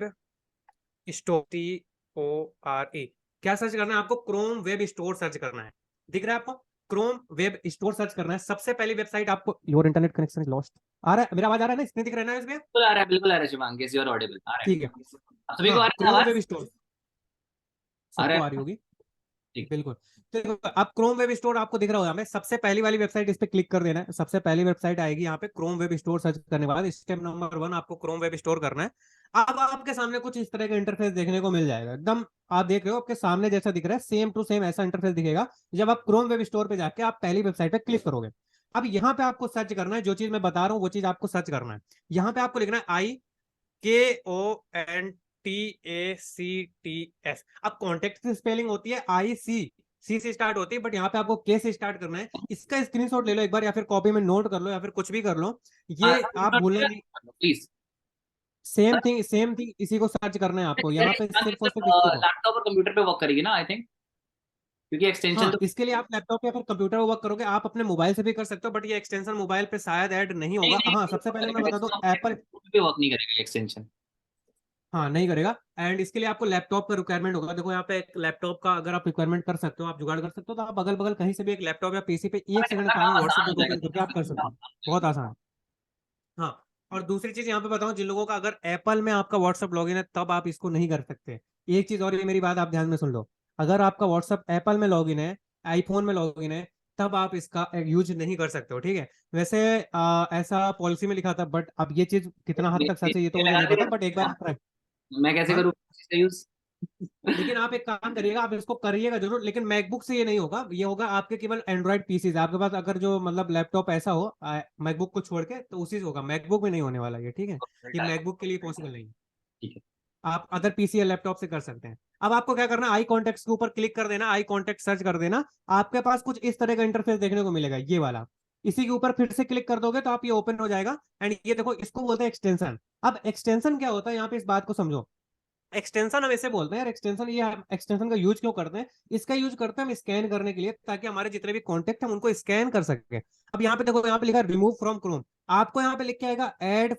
स्टोर CORE। क्या सर्च करना है आपको? क्रोम वेब स्टोर सर्च करना है। दिख रहा है आपको? क्रोम वेब स्टोर सर्च करना है। सबसे पहली वेबसाइट आपको, your internet connection is lost, आ रहा है मेरा आवाज आ रहा है ना, स्क्रीन दिख रहा है ना इसमें? बिल्कुल आ रहा है, बिल्कुल आ रहा है शिवांग, यू आर ऑडिबल, आ रहा ठीक है। है। आप सभी को हाँ आ रहा है क्रोम आवाज? वेब स्टोर आ रहा सबको आ रही है। होगी। ठीक। बिल्कुल। तो देखो, अब क्रोम वेब स्टोर आपको दिख रहा होगा, हमें सबसे पहली वाली वेबसाइट इस पे क्लिक कर देना है। सबसे पहली वेबसाइट आएगी यहाँ पे, क्रोम वेब स्टोर सर्च करने के बाद स्टेप नंबर 1 आपको क्रोम वेब स्टोर करना है। अब आपके सामने कुछ इस तरह का इंटरफेस देखने को मिल जाएगा, एकदम आप देख रहे हो आपके सामने जैसा दिख रहा है, सेम टू सेम ऐसा इंटरफेस दिखेगा जब आप क्रोम वेब स्टोर पे जाके आप पहली वेबसाइट पे क्लिक करोगे। अब यहाँ पे आपको सर्च करना है, जो चीज मैं बता रहा हूँ वो चीज आपको सर्च करना है। यहाँ पे आपको लिखना है IKONTACTS। अब कॉन्टेक्ट की स्पेलिंग होती है IC, सी से स्टार्ट होती है, बट यहाँ पे आपको के से स्टार्ट करना है। इसका स्क्रीनशॉट ले लो एक बार, या फिर कॉपी में नोट कर लो, या फिर कुछ भी कर लो, ये आप भूलना नहीं। प्लीज। सेम थिंग इसी को सर्च करना है आपको, यहाँ पे सिर्फ और सिर्फ इसी को। लैपटॉप और कंप्यूटर पे वर्क करेगी ना, आई थिंक, क्योंकि एक्सटेंशन हाँ तो इसके लिए आप लैपटॉप या फिर कंप्यूटर वर्क करोगे, आप अपने मोबाइल से भी कर सकते हो, बट ये एक्सटेंशन मोबाइल पे शायद ऐड नहीं नहीं होगा। नहीं, हाँ सबसे पहले मैं बता दूं, एप्पल पे वर्क नहीं करेगा एक्सटेंशन। हाँ नहीं करेगा। एंड इसके लिए आपको लैपटॉप का रिक्वायरमेंट होगा। देखो यहाँ पे एक लैपटॉप का अगर आप रिक्वायरमेंट कर सकते हो, आप जुगाड़ कर सकते हो, तो आप अगल बगल कहीं से भी एक लैपटॉप या पीसी पे एक सेकंड के काम में व्हाट्सएप आसान हो पे जाएगा, ओपन करके आप कर सकते हो। बहुत आसान है। हाँ और दूसरी चीज यहाँ पे बताऊं, जिन लोगों का अगर एप्पल में आपका व्हाट्सएप लॉगिन है तब आप इसको नहीं कर सकते। एक चीज और, ये मेरी बात आप ध्यान में सुन लो, अगर आपका व्हाट्सएप एप्पल में लॉगिन है, आईफोन में लॉगिन है, तब आप इसका यूज नहीं कर सकते हो, ठीक है। वैसे ऐसा पॉलिसी में लिखा था, बट अब ये चीज कितना हद तक सच है ये तो मुझे लगा नहीं पता, बट एक बार दिया। ट्राई। मैं कैसे हाँ करूँ इसका यूज? लेकिन आप एक काम करिएगा, आप इसको करिएगा जरूर, लेकिन मैकबुक से ये नहीं होगा, ये होगा आपके केवल एंड्रॉइड पीसी से। आपके पास अगर जो मतलब लैपटॉप ऐसा हो मैकबुक को छोड़ के, तो उसी से होगा, मैकबुक में नहीं होने वाला ये, ठीक है। ये मैकबुक के लिए पॉसिबल नहीं है। ठीक है। आप अदर पीसी या लैपटॉप से कर सकते हैं। अब आपको क्या करना है, आई कॉन्टेक्ट के ऊपर क्लिक कर देना, आई कॉन्टेक्ट सर्च कर देना। आपके पास कुछ इस तरह का इंटरफेस देखने को मिलेगा, ये वाला। इसी के ऊपर फिर से क्लिक कर दोगे तो आप ये ओपन हो जाएगा। एंड ये देखो, इसको बोलते हैं एक्सटेंशन। अब एक्सटेंशन क्या होता है, यहाँ पे इस बात को समझो। एक्सटेंशन हम ऐसे बोलते हैं यार, एक्सटेंशन, ये हम एक्सटेंशन का यूज क्यों करते हैं? इसका यूज करते हैं हम स्कैन करने के लिए, ताकि हमारे जितने भी कॉन्टेक्ट हम उनको स्कैन कर सके। अब यहाँ पे देखो, यहाँ पे लिखा है रिमूव फ्रॉम क्रोम, आपको यहाँ पे लिख के आएगा ऐड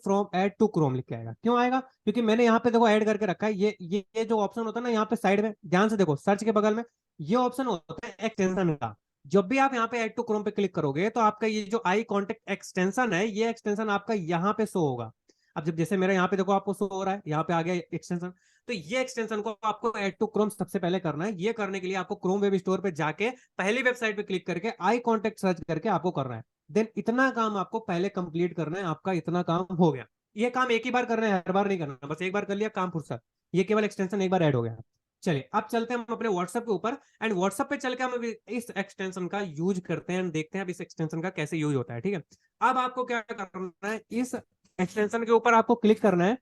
टू क्रोम लिख के आएगा। क्यों आएगा? क्योंकि मैंने यहाँ पे देखो ऐड करके रखा है। ये जो ऑप्शन होता है ना यहाँ पे साइड में, ध्यान से देखो, सर्च के बगल में ये ऑप्शन होता है एक्सटेंशन का। जब भी आप यहाँ पे ऐड टू क्रोम पे क्लिक करोगे, तो आपका ये जो आई कॉन्टेक्ट एक्सटेंशन है, ये एक्सटेंशन आपका यहाँ पे शो होगा। अब जब जैसे मेरा यहाँ पे देखो आपको शो हो रहा है, यहाँ पे आ गया एक्सटेंशन, तो ये एक्सटेंशन को आपको ऐड टू क्रोम सबसे पहले करना है। ये करने के लिए आपको क्रोम वेब स्टोर पे जाके पहली वेबसाइट पे क्लिक करके आई कॉन्टेक्ट सर्च करके आपको करना है। देन इतना काम आपको पहले कंप्लीट करना है, आपका इतना काम हो गया। ये काम एक ही बार करना है, हर बार नहीं करना, बस एक बार कर लिया काम फुर्सत। ये केवल एक्सटेंशन एक बार ऐड हो गया। चलिए अब चलते हैं हम अपने व्हाट्सएप के ऊपर, एंड व्हाट्सएप पे चल के हम इस एक्सटेंशन का यूज करते हैं, देखते हैं अब इस एक्सटेंशन का कैसे यूज होता है, ठीक है। अब आपको क्या करना है, इस एक्सटेंशन के ऊपर आपको क्लिक करना है।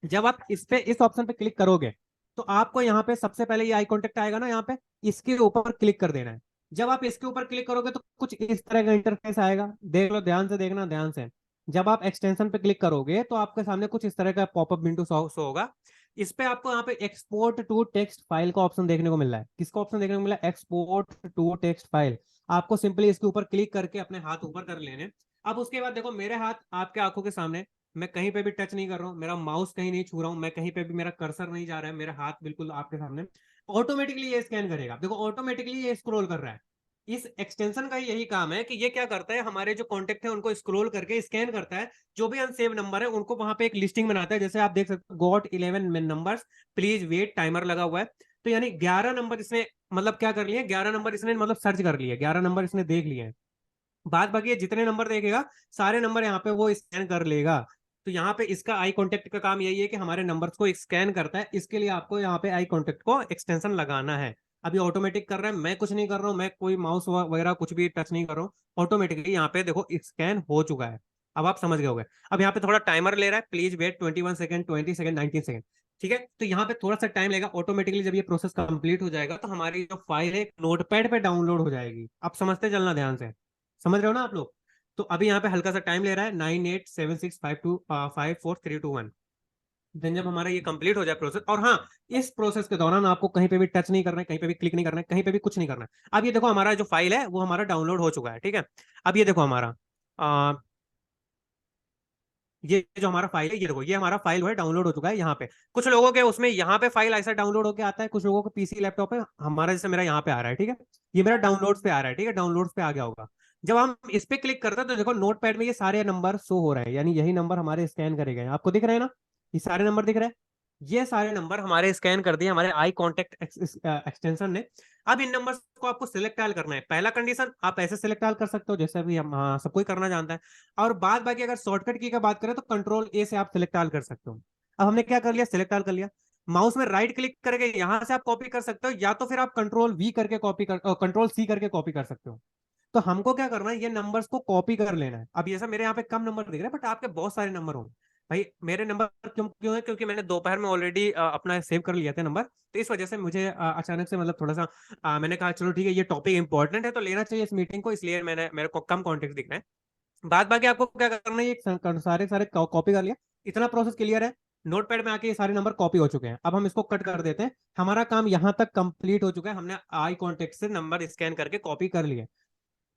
जब आप इस ऑप्शन पे क्लिक करोगे तो आपको यहाँ पे सबसे पहले ये आई कॉन्टेक्ट आएगा ना, यहाँ पे इसके ऊपर क्लिक कर देना है। जब आप इसके ऊपर क्लिक करोगे तो कुछ इस तरह का इंटरफेस आएगा, देख लो, ध्यान से देखना, ध्यान से। जब आप एक्सटेंशन पे क्लिक करोगे तो आपके सामने कुछ इस तरह का पॉपअप विंडो शो होगा। इस पे आपको यहाँ पे एक्सपोर्ट टू टेक्स्ट फाइल का ऑप्शन देखने को मिल रहा है। किसका ऑप्शन देखने को मिला है? Export to text file. आपको सिंपली इसके ऊपर क्लिक करके अपने हाथ ऊपर कर लेने। अब उसके बाद देखो मेरे हाथ आपके आंखों के सामने, मैं कहीं पे भी टच नहीं कर रहा हूँ, मेरा माउस कहीं नहीं छू रहा हूँ, मैं कहीं पे भी, मेरा कर्सर नहीं जा रहा है, मेरा हाथ बिल्कुल आपके सामने। ऑटोमेटिकली ये स्कैन करेगा, देखो ऑटोमेटिकली ये स्क्रॉल कर रहा है। इस एक्सटेंशन का यही काम है कि ये क्या करता है, हमारे जो कॉन्टेक्ट है उनको स्क्रॉल करके स्कैन करता है। जो भी अनसेव नंबर है उनको वहां पे एक लिस्टिंग बनाता है। जैसे आप देख सकते हो, got 11 numbers, please wait, timer लगा हुआ है। तो यानी 11 नंबर इसने मतलब क्या कर लिए, 11 नंबर इसने मतलब सर्च कर लिए, 11 नंबर इसने देख लिए हैं। बाद बाकी ये जितने नंबर देखेगा सारे नंबर यहाँ पे वो स्कैन कर लेगा। तो यहाँ पे इसका आई कांटेक्ट का काम यही है कि हमारे नंबर्स को स्कैन करता है। इसके लिए आपको यहाँ पे आई कांटेक्ट को एक्सटेंशन लगाना है। अभी ऑटोमेटिक कर रहा है, मैं कुछ नहीं कर रहा हूँ, मैं कोई माउस वगैरह कुछ भी टच नहीं कर रहा हूँ। ऑटोमेटिकली यहाँ पे देखो स्कैन हो चुका है। अब आप समझ गए होंगे। अब यहाँ पे थोड़ा टाइमर ले रहा है, please wait 21 second, 20 second, 19 second. ठीक है, तो यहाँ पे थोड़ा सा टाइम लेगा। ऑटोमेटिकली जब ये प्रोसेस कंप्लीट हो जाएगा तो हमारी जो फाइल है नोटपैड पे डाउनलोड हो जाएगी। आप समझते चलना ध्यान से, समझ रहे हो ना आप लोग? तो अभी यहाँ पे हल्का सा टाइम ले रहा है, 98765254 321। देन जब हमारा ये कंप्लीट हो जाए प्रोसेस, और हाँ, इस प्रोसेस के दौरान आपको कहीं पे भी टच नहीं करना है, कहीं पे भी क्लिक नहीं करना है, कहीं पे भी कुछ नहीं करना है। अब ये देखो हमारा जो फाइल है वो हमारा डाउनलोड हो चुका है। ठीक है, अब ये देखो हमारा आ, ये जो हमारा फाइल है, ये देखो ये हमारा फाइल है डाउनलोड हो चुका है यहाँ पे। कुछ लोगों के उसमें यहाँ पे फाइल ऐसा डाउनलोड होकर आता है, कुछ लोगों को पीसी लैपटॉप पे, हमारा जैसे मेरा यहाँ पे आ रहा है। ठीक है, ये मेरा डाउनलोड्स पे आ रहा है। ठीक है, डाउनलोड्स पे आ गया होगा। जब हम इस पे क्लिक करते हैं तो देखो नोट पैड में ये सारे नंबर शो हो रहे हैं, यानी यही नंबर हमारे स्कैन करे गए। आपको दिख रहे हैं ना, ये सारे नंबर दिख रहे हैं। ये सारे नंबर हमारे स्कैन कर दिए हमारे आई कॉन्टेक्ट एक्सटेंशन ने। अब इन नंबर्स को आपको सिलेक्ट आल करना है। पहला कंडीशन, आप ऐसे सिलेक्ट आल कर सकते हो जैसे अभी हम, हाँ, सब कोई करना जानता है। और बाद बाकी अगर शॉर्टकट की का बात करें तो कंट्रोल ए से आप सिलेक्ट आल कर सकते हो। अब हमने क्या कर लिया, सिलेक्ट आल कर लिया। माउस में राइट क्लिक करके यहां से आप कॉपी कर सकते हो, या तो फिर आप कंट्रोल वी करके कॉपी कर, कंट्रोल सी करके कॉपी कर सकते हो। तो हमको क्या करना है, ये नंबर्स को कॉपी कर लेना है। अब जैसा मेरे यहाँ पे कम नंबर दिख रहे हैं बट आपके बहुत सारे नंबर होंगे। भाई मेरे नंबर क्यों क्यों है, क्योंकि मैंने दोपहर में ऑलरेडी अपना सेव कर लिया था नंबर। तो इस वजह से मुझे अचानक से मतलब थोड़ा सा मैंने कहा चलो ठीक है, ये टॉपिक इंपॉर्टेंट है तो लेना चाहिए इस मीटिंग को, इसलिए मेरे को कम कॉन्टेक्ट दिख रहे हैं। बाद बाकी आपको क्या करना है, ये सारे सारे कॉपी कर लिया। इतना प्रोसेस क्लियर है। नोटपैड में आके ये सारे नंबर कॉपी हो चुके हैं। अब हम इसको कट कर देते हैं। हमारा काम यहाँ तक कंप्लीट हो चुका है, हमने आई कॉन्टेक्ट से नंबर स्कैन करके कॉपी कर लिए।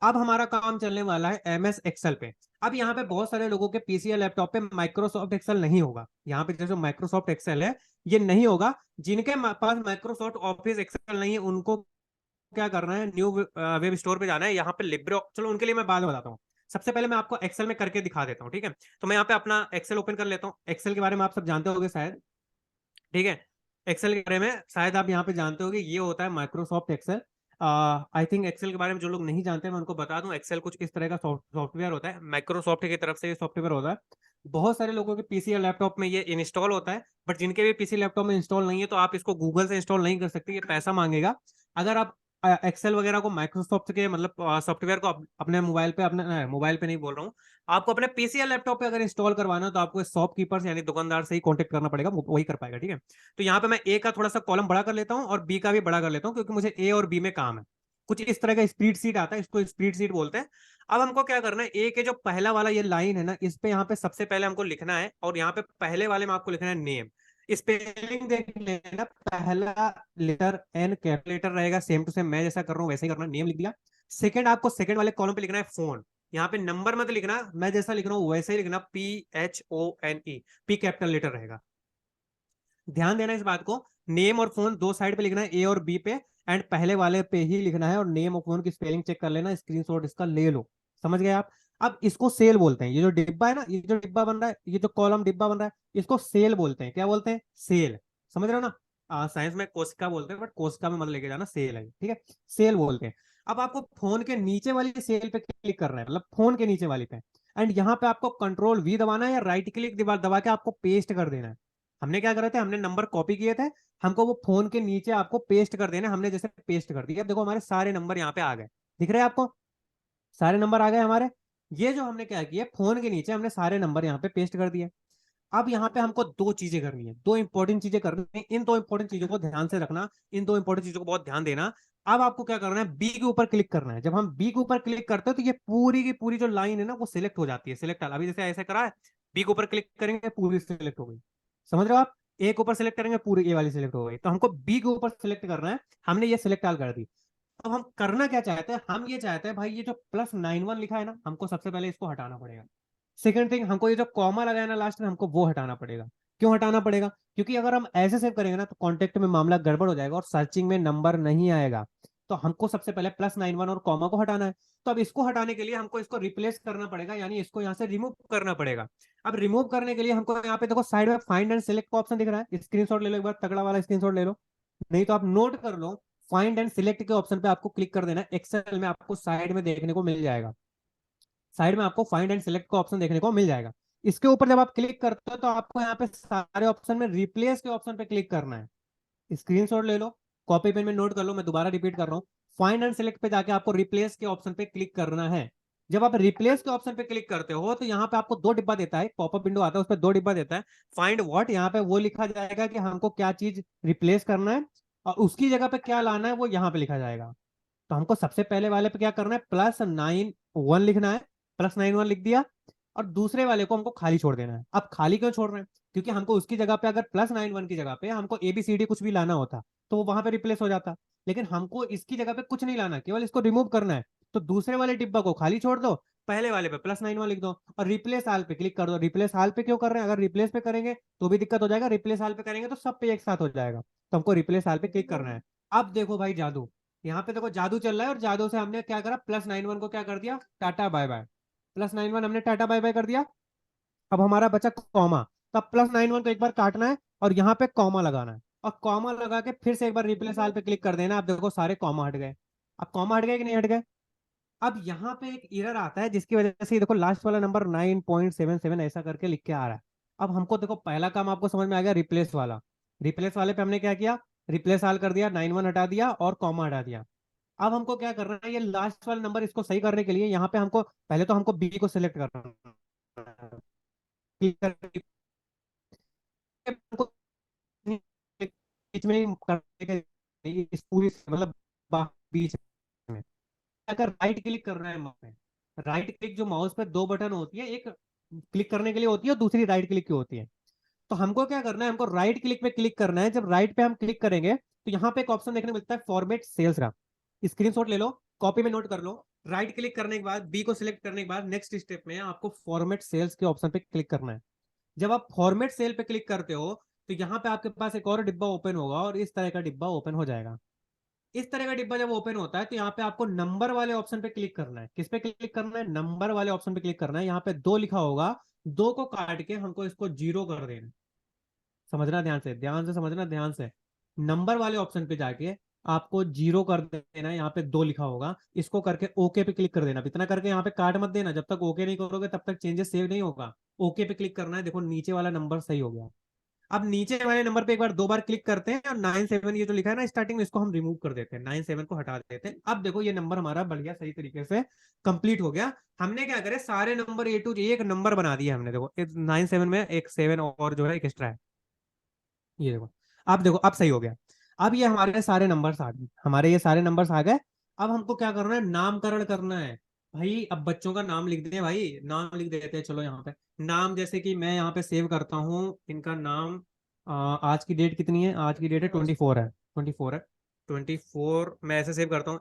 अब हमारा काम चलने वाला है एमएस एक्सेल पे। अब यहाँ पे बहुत सारे लोगों के पीसी या लैपटॉप पे माइक्रोसॉफ्ट एक्सेल नहीं होगा। यहाँ पे जैसे माइक्रोसॉफ्ट एक्सेल है ये नहीं होगा। जिनके पास माइक्रोसॉफ्ट ऑफिस एक्सेल नहीं है उनको क्या करना है, न्यू वेब स्टोर पे जाना है। यहाँ पे लिब्रे, चलो उनके लिए मैं बाद में बताता हूँ। सबसे पहले मैं आपको एक्सेल में करके दिखा देता हूँ। ठीक है, तो मैं यहाँ पे अपना एक्सेल ओपन कर लेता हूँ। एक्सेल के बारे में आप सब जानते होंगे शायद। ठीक है, एक्सेल के बारे में शायद आप यहाँ पे जानते होंगे, ये होता है Microsoft Excel. I think Excel के बारे में जो लोग नहीं जानते मैं उनको बता दूं, एक्सेल कुछ इस तरह का सॉफ्टवेयर होता है, माइक्रोसॉफ्ट की तरफ से ये सॉफ्टवेयर होता है। बहुत सारे लोगों के पीसी या लैपटॉप में ये इंस्टॉल होता है, बट जिनके भी पीसी लैपटॉप में इंस्टॉल नहीं है तो आप इसको गूगल से इंस्टॉल नहीं कर सकते, ये पैसा मांगेगा। अगर आप एक्सेल वगैरह को माइक्रोसॉफ्ट के मतलब सॉफ्टवेयर को अपने मोबाइल पे, अपने मोबाइल पे नहीं बोल रहा हूँ, आपको अपने पीसी या लैपटॉप पे अगर इंस्टॉल करवाना है तो आपको शॉपकीपर यानी दुकानदार से ही कांटेक्ट करना पड़ेगा, वही कर पाएगा। ठीक है, तो यहाँ पे मैं ए का थोड़ा सा कॉलम बड़ा कर लेता हूँ और बी का भी बड़ा कर लेता हूँ, क्योंकि मुझे ए और बी में काम है। कुछ इस तरह का स्प्रेड शीट आता है, इसको स्प्रेड शीट बोलते हैं। अब हमको क्या करना है, ए के जो पहला वाला ये लाइन है ना, इस पे यहाँ पे सबसे पहले हमको लिखना है, और यहाँ पे पहले वाले में आपको लिखना है नेम। स्पेलिंग देख लेना, पहला लेटर एन कैपिटल रहेगा, सेम टू सेम मैं जैसा कर रहा हूँ वैसे ही करना, नेम लिख दिया। सेकंड आपको सेकंड वाले कॉलम पे लिखना है फोन। यहाँ पे नंबर मत लिखना, मैं जैसा लिख रहा हूँ वैसे ही लिखना, PHONE, पी कैपिटल लेटर रहेगा। ध्यान देना इस बात को, नेम और फोन दो साइड पे लिखना है, ए और बी पे, एंड पहले वाले पे ही लिखना है। और नेम और फोन की स्पेलिंग चेक कर लेना, स्क्रीनशॉट इसका ले लो। समझ गए आप? अब इसको सेल बोलते हैं, ये जो डिब्बा है ना, ये जो डिब्बा बन रहा है, ये जो कॉलम डिब्बा बन रहा है, इसको सेल बोलते हैं। क्या बोलते हैं? सेल। समझ रहे हो ना? साइंस में कोशिका बोलते हैं, बट कोशिका में मत लेके जाना, सेल है। ठीक है, सेल बोलते हैं। अब आपको फोन के नीचे वाली सेल पे क्लिक करना है, मतलब फोन के नीचे वाली पे। एंड यहाँ पे आपको कंट्रोल वी दबाना है, या राइट क्लिक दबा के आपको पेस्ट कर देना है। हमने क्या करे थे, हमने नंबर कॉपी किए थे, हमको वो फोन के नीचे आपको पेस्ट कर देना। हमने जैसे पेस्ट कर दिया, देखो हमारे सारे नंबर यहाँ पे आ गए। दिख रहे हैं आपको? सारे नंबर आ गए हमारे। ये जो हमने क्या किया, फोन के नीचे हमने सारे नंबर यहाँ पे पेस्ट कर दिए। अब यहाँ पे हमको दो चीजें करनी है, दो इंपॉर्टेंट चीजें करनी है, इन दो इंपॉर्टेंट चीजों को ध्यान से रखना, इन दो इंपॉर्टेंट चीजों को बहुत ध्यान देना। अब आपको क्या करना है, बी के ऊपर क्लिक करना है। जब हम बी के ऊपर क्लिक करते हैं तो ये पूरी की पूरी जो लाइन है ना वो सिलेक्ट हो जाती है, सिलेक्ट अभी जैसे ऐसे करा है, बी के ऊपर क्लिक करेंगे पूरी सिलेक्ट हो गई, समझ रहे हो आप। ए के ऊपर सिलेक्ट करेंगे पूरी ए वाली सिलेक्ट हो गई, तो हमको बी के ऊपर सिलेक्ट करना है, हमने ये सिलेक्ट ऑल कर दी। अब हम करना क्या चाहते हैं, हम ये चाहते हैं भाई ये जो +91 लिखा है ना, हमको सबसे पहले इसको हटाना पड़ेगा। सेकंड थिंग, हमको ये जो कॉमा लगाया ना लास्ट में, हमको वो हटाना पड़ेगा। क्यों हटाना पड़ेगा, क्योंकि अगर हम ऐसे सेव करेंगे ना तो कॉन्टेक्ट में मामला गड़बड़ हो जाएगा और सर्चिंग में नंबर नहीं आएगा। तो हमको सबसे पहले +91 और कॉमा को हटाना है। तो अब इसको हटाने के लिए हमको इसको रिप्लेस करना पड़ेगा, यानी इसको यहाँ से रिमूव करना पड़ेगा। अब रिमूव करने के लिए हमको यहाँ पे देखो साइड में फाइंड एंड सिलेक्ट का ऑप्शन दिख रहा है, स्क्रीनशॉट ले लो एक बार, तगड़ा वाला स्क्रीनशॉट ले लो, नहीं तो आप नोट कर लो। फाइंड एंड सिलेक्ट के ऑप्शन पे आपको क्लिक कर देना है, एक्सेल में आपको साइड में देखने को मिल जाएगा, साइड में आपको फाइंड एंड सिलेक्ट का ऑप्शन देखने को मिल जाएगा। इसके ऊपर जब आप क्लिक करते हो तो आपको यहाँ पे सारे ऑप्शन में रिप्लेस के ऑप्शन पे क्लिक करना है। स्क्रीनशॉट ले लो, कॉपी पेन में नोट कर लो, मैं दोबारा रिपीट कर रहा हूँ। फाइंड एंड सिलेक्ट पे जाके आपको रिप्लेस के ऑप्शन पे क्लिक करना है। जब आप रिप्लेस के ऑप्शन पे क्लिक करते हो तो यहाँ पे आपको दो डिब्बा देता है, पॉपअप विंडो आता है, उस पर दो डिब्बा देता है। फाइंड व्हाट, यहाँ पे वो लिखा जाएगा कि हमको क्या चीज रिप्लेस करना है, और उसकी जगह पे क्या लाना है वो यहाँ पे लिखा जाएगा। तो हमको सबसे पहले वाले पे क्या करना है, +91 लिखना है, +91 लिख दिया, और दूसरे वाले को हमको खाली छोड़ देना है। अब खाली क्यों छोड़ रहे हैं, क्योंकि हमको उसकी जगह पे अगर +91 की जगह पे हमको ABCD कुछ भी लाना होता तो वो वहां पे रिप्लेस हो जाता, लेकिन हमको इसकी जगह पे कुछ नहीं लाना, केवल इसको रिमूव करना है। तो दूसरे वाले डिब्बा को खाली छोड़ दो, पहले वाले पे +91 लिख दो और रिप्लेस आल पे क्लिक कर दो। रिप्लेस आल पे क्यों कर रहे हैं, अगर रिप्लेस पे करेंगे तो भी दिक्कत हो जाएगा, रिप्लेस आल पे करेंगे तो सब पे एक साथ हो जाएगा। तो हमको रिप्लेस आल पे क्लिक करना है। अब देखो भाई जादू, यहाँ पे देखो जादू चल रहा है, और जादू से हमने क्या करा, +91 को क्या कर दिया, टाटा बाय बाय। +91 हमने टाटा बाय बाय कर दिया। अब हमारा बचा कॉमा, तब +91 को एक बार काटना है और यहाँ पे कॉमा लगाना है, और कॉमा लगा के फिर से एक बार रिप्लेस आल पे क्लिक कर देना। आप देखो सारे कॉमा हट गए। अब कॉमा हट गए कि नहीं हट गए। अब यहाँ पे एक एरर आता है जिसकी वजह से देखो लास्ट वाला नंबर 9.77 ऐसा करके लिख के आ रहा है। अब हमको देखो पहला काम आपको समझ में आ गया, रिप्लेस वाला। रिप्लेस वाले पे हमने क्या किया, रिप्लेस आल कर दिया, 91 हटा दिया और कॉमा हटा दिया। अब हमको क्या करना है, ये लास्ट वाला नंबर इसको सही करने के लिए यहाँ पे हमको पहले तो हमको बी को सिलेक्ट करना है। क्लिक करके हमको बीच में ही करने के, इस पूरी मतलब बीच में अगर राइट क्लिक करना है माउस पे, राइट क्लिक जो माउस पे दो बटन होती है, एक क्लिक करने के लिए होती है और दूसरी राइट क्लिक की होती है। तो हमको क्या करना है, हमको राइट क्लिक पे क्लिक करना है। जब राइट पे हम क्लिक करेंगे तो यहाँ पे एक ऑप्शन देखने को मिलता है फॉर्मेट सेल्स का, स्क्रीनशॉट ले लो, कॉपी में नोट कर लो। राइट क्लिक करने के बाद बी को सिलेक्ट करने के बाद नेक्स्ट स्टेप में आपको फॉर्मेट सेल्स के ऑप्शन पे क्लिक करना है। जब आप फॉर्मेट सेल पे क्लिक करते हो तो यहाँ पे आपके पास एक और डिब्बा ओपन होगा, और इस तरह का डिब्बा ओपन हो जाएगा। इस तरह का डिब्बा जब ओपन होता है तो यहाँ पे आपको नंबर वाले ऑप्शन पे क्लिक करना है। किस पे क्लिक करना है, नंबर वाले ऑप्शन पे क्लिक करना है। यहाँ पे 2 लिखा होगा, 2 को काट के हमको इसको 0 कर देना। समझना ध्यान से, ध्यान से समझना, ध्यान से। नंबर वाले ऑप्शन पे जाके आपको 0 कर देना है, यहाँ पे 2 लिखा होगा, इसको करके ओके पे क्लिक कर देना। इतना करके यहाँ पे काट मत देना, जब तक ओके नहीं करोगे तब तक चेंजेस सेव नहीं होगा। ओके पे क्लिक करना है, देखो नीचे वाला नंबर सही हो गया। अब नीचे वाले नंबर पे एक बार दो बार क्लिक करते हैं और 97 ये जो लिखा है ना स्टार्टिंग में, इसको हम रिमूव कर देते हैं, 97 को हटा देते हैं। अब देखो ये नंबर हमारा बढ़िया सही तरीके से कंप्लीट हो गया। हमने क्या करे, सारे नंबर ए टू एक नंबर बना दिया हमने। देखो 97 में एक 7 और जो है एक एक्स्ट्रा है, ये देखो। अब देखो अब सही हो गया। अब ये हमारे सारे नंबर्स आ गए, हमारे ये सारे नंबर्स आ गए। अब हमको क्या करना है, नामकरण करना है। भाई अब बच्चों का नाम लिख दें, भाई नाम लिख देते हैं। चलो यहाँ पे नाम, जैसे कि मैं यहाँ पे सेव करता हूँ इनका नाम। आज की डेट कितनी है, आज की डेट है 24 है, 24 है। 24 मैं ऐसे सेव करता हूँ,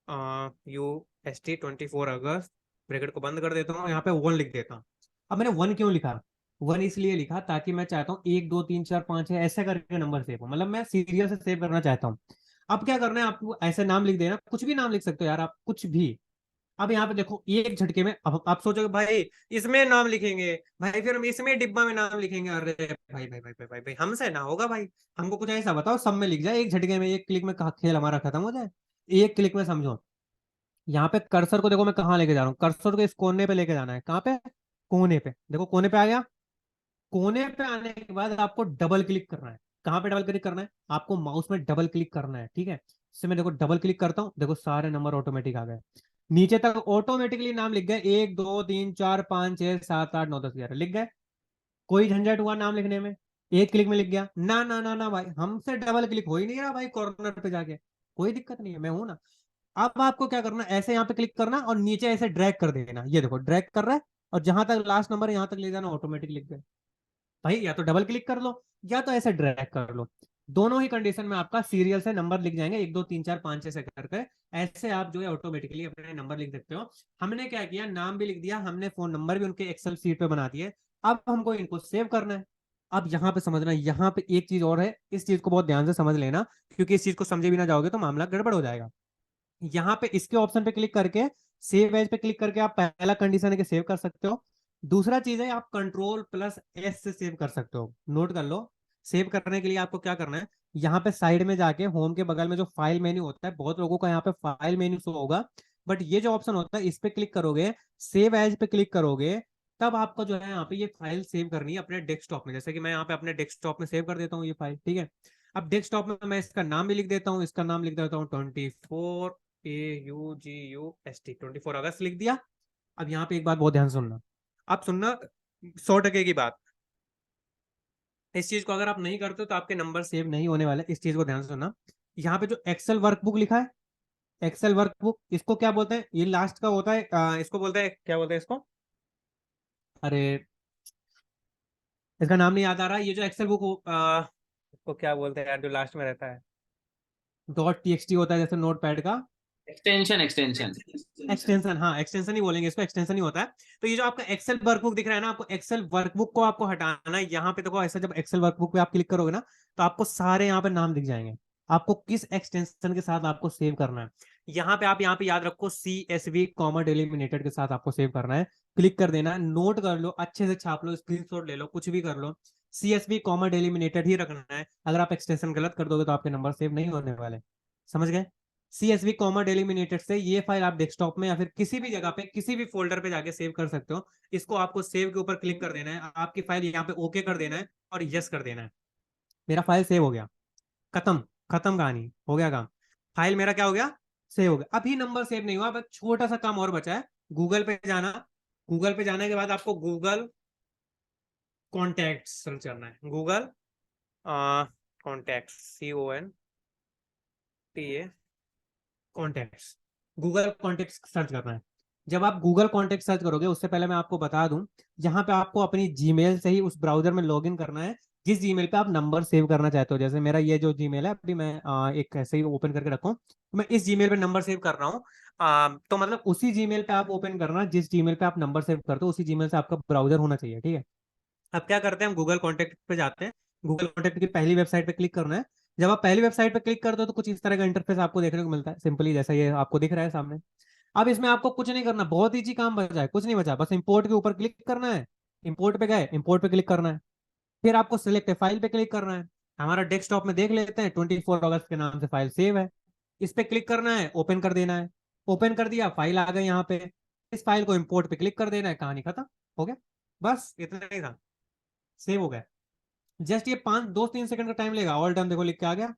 AUGUST 24 अगस्त, ब्रैकेट को बंद कर देता हूँ, यहाँ पे 1 लिख देता हूँ। अब मैंने 1 क्यों लिखा, 1 इसलिए लिखा ताकि मैं चाहता हूँ 1 2 3 4 5 6 ऐसे करके नंबर सेव हो, मतलब मैं सीरियल से सेव करना चाहता हूँ। अब क्या करना है, आपको ऐसे नाम लिख देना, कुछ भी नाम लिख सकते हो यार आप, कुछ भी। अब यहाँ पे देखो एक झटके में, अब आप सोचोगे भाई इसमें नाम लिखेंगे, भाई फिर हम इसमें डिब्बा में नाम लिखेंगे, अरे भाई भाई भाई भाई भाई, भाई हमसे ना होगा भाई। हमको कुछ ऐसा बताओ सब में लिख जाए एक झटके में, एक क्लिक में खेल हमारा खत्म हो जाए, एक क्लिक में समझो। यहाँ पे कर्सर को देखो मैं कहाँ लेके जा रहा हूँ, कर्सर को इस कोने पे लेके जाना है, कहाँ पे, कोने पे। देखो कोने पे आ गया। कोने पे आने के बाद आपको डबल क्लिक करना है। कहाँ पे डबल क्लिक करना है, आपको माउस में डबल क्लिक करना है, ठीक है। इससे मैं देखो डबल क्लिक करता हूँ, देखो सारे नंबर ऑटोमेटिक आ गए। नीचे तक ऑटोमेटिकली नाम लिख गए, 1 2 3 4 5 6 7 8 9 10 11 लिख गए। कोई झंझट हुआ नाम लिखने में, एक क्लिक में लिख गया। ना ना ना ना भाई, हमसे डबल क्लिक हो ही नहीं रहा भाई कॉर्नर पे जाके, कोई दिक्कत नहीं है, मैं हूं ना। अब आपको क्या करना, ऐसे यहाँ पे क्लिक करना और नीचे ऐसे ड्रैग कर देना, ये देखो ड्रैग कर रहा है, और जहां तक लास्ट नंबर है यहाँ तक ले जाना, ऑटोमेटिक लिख गए। भाई या तो डबल क्लिक कर लो या तो ऐसे ड्रैग कर लो, दोनों ही कंडीशन में आपका सीरियल से नंबर लिख जाएंगे, 1 2 3 4 5 6 से करके। ऐसे आप जो है ऑटोमेटिकली अपने नंबर लिख सकते हो। हमने क्या किया, नाम भी लिख दिया हमने, फोन नंबर भी उनके एक्सेल सीट पे बना दिए। अब हमको इनको सेव करना है। अब यहाँ पे समझना, यहाँ पे एक चीज और है, इस चीज को बहुत ध्यान से समझ लेना, क्योंकि इस चीज को समझे भी ना जाओगे तो मामला गड़बड़ हो जाएगा। यहाँ पे इसके ऑप्शन पे क्लिक करके, सेव एज पे क्लिक करके आप पहला कंडीशन है कि सेव कर सकते हो। दूसरा चीज है, आप कंट्रोल+S से सेव कर सकते हो, नोट कर लो। सेव करने के लिए आपको क्या करना है, यहाँ पे साइड में जाके होम के बगल में जो फाइल मेन्यू होता है, बहुत लोगों का यहाँ पे फाइल मेन्यू शो होगा, बट ये जो ऑप्शन होता है इस पे क्लिक करोगे, सेव एज पे क्लिक करोगे, तब आपको जो है यहाँ पे ये फाइल सेव करनी है अपने डेस्कटॉप में। जैसे कि मैं यहाँ पे अपने डेस्कटॉप में सेव कर देता हूँ ये फाइल, ठीक है। अब डेस्कटॉप में मैं इसका नाम भी लिख देता हूँ, इसका नाम लिख देता हूँ 24AUGUST, 24 अगस्त लिख दिया। अब यहाँ पे एक बात बहुत ध्यान से सुनना, अब सुनना 100% की बात, इस चीज को अगर आप नहीं करते हो तो आपके नंबर सेव नहीं होने वाले, इस चीज को ध्यान से सुनना। यहाँ पे जो एक्सेल वर्कबुक लिखा है, एक्सेल वर्कबुक, इसको क्या बोलते हैं, ये लास्ट का होता है, इसको बोलते हैं, क्या बोलते हैं इसको, अरे इसका नाम नहीं याद आ रहा, ये जो एक्सेल बुक इसको क्या बोलते हैं यार, जो लास्ट में रहता है, .txt होता है जैसे नोट पैड का, एक्सटेंशन, एक्सटेंशन। एक्सटेंशन, हाँ एक्सटेंशन ही बोलेंगे इसको, एक्सटेंशन ही होता है। तो ये जो आपका एक्सेल वर्कबुक दिख रहा है ना, आपको एक्सेल वर्कबुक को आपको हटाना है। यहाँ पे देखो ऐसा, जब एक्सेल वर्कबुक पे आप क्लिक करोगे ना, तो आपको सारे यहाँ पे नाम दिख जाएंगे, आपको किस एक्सटेंशन के साथ आपको सेव करना है। यहाँ पे आप यहाँ पे याद रखो, CSV कॉमा डिलिमिनेटेड के साथ आपको सेव करना है। क्लिक कर देना है, नोट कर लो, अच्छे से छाप लो, स्क्रीनशॉट ले लो, कुछ भी कर लो, CSV कॉमा डिलिमिनेटेड ही रखना है। अगर आप एक्सटेंशन गलत कर दोगे तो आपके नंबर सेव नहीं होने वाले, समझ गए। CSV कॉमा डेलिमिनेटेड से ये फाइल आप डेस्कटॉप में या फिर किसी भी जगह पे किसी भी फोल्डर पे जाके सेव कर सकते हो। इसको आपको सेव के ऊपर क्लिक कर देना है, आपकी फाइल यहाँ पे ओके कर देना है और यस कर देना है। मेरा फाइल सेव हो गया, खत्म, खत्म कहानी, हो गया काम, फाइल मेरा क्या हो गया, सेव हो गया। अभी नंबर सेव नहीं हुआ, बस छोटा सा काम और बचा है, गूगल पे जाना। गूगल पे जाने के बाद आपको गूगल कॉन्टैक्ट सर्च करना है, Google contact, CONTA contacts, Google contacts search करना है। जब आप गूगल कॉन्टेक्ट सर्च करोगे, उससे पहले मैं आपको बता दूं, यहाँ पे आपको अपनी जीमेल से ही उस ब्राउजर में लॉगिन करना है जिस जीमेल पे आप नंबर सेव करना चाहते हो। जैसे मेरा ये जो जीमेल है, अभी मैं एक ऐसे ही ओपन करके रखूँ, तो मैं इस जीमेल पे नंबर सेव कर रहा हूँ। तो मतलब उसी जीमेल पे आप ओपन करना, जिस जीमेल पे आप नंबर सेव करते हो उसी जीमेल से आपका ब्राउजर होना चाहिए, ठीक है। अब क्या करते हैं, हम गूगल कॉन्टेक्ट पे जाते हैं, गूगल कॉन्टेक्ट की पहली वेबसाइट पे क्लिक करना है। जब आप पहली वेबसाइट पे क्लिक करते हो तो कुछ इस तरह का इंटरफेस आपको देखने को मिलता है, सिंपली जैसा ये आपको दिख रहा है सामने। अब इसमें आपको कुछ नहीं करना, बहुत ईजी काम बचा है, कुछ नहीं बचा, बस इंपोर्ट के ऊपर क्लिक करना है। इंपोर्ट पे गए, इंपोर्ट पे क्लिक करना है, फिर आपको सिलेक्ट फाइल पे क्लिक करना है। हमारा डेस्कटॉप में देख लेते हैं, 24 अगस्त के नाम से फाइल सेव है। इस पे क्लिक करना है, ओपन कर देना है, ओपन कर दिया, फाइल आ गई यहाँ पे। इस फाइल को इंपोर्ट पे क्लिक कर देना है, कहानी खत्म, हो गया, बस इतना ही था, सेव हो गया। जस्ट ये 5 2 3 सेकंड का टाइम लेगा, ऑल डन देखो लिख के आ गया,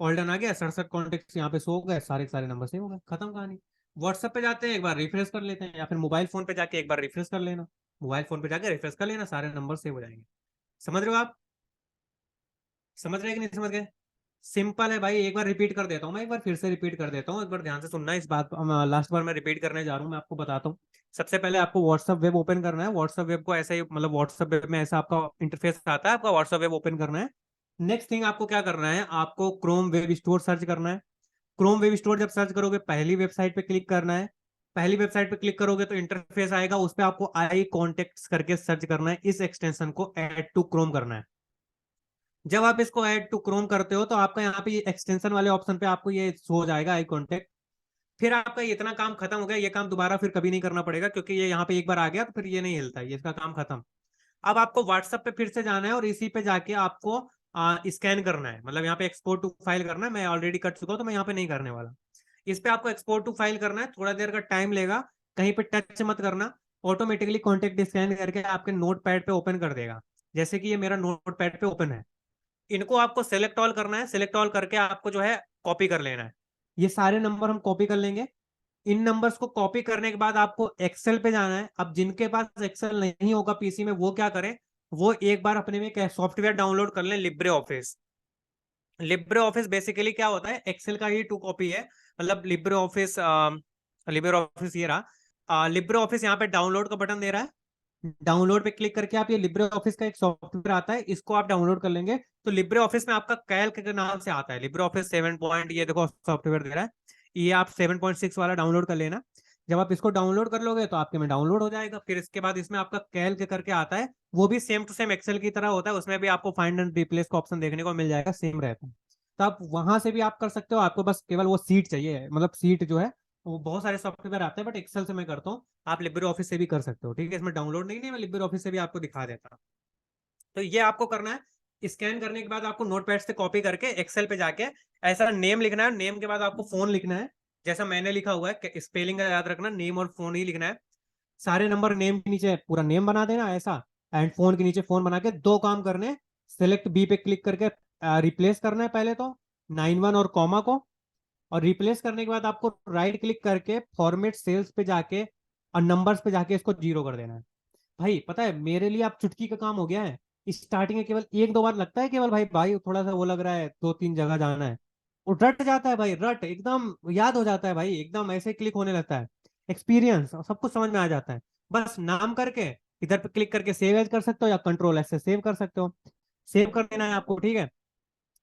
ऑल डन आ गया, 67 कॉन्टेक्ट यहाँ पे सो गए, सारे के सारे नंबर सेव हो गए, खत्म कहानी। व्हाट्सएप पे जाते हैं, एक बार रिफ्रेश कर लेते हैं, या फिर मोबाइल फोन पे जाके एक बार रिफ्रेश कर लेना, मोबाइल फोन पे जाके रिफ्रेश कर लेना, सारे नंबर सेव हो जाएंगे। समझ रहे हो आप, समझ रहे हैं कि नहीं समझ गए। सिंपल है भाई, एक बार रिपीट कर देता हूँ, मैं एक बार फिर से रिपीट कर देता हूँ, एक बार ध्यान से सुनना इस बात, लास्ट बार मैं रिपीट करने जा रहा हूँ, मैं आपको बताता हूँ। सबसे पहले आपको व्हाट्सएप वेब ओपन करना है, व्हाट्सएप वेब को ऐसा ही, मतलब व्हाट्सएप वेब में ऐसा आपका इंटरफेस आता है, आपका व्हाट्सएप वेब ओपन करना है। नेक्स्ट थिंग आपको क्या करना है, आपको क्रोम वेब स्टोर सर्च करना है। क्रोम वेब स्टोर जब सर्च करोगे, पहली वेबसाइट पे क्लिक करना है। पहली वेबसाइट पे क्लिक करोगे तो इंटरफेस आएगा, उस पर आपको आई कॉन्टेक्ट्स करके सर्च करना है, इस एक्सटेंशन को ऐड टू क्रोम करना है। जब आप इसको ऐड टू क्रोम करते हो तो आपका यहाँ पे एक्सटेंशन वाले ऑप्शन पे आपको ये शो हो जाएगा आई कॉन्टेक्ट। फिर आपका इतना काम खत्म हो गया, ये काम दोबारा फिर कभी नहीं करना पड़ेगा, क्योंकि ये यहाँ पे एक बार आ गया तो फिर ये नहीं हिलता, ये इसका काम खत्म। अब आपको व्हाट्सएप पे फिर से जाना है और इसी पे जाके आपको स्कैन करना है, मतलब यहाँ पे एक्सपोर्ट टू फाइल करना है। मैं ऑलरेडी कर चुका हूँ तो मैं यहाँ पे नहीं करने वाला। इस पे आपको एक्सपोर्ट टू फाइल करना है, थोड़ा देर का टाइम लेगा, कहीं पे टच मत करना, ऑटोमेटिकली कॉन्टेक्ट स्कैन करके आपके नोट पैड पे ओपन कर देगा। जैसे कि ये मेरा नोट पैड पे ओपन है, इनको आपको सेलेक्ट ऑल करना है, सेलेक्ट ऑल करके आपको जो है कॉपी कर लेना है। ये सारे नंबर हम कॉपी कर लेंगे, इन नंबर्स को कॉपी करने के बाद आपको एक्सेल पे जाना है। अब जिनके पास एक्सेल नहीं होगा पीसी में, वो क्या करें, वो एक बार अपने में एक सॉफ्टवेयर डाउनलोड कर लें, Libre office. Libre office basically क्या होता है, एक्सेल का ही 2 कॉपी है। मतलब लिब्रे ऑफिस ये रहा। लिब्रे ऑफिस यहाँ पे डाउनलोड का बटन दे रहा है। डाउनलोड पे क्लिक करके आप, ये लिब्रे ऑफिस का एक सॉफ्टवेयर आता है, इसको आप डाउनलोड कर लेंगे। तो लिब्रे ऑफिस में आपका कैल्क के नाम से आता है, लिब्रे ऑफिस 7 पॉइंट, ये देखो सॉफ्टवेयर दे रहा है, ये आप 7.6 वाला डाउनलोड कर लेना। जब आप इसको डाउनलोड कर लोगे तो आपके में डाउनलोड हो जाएगा। फिर इसके बाद इसमें आपका कैल्क करके आता है, वो भी सेम टू सेम एक्सेल की तरह होता है, उसमें भी आपको फाइंड एंड रिप्लेस का ऑप्शन देखने को मिल जाएगा, सेम रहता है। तो आप वहां से भी आप कर सकते हो, आपको बस केवल वो सीट चाहिए, मतलब सीट जो है वो बहुत सारे सॉफ्टवेयर आते हैं, बट एक्सेल से मैं करता हूँ, आप लिब्रे ऑफिस से भी कर सकते हो, ठीक है। इसमें डाउनलोड नहीं मैं लिब्रे ऑफिस से भी आपको दिखा देता हूँ। तो ये आपको करना है। स्कैन करने के बाद आपको नोटपैड से कॉपी करके एक्सेल पे जाके ऐसा नेम लिखना है, नेम के बाद आपको फोन लिखना है, जैसा मैंने लिखा हुआ है, स्पेलिंग का याद रखना, नेम और फोन ही लिखना है। सारे नंबर नेम के नीचे पूरा नेम बना देना ऐसा, एंड फोन के नीचे फोन बना के 2 काम करने। सेलेक्ट बी पे क्लिक करके रिप्लेस करना है पहले तो 91 और कॉमा को, और रिप्लेस करने के बाद आपको राइट क्लिक करके फॉर्मेट सेल्स पे जाके और नंबर्स पे जाके इसको 0 कर देना है। भाई पता है मेरे लिए आप चुटकी का काम हो गया है। स्टार्टिंग में केवल 1-2 बार लगता है, केवल भाई भाई थोड़ा सा वो लग रहा है, 2-3 जगह जाना है, वो रट जाता है भाई, रट एकदम याद हो जाता है भाई, एकदम ऐसे क्लिक होने लगता है। एक्सपीरियंस सब कुछ समझ में आ जाता है। बस नाम करके इधर पे क्लिक करके सेव एज कर सकते हो, या कंट्रोल एस से सेव कर सकते हो। सेव कर देना है आपको, ठीक है।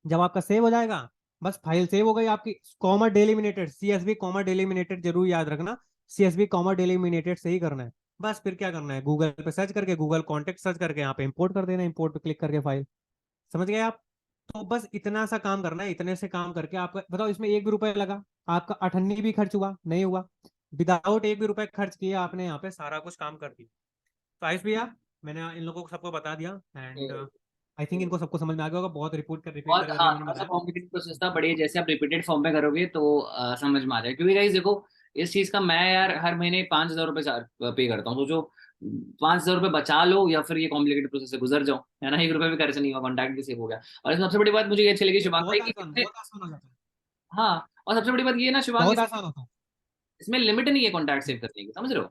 जब आपका सेव हो जाएगा, बस फाइल सेव हो गई आपकी। कॉमा डेलिमिनेटेड, सीएसवी कॉमा डेलिमिनेटेड जरूर याद रखना, सीएसवी कॉमा डेलिमिनेटेड से ही करना है। बस फिर क्या करना है, गूगल पे सर्च करके, गूगल कॉन्टेक्ट सर्च करके यहाँ पे इंपोर्ट कर देना, इंपोर्ट पे क्लिक करके फाइल, समझ गए आप। तो बस इतना सा काम करना है, इतने से काम करके आपका बताओ, इसमें 1 भी रुपए लगा, आपका 98 भी खर्च हुआ नहीं हुआ, विदाउट 1 भी रुपए खर्च किया आपने यहाँ पे सारा कुछ काम कर दिया। तो आयुष भैया, मैंने इन लोगों को सबको बता दिया, एंड आई थिंक इनको सबको समझ में आ गया होगा, बहुत रिपीट बहुत, कर करके हाँ, मैंने थोड़ा सा बताया। कॉम्प्लिकेटेड प्रोसेस था, बढ़िया। जैसे आप रिपीटेड फॉर्म में करोगे तो समझ में आ जाए, क्योंकि गाइस देखो, इस चीज का मैं यार हर महीने 5,000 रुपये पे करता हूँ, तो जो 5,000 रुपये बचा लो, या फिर ये कॉम्प्लिकेटेड प्रोसेस से गुजर जाओ, है ना। 1 रुपये भी खर्च नहीं हुआ, कॉन्टैक्ट भी सेव हो गया। और इसमें सबसे बड़ी बात मुझे ये अच्छी लगी शिवांग भाई की बहुत आसान हो जाता है। हाँ, और सबसे बड़ी बात ये है ना शिवांग, बहुत आसान होता है। इसमें लिमिट नहीं है कॉन्टैक्ट सेव करने की, समझ रहे हो।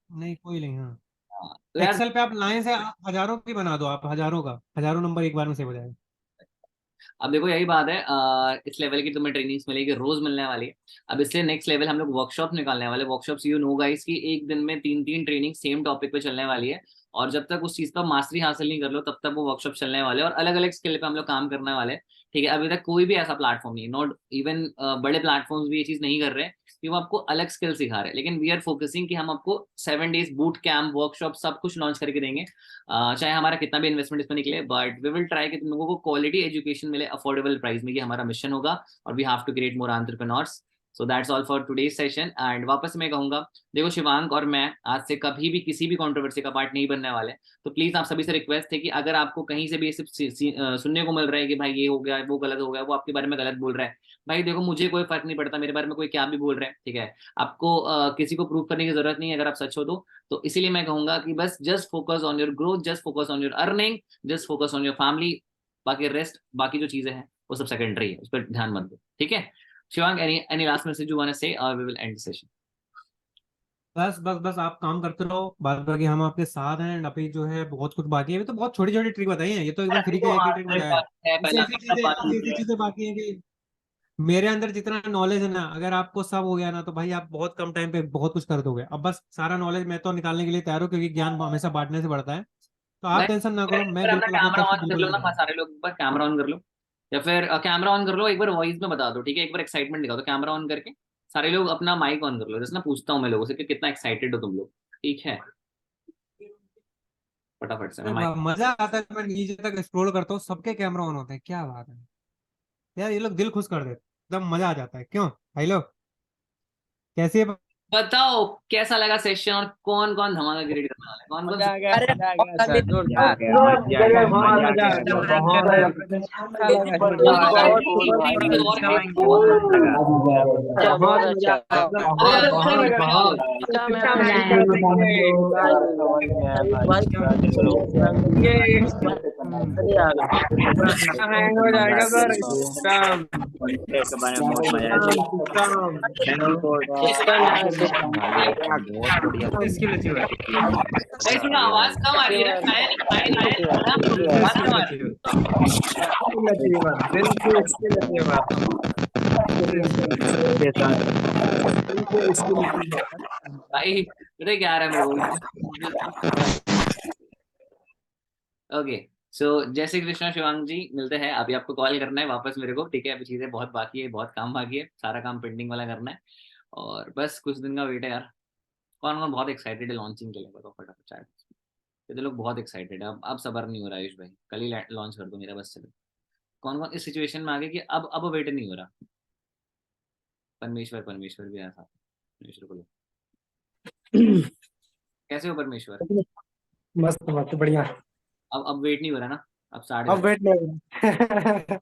नहीं कोई नहीं, हाँ। हाँ, तो यार एक्सेल पे आप लाइन से हजारों की बना दो, आप हजारों का, हजारों नंबर एक बार में सेव हो जाएगा। अब देखो यही बात है, इस लेवल की तुम्हें ट्रेनिंग्स मिलेगी, रोज मिलने वाली है। अब इससे नेक्स्ट लेवल हम लोग वर्कशॉप निकालने वाले, वर्कशॉप्स यू नो गाइस की एक दिन में 3-3 ट्रेनिंग सेम टॉपिक पे चलने वाली है। और जब तक उस चीज का मास्टरी हासिल नहीं कर लो, तब तक वो वर्कशॉप चलने वाले हैं, और अलग अलग स्किल पे हम लोग काम करने वाले हैं, ठीक है। अभी तक कोई भी ऐसा प्लेटफॉर्म नहीं, नॉट इवन बड़े प्लेटफॉर्म्स भी ये चीज नहीं कर रहे हैं कि वो आपको अलग स्किल सिखा रहे हैं, लेकिन वी आर फोकसिंग कि हम आपको 7 days बूट कैंप वर्कशॉप सब कुछ लॉन्च करके देंगे। चाहे हमारा कितना भी इन्वेस्टमेंट इसमें निकले, बट वी विल ट्राई कि तुम लोगों को क्वालिटी एजुकेशन मिले अफोर्डेबल प्राइस में, ये हमारा मिशन होगा। और we have to create more entrepreneurs. So that's all for today's session. And वापस मैं कहूंगा, देखो शिवांग और मैं आज से कभी भी किसी भी कंट्रोवर्सी का पार्ट नहीं बनने वाले। तो प्लीज आप सभी से रिक्वेस्ट है कि अगर आपको कहीं से भी ये सिर्फ सुनने को मिल रहा है कि भाई ये हो गया, वो गलत हो गया, वो आपके बारे में गलत बोल रहा है, भाई देखो मुझे कोई फर्क नहीं पड़ता मेरे बारे में कोई क्या भी बोल रहा है, ठीक है। आपको किसी को प्रूव करने की जरूरत नहीं है अगर आप सच हो तो इसीलिए मैं कहूंगा कि बस just focus on your growth, just focus on your earning, just focus on your family. बाकी रेस्ट, बाकी जो चीजें हैं वो सब सेकेंडरी है, उस पर ध्यान मत दो, ठीक है। Shivang, any last message you want to say, और we will end the session. बस बस बस आप काम करते रहो, बाद बाकी हम आपके साथ हैं। एंड अभी जो है बहुत कुछ बाकी है, अभी तो बहुत छोटी छोटी ट्रिक बताई है, ये तो एकदम फ्री देखो का एक हाँ, ही ट्रिक बताया है। ऐसी पहला ऐसी चीजें, ऐसी ऐसी चीजें बाकी है कि मेरे अंदर जितना नॉलेज है ना, अगर आपको सब हो गया ना, तो भाई आप बहुत कम टाइम पे बहुत कुछ कर दोगे। अब बस सारा नॉलेज मैं तो निकालने के लिए तैयार हूँ, क्योंकि ज्ञान हमेशा बांटने से बढ़ता है। तो आप भाई टेंशन ना करो, मैं अगर अपना बिल्कुल अपनी कैमरा तरफ से ऑन कर बिल्कुल लो नहीं ना, करूँगा। सारे लोग एक बार कैमरा ऑन कर लो, या फिर कैमरा ऑन कर लो, एक बार वॉइस में बता दो, ठीक है। एक बार एक्साइटमेंट दिखाओ, तो कैमरा ऑन करके सारे लोग अपना माइक ऑन कर लो, जैसे ना पूछता हूँ मैं लोगों से कि कितना एक्साइटेड हो तुम लोग, ठीक है। फटाफट से मैं माइक। मजा आता है, मैं नीचे तक एक्सप्लोर करता हूँ, सबके कैमरा ऑन होते हैं, क्या बात है यार, ये लोग दिल खुश कर देते हैं। एकदम मजा आ जाता है, क्यों भाई लोग, कैसी है? बताओ कैसा लगा सेशन, और कौन कौन धमाका क्रिएट करने वाला है, कौन कौन मजा आ गया, अरे मजा आ गया बहुत सर, मजा जोरदार। आ गया, बहुत मजा आ मजा गया, आ बहुत गया, अच्छा, बहुत अच्छा। बहुत बहुत अच्छा मैं अच्छा आपसे मजा आया। भाई, चलो ये हैंग हो जाएगा सर सिस्टम स्किल अचीव है भाई थोड़ा आवाज कम आ रही है ना, फाइन गाना स्किल मार। अचीव भाई पता है क्या आ रहा है मेरे को। ओके सो जय श्री कृष्णा शिवांग जी, मिलते हैं। अभी आपको कॉल करना है वापस मेरे को, ठीक है? अभी चीजें बहुत बाकी है, बहुत काम बाकी है, सारा काम पेंडिंग वाला करना है और बस कुछ दिन का वेट है यार। कौन कौन बहुत एक्साइटेड है लॉन्चिंग के लिए? बताओ फटाफट चाहे। ये तो लोग बहुत एक्साइटेड है। अब सबर नहीं हो रहा आयुष भाई, कल ही लॉन्च कर दो मेरा, बस चलो। कौन कौन इस सिचुएशन में आ गए कि अब वेट नहीं हो रहा? परमेश्वर भी आया था, परमेश्वर को लो। कैसे हो परमेश्वर? मस्त मस्त बढ़िया। अब वेट नहीं हो रहा ना? अब साढ़े अब वेट नहीं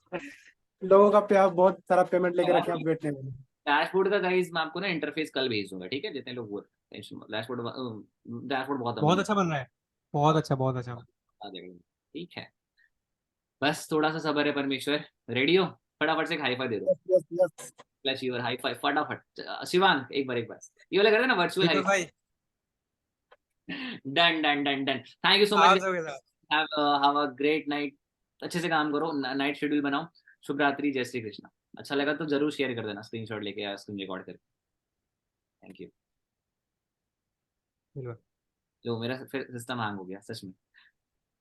लोगों का प्यार बहुत सारा पेमेंट लेके रखे, अब वेट नहीं हो रहा। डैशबोर्ड का गाइस मैं आपको ना इंटरफेस कल भेज दूंगा, ठीक है? जितने लोग वो डैशबोर्ड डैशबोर्ड बहुत बहुत अभी अच्छा बन रहा है बहुत अच्छा आ जाएगा, ठीक है? बस थोड़ा सा सबर है परमेश्वर। रेडी हो? फटाफट से हाई फाइव दे दो। Yes yes. Plus your high five फटाफट। शिवांग एक बार ये वाला करते ना वर्चुअल हाई। भाई done done done done. Thank you so आप मच। सबके साथ हैव अ ग्रेट नाइट। अच्छे से काम करो, नाइट शेड्यूल बनाओ। शुभ रात्रि, जय श्री कृष्णा। अच्छा लगा तो जरूर शेयर कर देना स्क्रीनशॉट लेके या स्क्रीन रिकॉर्ड करके। Thank you. बिल्कुल जो मेरा फिर सिस्टम हैंग हो गया सच में।